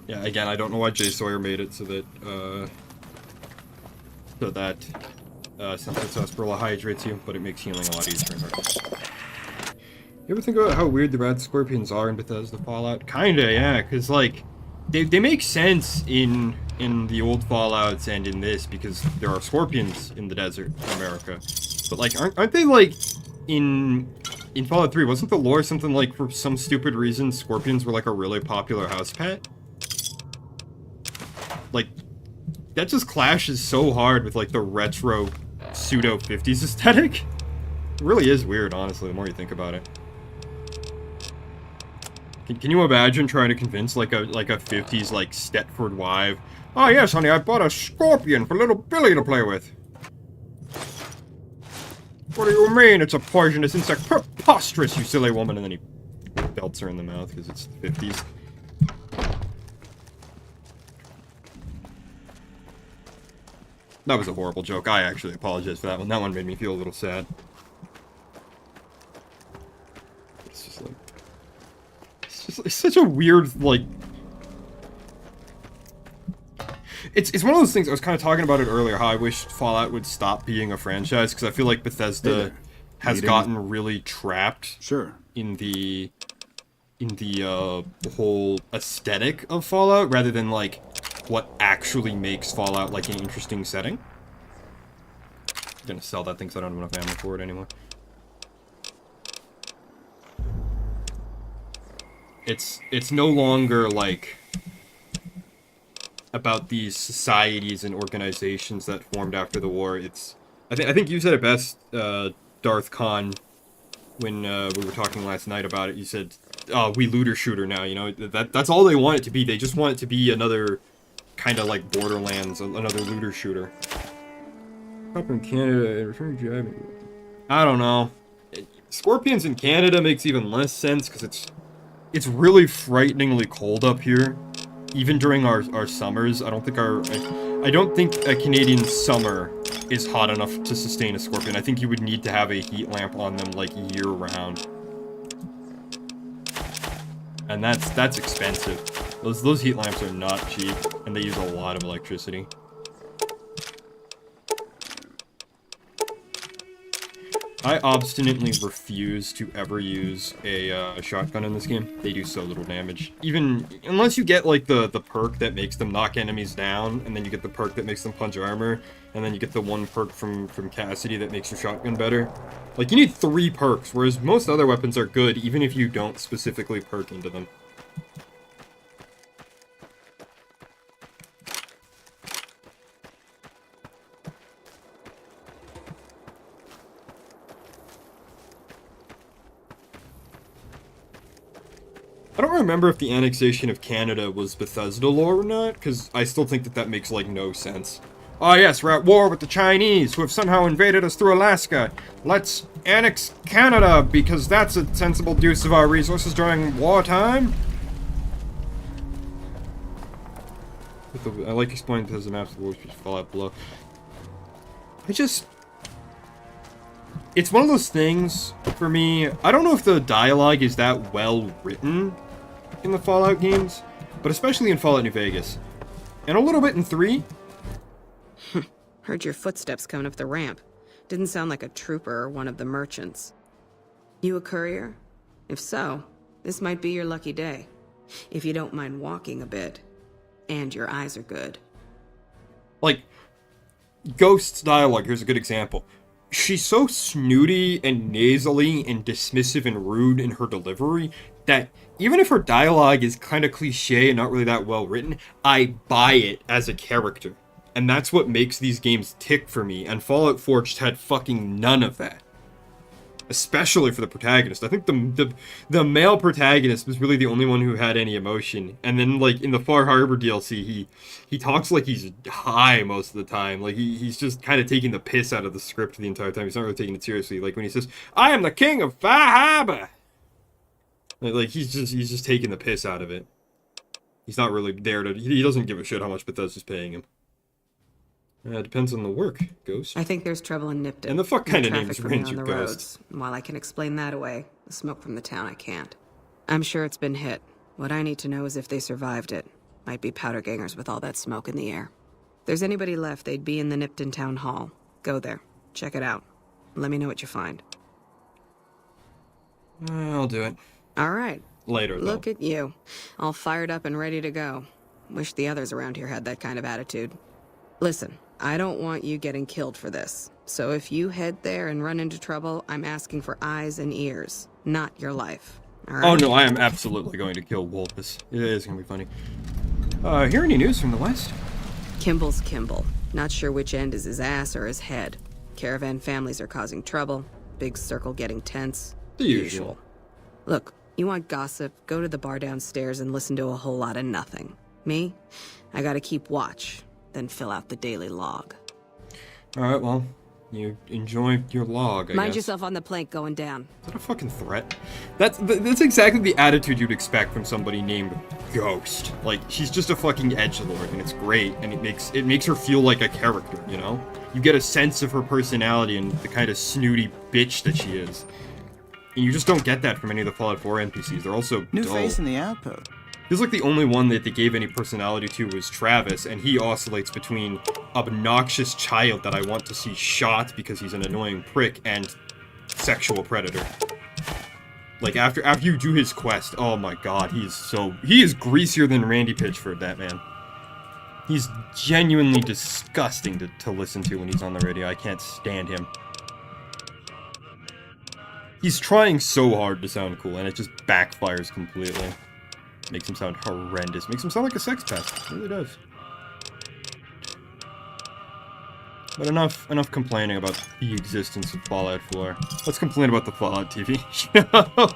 A: Yeah, again, I don't know why JSawyer made it so that since Sarsaparilla hydrates you, but it makes healing a lot easier. You ever think about how weird the rat scorpions are in Bethesda Fallout? Kinda, yeah, because like they make sense in the old Fallouts and in this because there are scorpions in the desert in America. But like, aren't they like in Fallout 3? Wasn't the lore something like for some stupid reason scorpions were like a really popular house pet? Like, that just clashes so hard with, like, the retro pseudo-50s aesthetic. It really is weird, honestly, the more you think about it. Can you imagine trying to convince, like a 50s, like, Stepford wife? Oh, yes, honey, I bought a scorpion for little Billy to play with. What do you mean it's a poisonous insect? Preposterous, you silly woman. And then he belts her in the mouth because it's the 50s. That was a horrible joke. I actually apologize for that one. That one made me feel a little sad. It's just like... It's such a weird, like... It's one of those things, I was kind of talking about it earlier, how I wish Fallout would stop being a franchise, because I feel like Bethesda has gotten really trapped in the whole aesthetic of Fallout, rather than, like, what actually makes Fallout like an interesting setting. I'm gonna sell that thing because I don't have enough ammo for it anymore. It's no longer like about these societies and organizations that formed after the war. It's I think you said it best, Darth Khan, when we were talking last night about it. You said, we looter shooter now, you know, that's all they want it to be. They just want it to be another kind of like Borderlands, another looter shooter. Up in Canada, I don't know. Scorpions in Canada makes even less sense because It's really frighteningly cold up here. Even during our summers, I don't think a Canadian summer is hot enough to sustain a Scorpion. I think you would need to have a heat lamp on them, like, year-round. And that's expensive. Those heat lamps are not cheap, and they use a lot of electricity. I obstinately refuse to ever use a shotgun in this game. They do so little damage. Even, unless you get, like, the perk that makes them knock enemies down, and then you get the perk that makes them punch armor, and then you get the one perk from Cassidy that makes your shotgun better. Like, you need 3 perks, whereas most other weapons are good, even if you don't specifically perk into them. I don't remember if the annexation of Canada was Bethesda lore or not, because I still think that makes, like, no sense. Oh yes, we're at war with the Chinese, who have somehow invaded us through Alaska. Let's annex Canada, because that's a sensible use of our resources during wartime. I like exploring because the maps of the world Fallout below. It's one of those things, for me, I don't know if the dialogue is that well written in the Fallout games, but especially in Fallout New Vegas. And a little bit in 3.
T: Heard your footsteps coming up the ramp. Didn't sound like a trooper or one of the merchants. You a courier? If so, this might be your lucky day. If you don't mind walking a bit. And your eyes are good.
A: Like, Ghost's dialogue, here's a good example. She's so snooty and nasally and dismissive and rude in her delivery that even if her dialogue is kind of cliche and not really that well written, I buy it as a character. And that's what makes these games tick for me, and Fallout 4 just had fucking none of that. Especially for the protagonist. I think the male protagonist was really the only one who had any emotion. And then, like, in the Far Harbor DLC, he talks like he's high most of the time. Like, he's just kind of taking the piss out of the script the entire time. He's not really taking it seriously. Like, when he says, "I am the king of Far Harbor!" Like, he's just taking the piss out of it. He's not really there to... He doesn't give a shit how much Bethesda's paying him. It depends on the work, Ghost.
T: I think there's trouble in Nipton.
A: And the fuck kind of name is
T: Traffic
A: Ranger
T: on the
A: Ghost?
T: roads. While I can explain that away, the smoke from the town I can't. I'm sure it's been hit. What I need to know is if they survived it. Might be powder gangers with all that smoke in the air. If there's anybody left, they'd be in the Nipton Town Hall. Go there. Check it out. Let me know what you find.
A: I'll do it.
T: All right.
A: Later, though.
T: Look at you. All fired up and ready to go. Wish the others around here had that kind of attitude. Listen, I don't want you getting killed for this. So if you head there and run into trouble, I'm asking for eyes and ears, not your life. All right?
A: Oh no, I am absolutely going to kill Vulpes. It is going to be funny. Hear any news from the west?
T: Kimball's Kimball. Not sure which end is his ass or his head. Caravan families are causing trouble. Big circle getting tense.
A: The usual.
T: Look, you want gossip, go to the bar downstairs and listen to a whole lot of nothing. Me? I gotta keep watch, then fill out the daily log.
A: Alright, well, you enjoy your log, I
T: Mind
A: guess.
T: yourself on the plank going down.
A: Is that a fucking threat? That's exactly the attitude you'd expect from somebody named Ghost. Like, she's just a fucking edgelord, and it's great, and it makes her feel like a character, you know? You get a sense of her personality and the kind of snooty bitch that she is. And you just don't get that from any of the Fallout 4 NPCs. They're also
U: New
A: dull.
U: face in the outpost.
A: Feels like the only one that they gave any personality to was Travis, and he oscillates between obnoxious child that I want to see shot because he's an annoying prick and sexual predator. Like, after you do his quest, oh my god, he is greasier than Randy Pitchford, that man. He's genuinely disgusting to listen to when he's on the radio. I can't stand him. He's trying so hard to sound cool, and it just backfires completely. Makes him sound horrendous. Makes him sound like a sex pest. It really does. But enough complaining about the existence of Fallout 4. Let's complain about the Fallout TV show.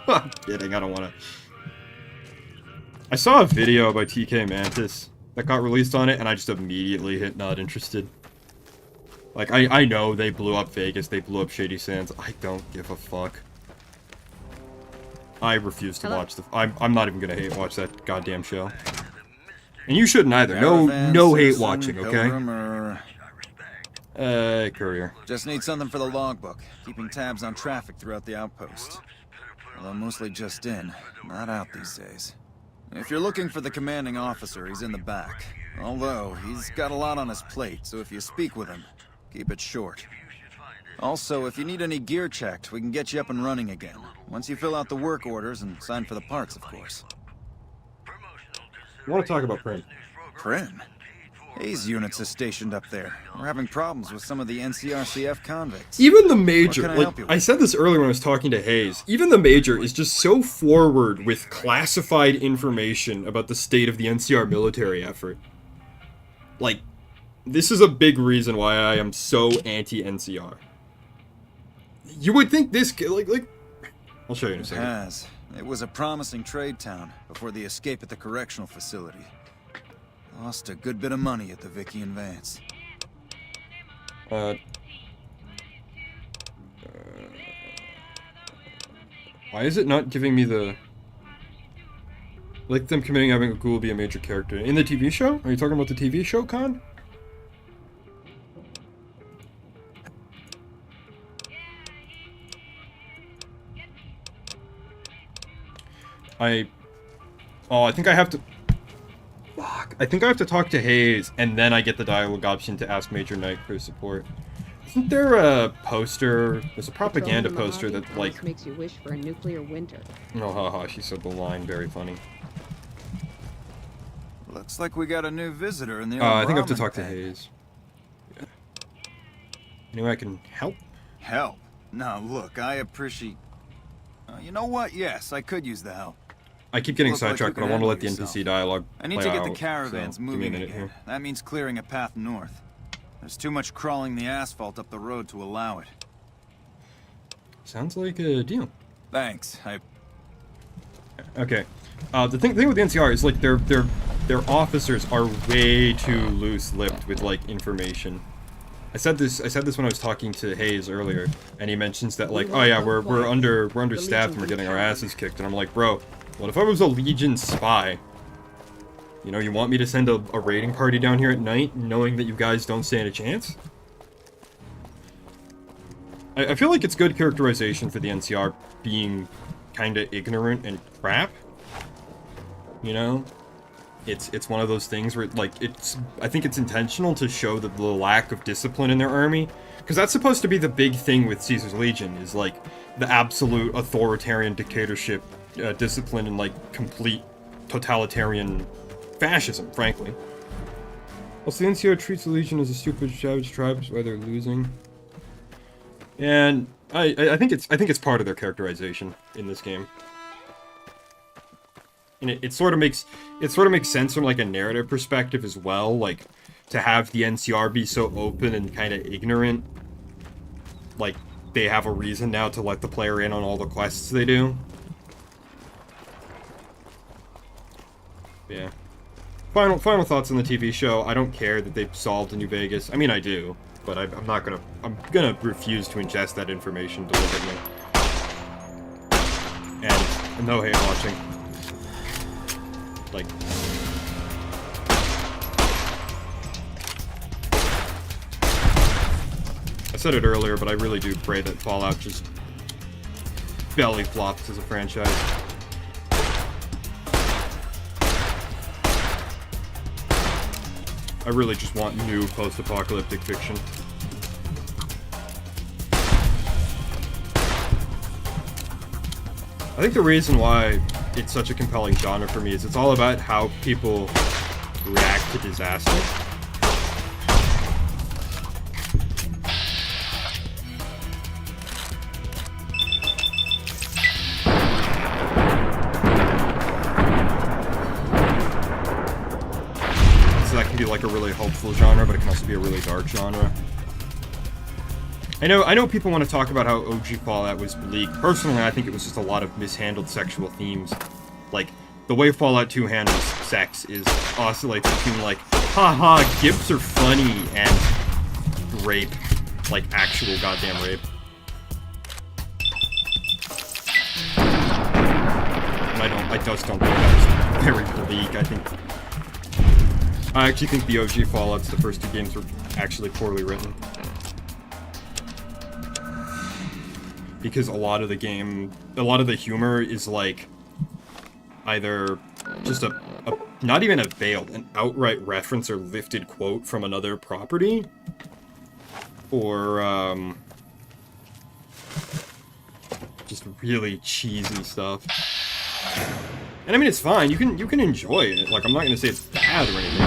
A: I'm kidding, I don't want to. I saw a video by TK Mantis that got released on it, and I just immediately hit not interested. Like, I know they blew up Vegas, they blew up Shady Sands. I don't give a fuck. I refuse to watch the... I'm not even gonna watch that goddamn show. And you shouldn't either. No hate watching, okay? Courier.
S: Just need something for the logbook. Keeping tabs on traffic throughout the outpost. Although mostly just in, not out these days. If you're looking for the commanding officer, he's in the back. Although, he's got a lot on his plate, so if you speak with him, keep it short. Also, if you need any gear checked, we can get you up and running again. Once you fill out the work orders and sign for the parts, of course.
A: I want to talk about Prim.
S: Prim? Hayes units are stationed up there. We're having problems with some of the NCRCF convicts.
A: Even the Major,
S: What can I
A: like,
S: help you with?
A: I said this earlier when I was talking to Hayes, even the Major is just so forward with classified information about the state of the NCR military effort. Like, this is a big reason why I am so anti-NCR. You would think this, like, I'll show you in a second.
S: It was a promising trade town before the escape at the correctional facility. Lost a good bit of money at the Vicky and Vance.
A: Why is it not giving me the... Like them committing having a ghoul be a major character. In the TV show? Are you talking about the TV show, Con? I think I have to... Fuck. I think I have to talk to Hayes, and then I get the dialogue option to ask Major Knight for support. Isn't there a poster? There's a propaganda poster that, like...
U: makes you wish for a nuclear winter.
A: Oh, haha, she said the line. Very funny.
S: Looks like we got a new visitor in the
A: I think I have to talk to Hayes. Yeah. Anyway, I can help?
S: Help? No, look, I appreciate... you know what? Yes, I could use the help.
A: I keep getting
S: Look like
A: sidetracked,
S: you
A: but I
S: can
A: want to let the
S: handle
A: NPC dialogue
S: I need
A: play
S: to get the
A: out,
S: caravans
A: so give me a
S: moving
A: minute
S: again.
A: here.
S: That means clearing a path north. There's too much crawling the asphalt up the road to allow it.
A: Sounds like a deal.
S: Thanks.
A: Okay. The thing with the NCR is like their officers are way too loose-lipped with like information. I said this when I was talking to Hayes earlier, and he mentions that like, oh yeah, we're understaffed and we're getting our asses kicked, and I'm like, bro, what if I was a Legion spy? You know, you want me to send a raiding party down here at night, knowing that you guys don't stand a chance? I feel like it's good characterization for the NCR being kinda ignorant and crap. You know? It's one of those things where, like, I think it's intentional to show the lack of discipline in their army. Because that's supposed to be the big thing with Caesar's Legion, is, like, the absolute authoritarian dictatorship, discipline, and, like, complete totalitarian fascism, frankly. Also, the NCR treats the Legion as a stupid, savage tribe, which is why they're losing. And I think it's part of their characterization in this game. And it sort of makes sense from like a narrative perspective as well, like to have the NCR be so open and kind of ignorant. Like they have a reason now to let the player in on all the quests they do. Yeah. Final thoughts on the TV show. I don't care that they've solved New Vegas. I mean, I do, but I'm gonna refuse to ingest that information deliberately. And no hate watching. Like, I said it earlier, but I really do pray that Fallout just belly flops as a franchise. I really just want new post-apocalyptic fiction. I think the reason why it's such a compelling genre for me is it's all about how people react to disaster. So that can be like a really hopeful genre, but it can also be a really dark genre. I know people want to talk about how OG Fallout was bleak. Personally, I think it was just a lot of mishandled sexual themes. Like, the way Fallout 2 handles sex is oscillates between, like, haha, gifs are funny, and rape. Like, actual goddamn rape. And I just don't think that's very bleak. I actually think the OG Fallout's, the first 2 games, were actually poorly written. Because a lot of the humor is like either just a not even a veiled, an outright reference or lifted quote from another property, or just really cheesy stuff. And I mean, it's fine. You can enjoy it. Like, I'm not gonna say it's bad or anything.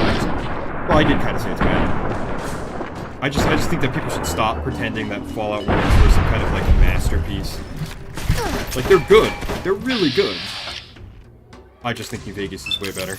A: Well, I did kind of say it's bad. I just think that people should stop pretending that Fallout 1 and 2 are some kind of like masterpiece. Like, they're good. They're really good. I just think New Vegas is way better.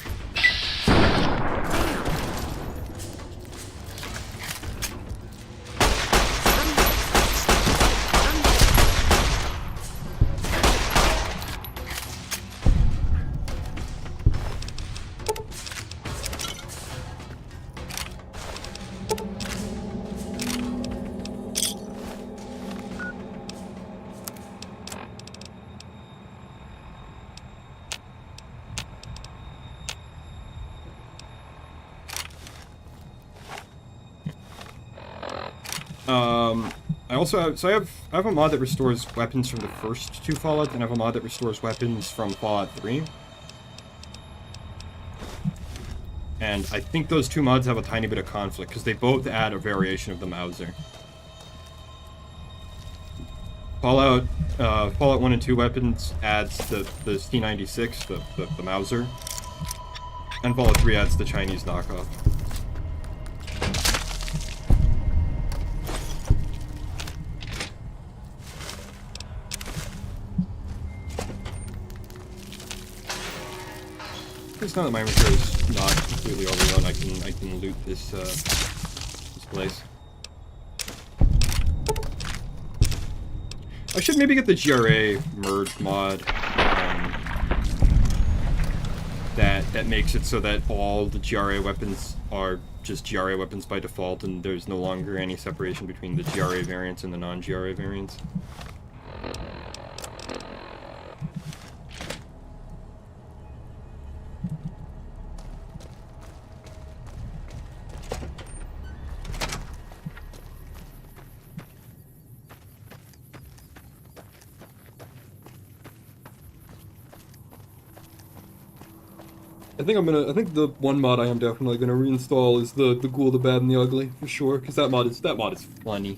A: I have a mod that restores weapons from the first 2 Fallouts, and I have a mod that restores weapons from Fallout 3. And I think those 2 mods have a tiny bit of conflict, because they both add a variation of the Mauser. Fallout 1 and 2 weapons adds the C96, the Mauser. And Fallout 3 adds the Chinese knockoff. It's not that my inventory is not completely overrun. I can loot this place. I should maybe get the GRA merge mod that makes it so that all the GRA weapons are just GRA weapons by default, and there's no longer any separation between the GRA variants and the non-GRA variants. I think the one mod I am definitely gonna reinstall is the Ghoul, the Bad, and the Ugly, for sure, because that mod is funny.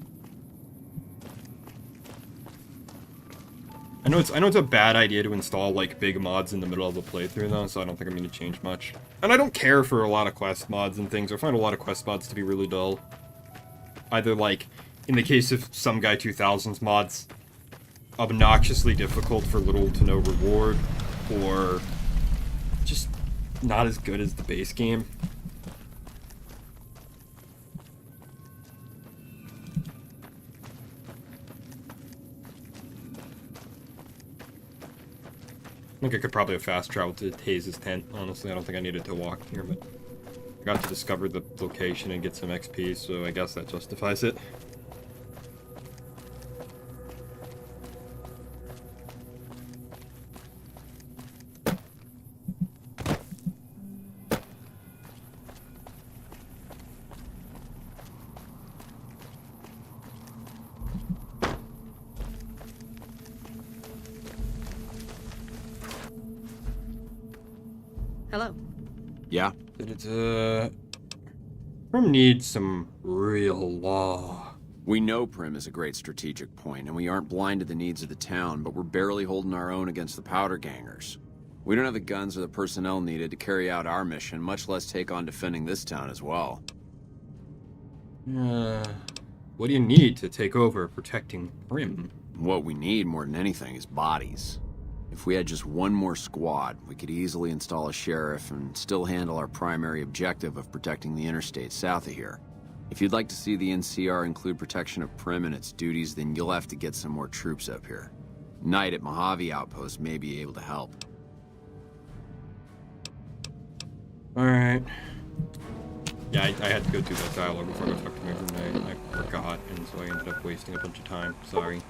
A: I know it's a bad idea to install like big mods in the middle of a playthrough though, so I don't think I'm gonna change much. And I don't care for a lot of quest mods and things. I find a lot of quest mods to be really dull. Either like, in the case of some Guy 2000's mods, obnoxiously difficult for little to no reward, or just not as good as the base game. I think I could probably have fast traveled to Hayes' tent, honestly. I don't think I needed to walk here, but I got to discover the location and get some XP, so I guess that justifies it.
T: Hello.
O: Yeah?
A: Prim needs some real law.
O: We know Prim is a great strategic point, and we aren't blind to the needs of the town, but we're barely holding our own against the powder gangers. We don't have the guns or the personnel needed to carry out our mission, much less take on defending this town as well.
A: What do you need to take over protecting Prim?
O: What we need more than anything is bodies. If we had just one more squad, we could easily install a sheriff and still handle our primary objective of protecting the interstate south of here. If you'd like to see the NCR include protection of Prim and its duties, then you'll have to get some more troops up here. Knight at Mojave Outpost may be able to help.
A: Alright. Yeah, I had to go through that dialogue before I talked to him every night. I forgot, and so I ended up wasting a bunch of time. Sorry.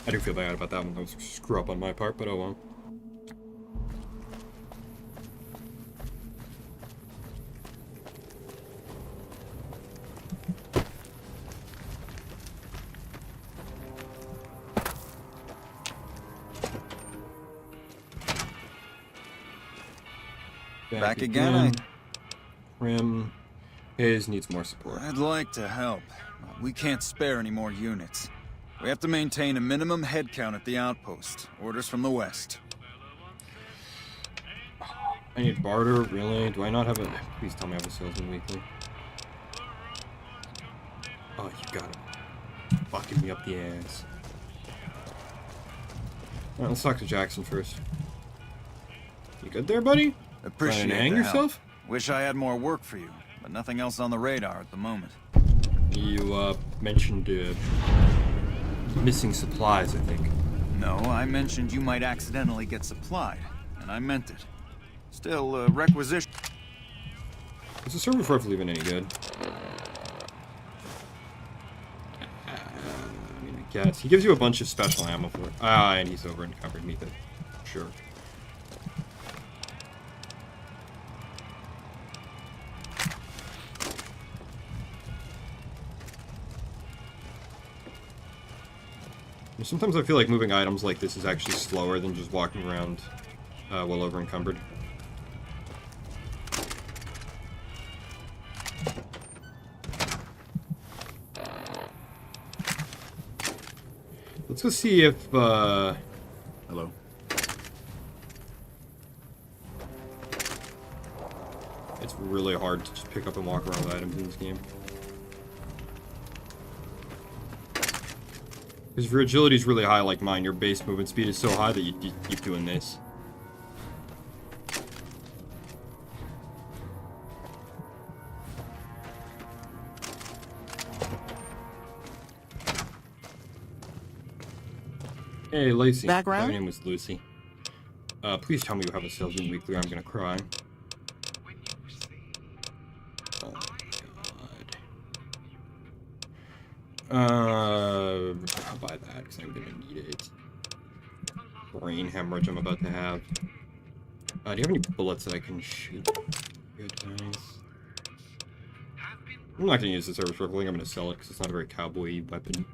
A: I do feel bad about that one. That was a screw up on my part, but oh well.
S: Back again?
A: Rim. Hayes needs more support.
S: I'd like to help. We can't spare any more units. We have to maintain a minimum headcount at the outpost. Orders from the west.
A: I need barter, really? Do I not have a... Please tell me I have a salesman weekly. Oh, you got it. Fucking me up the ass. Alright, let's talk to Jackson first. You good there, buddy?
S: Appreciate
A: Trying to hang
S: the
A: yourself?
S: help. Wish I had more work for you, but nothing else on the radar at the moment.
A: You, mentioned, missing supplies, I think.
S: No, I mentioned you might accidentally get supplied, and I meant it. Still, requisition...
A: Is the server rifle even any good? I mean, I guess. He gives you a bunch of special ammo for it. Ah, and he's over encumbered. Me, sure. Sometimes I feel like moving items like this is actually slower than just walking around well over encumbered. Let's go see if hello. It's really hard to just pick up and walk around with items in this game. Because if your agility is really high like mine, your base movement speed is so high that you keep doing this. Hey, Lacey.
B: Background?
A: My name was Lucy. Please tell me you have a salesman weekly or I'm gonna cry. Oh my god. I'll buy that because I'm gonna need it. Brain hemorrhage I'm about to have. Do you have any bullets that I can shoot? Good, nice. I'm not gonna use the service rifle. I'm gonna sell it because it's not a very cowboy-y weapon.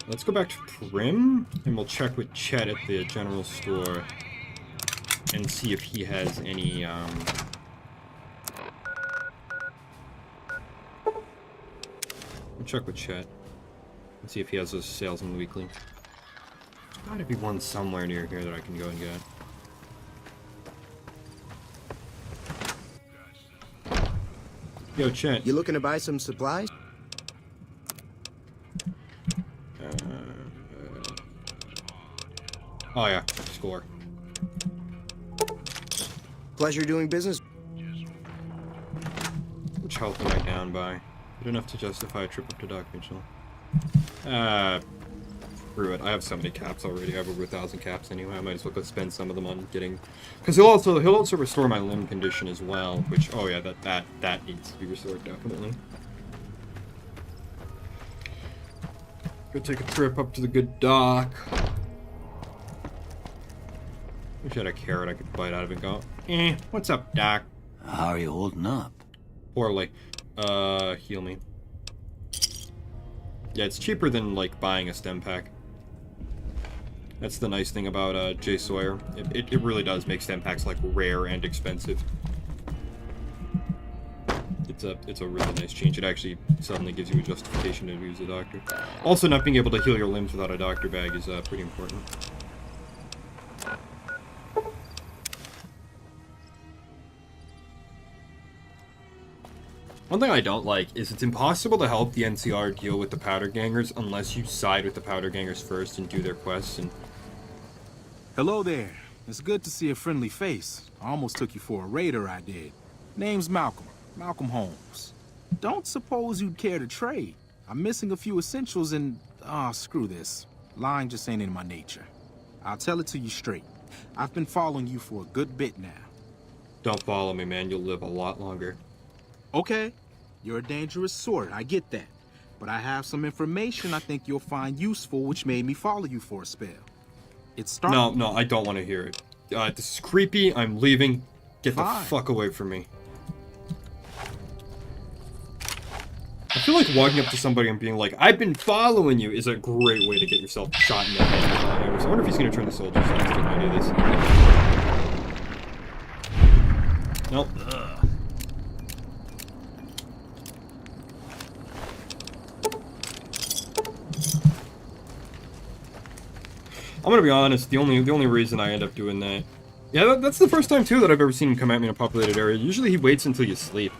A: Let's go back to Prim, and we'll check with Chet at the general store and see if he has any, we'll check with Chet and see if he has those sales in the weekly. There's gotta be one somewhere near here that I can go and get. Yo, Chet.
L: You looking to buy some supplies?
A: Oh yeah, score.
L: Pleasure doing business.
A: Which health am I down by? Good enough to justify a trip up to Doc Mitchell. Screw it. I have so many caps already. I have over 1,000 caps anyway. I might as well go spend some of them on getting... Because he'll also restore my limb condition as well, which, oh yeah, that needs to be restored, definitely. Go take a trip up to the good Doc. Wish I had a carrot I could bite out of and go, what's up, Doc?
F: How are you holding up?
A: Poorly. Heal me. Yeah, it's cheaper than, like, buying a stem pack. That's the nice thing about, JSawyer. It really does make stem packs, like, rare and expensive. It's a really nice change. It actually suddenly gives you a justification to use a doctor. Also, not being able to heal your limbs without a doctor bag is, pretty important. One thing I don't like is it's impossible to help the NCR deal with the powder gangers unless you side with the powder gangers first and do their quests and...
I: Hello there. It's good to see a friendly face. I almost took you for a raider, I did. Name's Malcolm. Malcolm Holmes. Don't suppose you'd care to trade. I'm missing a few essentials and... screw this. Lying just ain't in my nature. I'll tell it to you straight. I've been following you for a good bit now.
A: Don't follow me, man. You'll live a lot longer.
I: Okay, you're a dangerous sort, I get that. but I have some information I think you'll find useful, which made me follow you for a spell. It's starting.
A: No, I don't want to hear it. This is creepy. I'm leaving. Get the fuck away from me. I feel like walking up to somebody and being like, I've been following you, is a great way to get yourself shot in the head. I wonder if he's going to turn the soldiers on. He's going to do this. Nope. I'm gonna be honest, the only reason I end up doing that... Yeah, that's the first time, too, that I've ever seen him come at me in a populated area. Usually he waits until you sleep,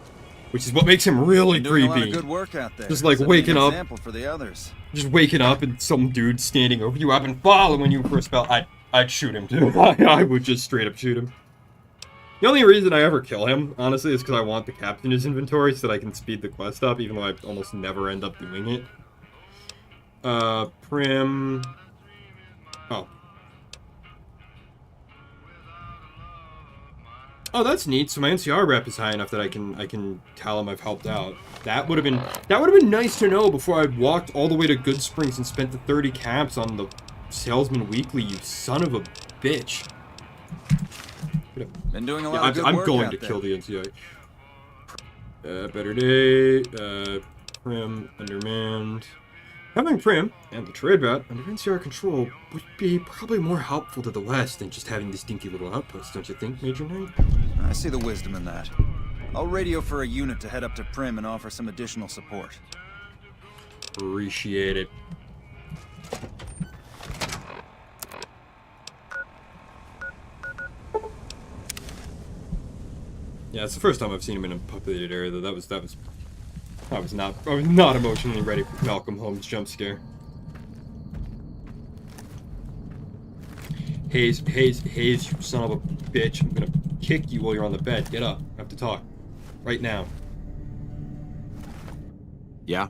A: which is what makes him really creepy.
S: A lot of good work out there.
A: Just like waking up...
S: Example for the others.
A: Just waking up and some dude standing over you. I've been following you for a spell. I'd shoot him, too. I would just straight up shoot him. The only reason I ever kill him, honestly, is because I want the captain in his inventory so that I can speed the quest up, even though I almost never end up doing it. Prim... Oh. Oh, that's neat. So my NCR rep is high enough that I can tell him I've helped out. That would have been nice to know before I walked all the way to Good Springs and spent the 30 caps on the Salesman Weekly, you son of a bitch.
S: Been doing a lot of good
A: I'm
S: work
A: going
S: out
A: to
S: there.
A: kill the NCI. Better day. Prim, undermanned. Having Prim and the trade route under NCR control would be probably more helpful to the West than just having this dinky little outpost, don't you think, Major Knight?
S: I see the wisdom in that. I'll radio for a unit to head up to Prim and offer some additional support.
A: Appreciate it. Yeah, it's the first time I've seen him in a populated area, though. I was not emotionally ready for Malcolm Holmes' jump scare. Hayes, you son of a bitch. I'm gonna kick you while you're on the bed. Get up. I have to talk. Right now.
O: Yeah?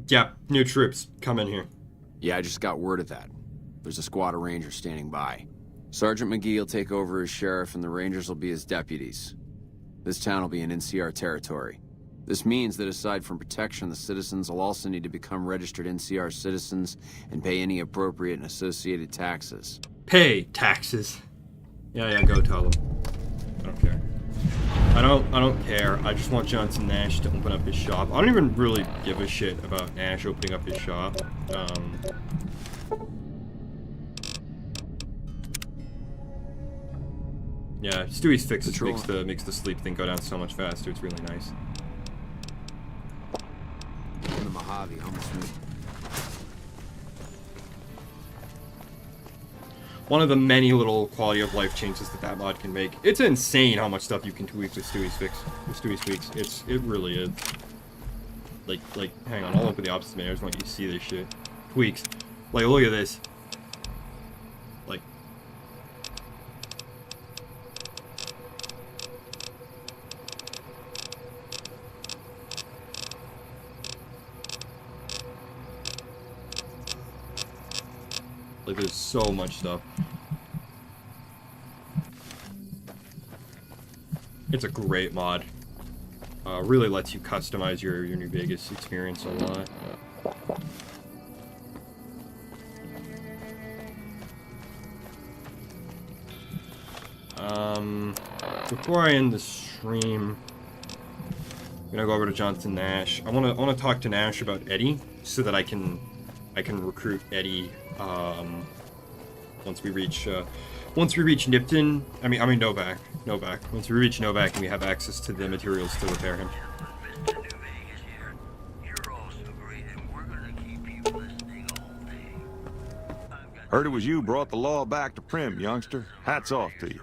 A: Yeah, new troops. Come in here.
O: Yeah, I just got word of that. There's a squad of Rangers standing by. Sergeant McGee will take over as sheriff and the Rangers will be his deputies. This town will be in NCR territory. This means that aside from protection, the citizens will also need to become registered NCR citizens and pay any appropriate and associated taxes.
A: Pay taxes. Yeah, go tell them. I don't care. I don't care. I just want Johnson Nash to open up his shop. I don't even really give a shit about Nash opening up his shop. Yeah, Stewie's fix makes the sleep thing go down so much faster. It's really nice.
O: The Mojave, almost me.
A: One of the many little quality of life changes that mod can make. It's insane how much stuff you can tweak with Stewie's tweaks. It really is. Like, hang on, I'll open the opposite menu. I just want you to see this shit. Tweaks. Like, look at this. Like. Like, there's so much stuff. It's a great mod. Really lets you customize your New Vegas experience a lot. Before I end the stream, I'm gonna go over to Johnson Nash. I wanna talk to Nash about Eddie so that I can recruit Eddie. Once we reach Nipton, I mean Novak. Once we reach Novak and we have access to the materials to repair him.
P: Heard it was you brought the law back to Prim, youngster. Hats off to you.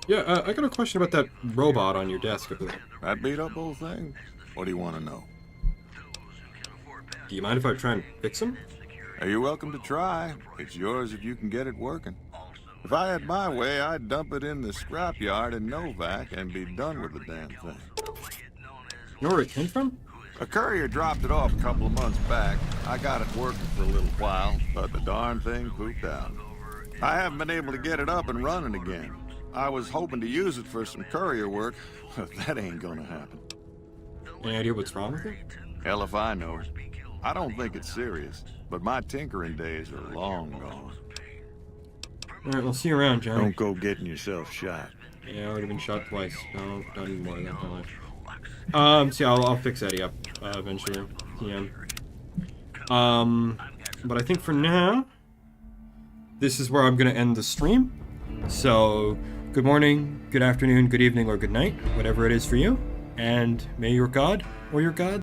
A: Yeah, I got a question about that robot on your desk over there.
P: That beat up old thing? What do you want to know?
A: Do you mind if I try and fix him?
P: You're welcome to try. It's yours if you can get it working. If I had my way, I'd dump it in the scrapyard in Novak and be done with the damn thing.
A: You know where it came from?
P: A courier dropped it off a couple of months back. I got it working for a little while, but the darn thing pooped out. I haven't been able to get it up and running again. I was hoping to use it for some courier work, but that ain't gonna happen.
A: Any idea what's wrong with it?
B: Hell if I know. I don't think it's serious, but my tinkering days are long gone.
A: Alright, we'll see you around, Johnny.
B: Don't go getting yourself shot.
A: Yeah, I've already been shot twice. No, don't even more than that in my life. So yeah, I'll fix Eddie up eventually. Yeah. But I think for now, this is where I'm gonna end the stream. So, good morning, good afternoon, good evening, or good night, whatever it is for you. And may your god or your gods